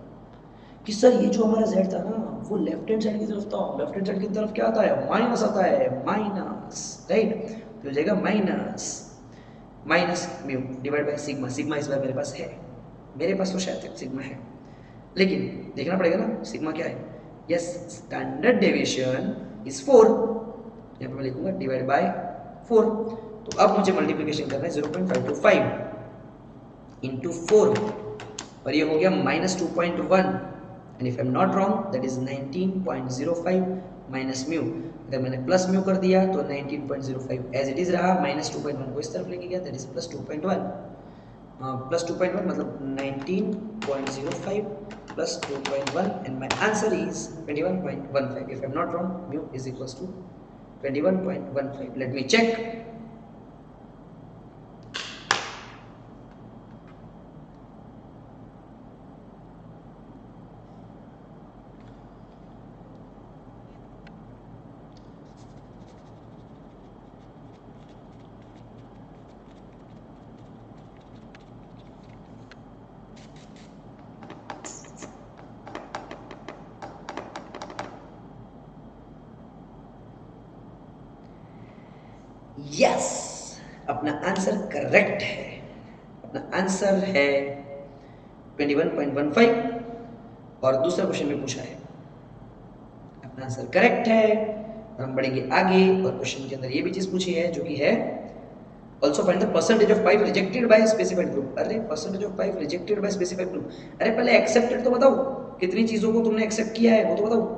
A: कि सर ये जो हमारा z था ना वो लेफ्ट हैंड साइड की तरफ था, लेफ्ट हैंड साइड की तरफ क्या आता है माइनस आता है, माइनस राइट, तो हो जाएगा minus mu divide by sigma. Sigma इस बार मेरे पास है, मेरे पास तो शायद सिग्मा है, लेकिन देखना पड़ेगा ना सिग्मा क्या है। यस स्टैंडर्ड डेविएशन इज 4, यहाँ पे मैं लिखूंगा डिवाइड बाय 4। तो अब मुझे मल्टीप्लिकेशन करना है 0.525 इंटू 4 और ये हो गया minus 2.1 and if I'm not wrong that is 19.05 minus mu। अगर मैंने प्लस म्यू कर दिया तो 19.05 एज इट इज रहा, माइनस 2.1 को इस तरफ लेके गया दैट इज प्लस 2.1, प्लस 2.1 मतलब 19.05 plus 2.1 and my answer is 21.15। if I'm not wrong mu is equals to 21.15। let me check। Yes अपना आंसर करेक्ट है, अपना आंसर है 21.15 और दूसरा क्वेश्चन में पूछा है, अपना आंसर करेक्ट है। और हम बढ़ेंगे आगे और क्वेश्चन के अंदर ये भी चीज पूछी है जो कि है also find the percentage of pipe rejected by specified group. अरे percentage of pipe rejected by specified group, अरे पहले एक्सेप्टेड तो बताओ, कितनी चीजों को तुमने एक्सेप्ट किया है वो तो बताओ।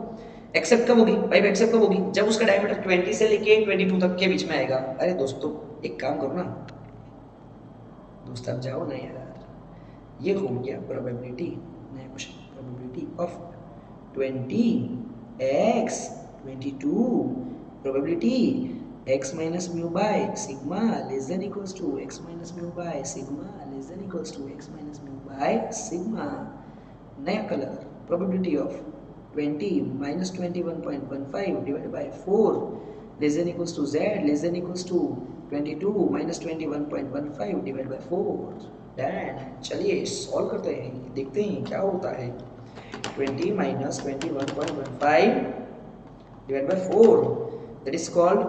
A: एक्सेप्ट कब होगी पाइप, एक्सेप्ट कब होगी जब उसका डायमीटर 20 से लेके 22 तक के बीच में आएगा। अरे दोस्तों एक काम करो ना दोस्त, आप जाओ ना यार, ये हो गया प्रोबेबिलिटी, नया question probability of 20x 22 probability x minus mu by sigma less than equals to x minus mu by sigma less than equals to x minus mu by sigma. नया colour probability of 20 minus 21.15 divided by 4 less than equals to z less than equals to 22 minus 21.15 divided by 4। Dan चलिए solve करते हैं, देखते हैं क्या होता है। 20 minus 21.15 divided by 4 that is called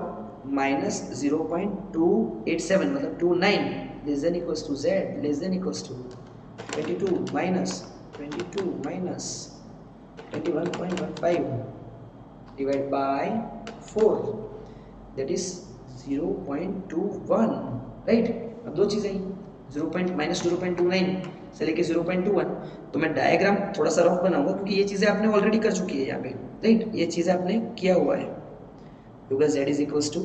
A: minus 0.287 मतलब 29 less than equals to z less than equals to 22 minus 21.15 divided by 4 that is 0.21 right. अब दो चीजें माइनस 0.29 से लेके 0.21, तो मैं डायग्राम थोड़ा सा रफ बनाऊंगा क्योंकि ये चीजें आपने ऑलरेडी कर चुकी है यहाँ पे राइट, ये चीजें आपने किया हुआ है। होगा z इज इक्वल्स टू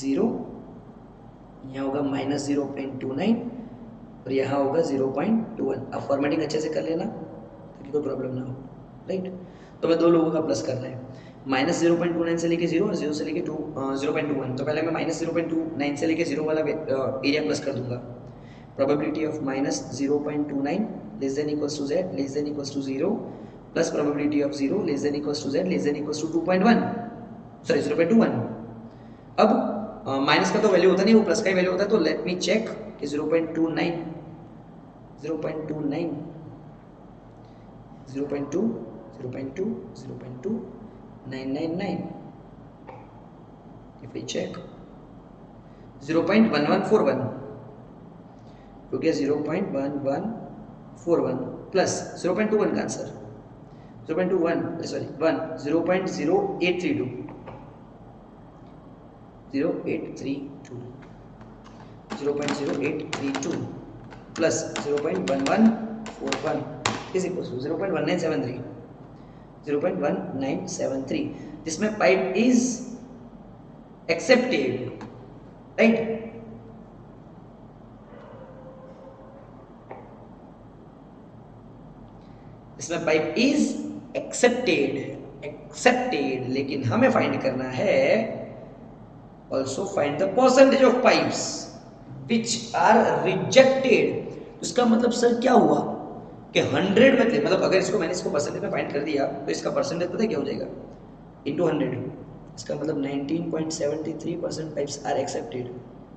A: 0, यहाँ होगा माइनस 0.29 और यहाँ होगा 0.21। अब फॉर्मेटिंग अच्छे से कर लेना ताकि कोई प्रॉब्लम ना हो, राइट। तो मैं दो लोगों का प्लस करना है, -0.29 से लेके 0 और 0 से लेके 0.21। तो पहले मैं -0.29 से लेके 0 वाला एरिया प्लस कर दूंगा। Probability of -0.29 less than equals to z less than equals to 0 plus probability of 0 less than equals to z less than equals to 2.1 sorry 0.21। अब माइनस का तो वैल्यू होता नहीं, वो प्लस का ही वैल्यू होता है। तो लेट मी चेक कि 0.29 0.29 0.2 0.2 0.2 999 if we check 0.1141 हो गया 0.1141 प्लस 0.21 का answer 0.21 sorry 1 0.0832 0.0832 plus 0.1141 is equals to 0.1973 जिसमें पाइप इज एक्सेप्टेड, राइट। इसमें पाइप इज एक्सेप्टेड लेकिन हमें फाइंड करना है also find the percentage of pipes which are rejected. इसका मतलब सर क्या हुआ कि 100 में थे, मतलब अगर इसको मैंने इसको परसेंटेज में फाइंड कर दिया तो इसका परसेंटेज पता है क्या हो जाएगा, इनटू 100। इसका मतलब 19.73% पाइप्स आर एक्सेप्टेड,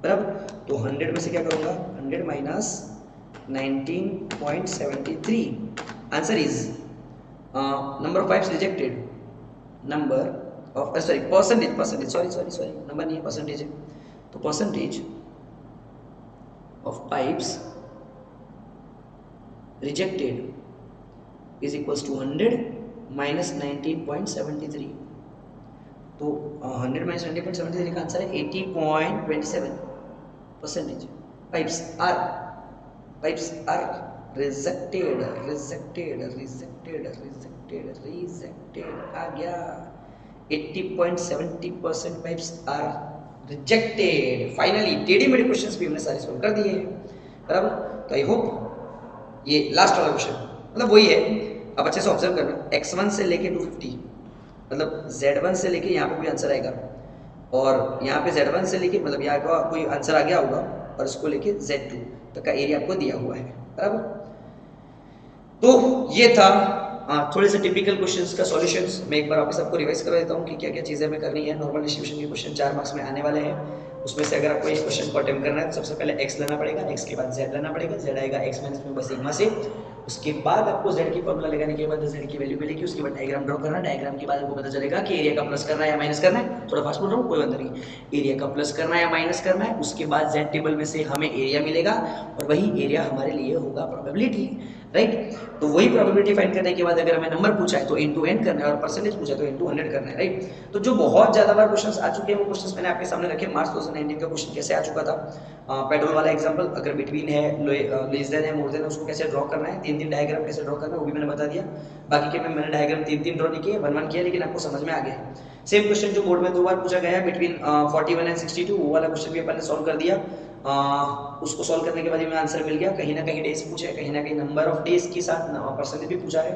A: बराबर। तो 100 में से क्या करूंगा, 100 minus 19.73, answer is number of pipes rejected, number of sorry percentage sorry number नहीं है, परसेंटेज है। तो percentage of pipes rejected is equals to 100 minus 19.73। तो 100 minus 19.73 का आंसर है 80.27%। पाइप्स आर रिजेक्टेड आ गया। 80.70% पाइप्स आर रिजेक्टेड। फाइनली टेढ़ी मेढ़ी questions भी हमने सारे सॉल्व कर दिए हैं, बराबर। तो आई होप ये लास्ट वाला क्वेश्चन मतलब वही है, अब अच्छे से ऑब्जर्व करना। x1 से लेके 250 मतलब z1 से लेके यहाँ पे भी आंसर आएगा, और यहाँ पे z1 से लेके मतलब यहाँ का कोई आंसर आ गया होगा, और इसको लेके z2 तक का एरिया आपको दिया हुआ है, बराबर। तो ये था थोड़े से टिपिकल क्वेश्चंस का सॉल्यूशंस। मैं एक बार वापस आपको रिवाइज करवा देता हूँ कि क्या क्या चीज़ें हमें करनी है। नॉर्मल डिस्ट्रीब्यूशन के क्वेश्चन 4 मार्क्स में आने वाले हैं। उसमें से अगर आपको इस क्वेश्चन को अटेम्प्ट करना है तो सबसे पहले x लेना पड़ेगा, x के बाद z लेना पड़ेगा, z आएगा x माइनस में बस सिग्मा से। उसके बाद आपको z की फॉर्मूला लगाने के बाद z की वैल्यू मिलेगी। उसके बाद डायग्राम ड्रॉ करना, डायग्राम के बाद आपको पता चलेगा कि एरिया का प्लस करना है या माइनस करना है। थोड़ा फास्ट बोल रहा हूँ, कोई बात नहीं। एरिया का प्लस करना है या माइनस करना है, उसके बाद z टेबल में से हमें एरिया मिलेगा और वही एरिया हमारे लिए होगा प्रोबेबिलिटी, राइट। तो वही प्रोबेबिलिटी फाइंड करने के बाद अगर हमें नंबर पूछा है तो इनटू n करना है, और परसेंटेज पूछा है तो इनटू 100 करना है, राइट। तो जो बहुत ज्यादा बार क्वेश्चंस आ चुके हैं वो क्वेश्चंस मैंने आपके सामने रखे। मार्च 2019 का क्वेश्चन कैसे आ चुका था, पेट्रोल वाला एग्जांपल, अगर बिटवीन है, लेस देन है, मोर देन है, उसको कैसे ड्रॉ करना है, 3 डायग्राम कैसे ड्रॉ करना है वो भी मैंने बता दिया। बाकी के मैंने डायग्राम 3 ड्रॉ नहीं किए, 1 किया, लेकिन आपको समझ में आ गया। सेम क्वेश्चन जो बोर्ड में 2 बार पूछा गया है बिटवीन 41 एंड 62, वो वाला क्वेश्चन भी अपन ने सॉल्व कर दिया। उसको सॉल्व करने के बाद हमें आंसर मिल गया। कहीं ना कहीं डेज पूछे है, कहीं ना कहीं नंबर ऑफ डेज के साथ परसेंटेज भी पूछा है।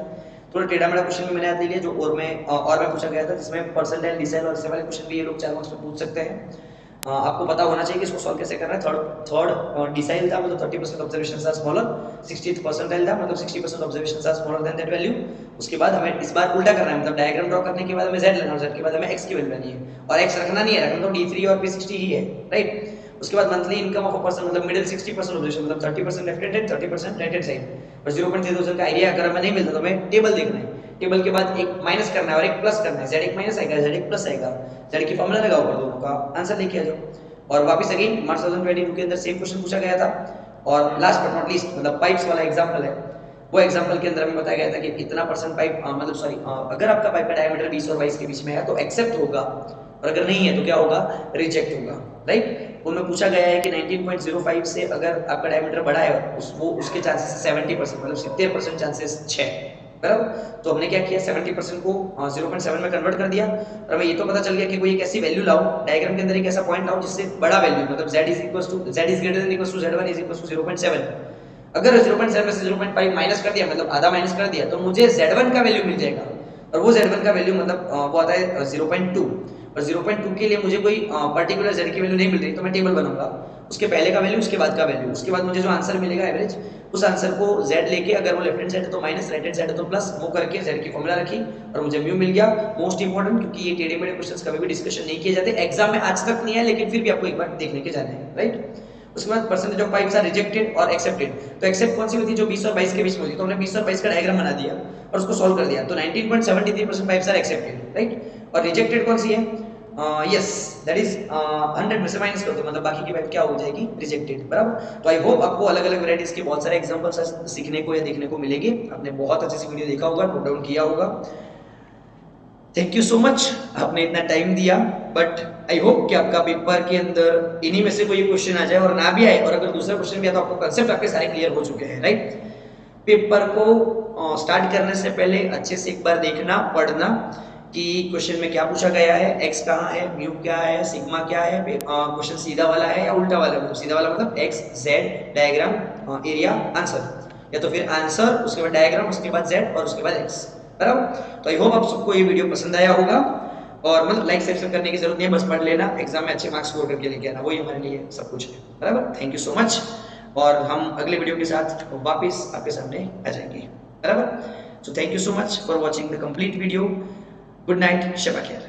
A: थोड़ा टेढ़ा मेढ़ा क्वेश्चन भी मैंने याद ले लिया जो और में पूछा गया था, जिसमें परसेंटाइल, डिसाइल और इससे वाले क्वेश्चन भी ये लोग 4 मार्क्स में पूछ सकते हैं। आपको पता होना चाहिए कि इसको सॉल्व कैसे करना है। थर्ड डिसाइल था मतलब 30% observations are smaller, 60th percentile था मतलब 60% observations are smaller than that value. उसके बाद हमें इस बार उल्टा करना है, मतलब डायग्राम ड्रॉ करने के बाद हमें z लेना है, z के बाद हमें x की वैल्यू लेनी है, और x रखना नहीं है, रखना तो d3 और p60 ही है, राइट। उसके बाद monthly income of a person मतलब मिडिल 60% ऑब्जर्वेशन मतलब 30% left hand, 30% right hand side, और 0.3000 का आइडिया अगर हमें नहीं मिलता तो हमें टेबल देखना है। टेबल के बाद एक माइनस करना है और एक प्लस करना है, z1 माइनस आएगा, z1 प्लस आएगा, z की फॉर्मूला लगाओ और दोनों का आंसर लेके आ जाओ। और वापस अगेन मार्च 2022 के अंदर सेम क्वेश्चन पूछा गया था। और लास्ट बट नॉट लीस्ट मतलब पाइप्स वाला एग्जांपल है, वो एग्जांपल के अंदर हमें बताया गया था कि इतना परसेंट पाइप मतलब सॉरी अगर आपका पाइप का डायमीटर 20 और 22 के बीच में है तो एक्सेप्ट होगा, और अगर नहीं है तो क्या होगा, रिजेक्ट होगा, राइट। उनमें पूछा गया है कि 19.05 से अगर आपका डायमीटर बड़ा है वो उसके चांसेस 70% मतलब 70% चांसेस 6, बराबर। तो हमने क्या किया, 70% को 0.7 में कन्वर्ट कर दिया, और हमें ये तो पता चल गया कि कोई एक ऐसी वैल्यू लाओ डायग्राम के अंदर, एक ऐसा पॉइंट लाओ जिससे बड़ा वैल्यू मतलब z is greater than equals to z1 is equals to 0.7। अगर 0.7 में से 0.5 माइनस कर दिया, मतलब आधा माइनस कर दिया, तो मुझे Z1 का वैल्यू मिल जाएगा, और वो Z1 का वैल्यू मतलब वो आता है 0.2, और 0.2 के लिए मुझे कोई पर्टिकुलर Z की वैल्यू नहीं मिल रही, तो मैं टेबल बनाऊंगा, उसके पहले का वैल्यू, उसके बाद का वैल्यू, उसके बाद मुझे जो आंसर मिलेगा एवरेज, उस आंसर को Z लेके, अगर वो लेफ्ट हैंड साइड है तो माइनस, राइट हैंड साइड है तो प्लस, वो करके Z की फॉर्मूला रखी और मुझे म्यू मिल गया। मोस्ट इंपॉर्टेंट, क्योंकि ये टेढ़े मेढ़े क्वेश्चंस कभी भी डिस्कशन नहीं किए जाते, एग्जाम में आज तक नहीं है, लेकिन फिर भी आपको एक बार देखने के जाने हैं, राइट। उसके बाद percentage of pipes are rejected और एक्सेप्टेड, तो एक्सेप्ट कौन सी होती है, जो 20 और 22 के बीच में होती है, तो हमने 20 और 22 का डायग्राम बना दिया और उसको सॉल्व कर दिया, तो 19.73% पाइप्स आर एक्सेप्टेड, राइट। और रिजेक्टेड कौन सी है, यस दैट इज 100 में से माइनस कर दो, मतलब बाकी की वैल्यू क्या हो जाएगी, रिजेक्टेड, बराबर। तो आई होप आपको अलग अलग वैरायटीज के बहुत सारे एग्जांपल्स सीखने को या देखने को मिलेंगे। आपने बहुत अच्छे से वीडियो देखा होगा, नोट डाउन किया होगा। थैंक यू सो मच, आपने इतना टाइम दिया, बट आई होप कि आपका पेपर के अंदर इन्हीं में से कोई क्वेश्चन आ जाए, और ना भी आए, और अगर दूसरा क्वेश्चन भी आया तो आपको कंसेप्ट आपके सारे क्लियर हो चुके हैं, राइट। पेपर को स्टार्ट करने से पहले अच्छे से एक बार देखना, पढ़ना कि क्वेश्चन में क्या पूछा गया है, एक्स कहाँ है, म्यू क्या है, सिग्मा क्या है, क्वेश्चन सीधा वाला है या उल्टा वाला है, मतलब सीधा वाला मतलब x Z diagram area answer, या तो फिर आंसर उसके बाद डायग्राम उसके बाद जेड और उसके बाद एक्स, बराबर। तो आई होप आप सबको ये वीडियो पसंद आया होगा, और मतलब लाइक सब्सक्राइब करने की जरूरत नहीं है, बस पढ़ लेना, एग्जाम में अच्छे मार्क्स स्कोर करके लेके आना, वही हमारे लिए सब कुछ है, बराबर। थैंक यू सो मच, और हम अगले वीडियो के साथ वापस आपके सामने आ जाएंगे, बराबर। So thank you so much for watching the complete video. Good night, शबा खैर।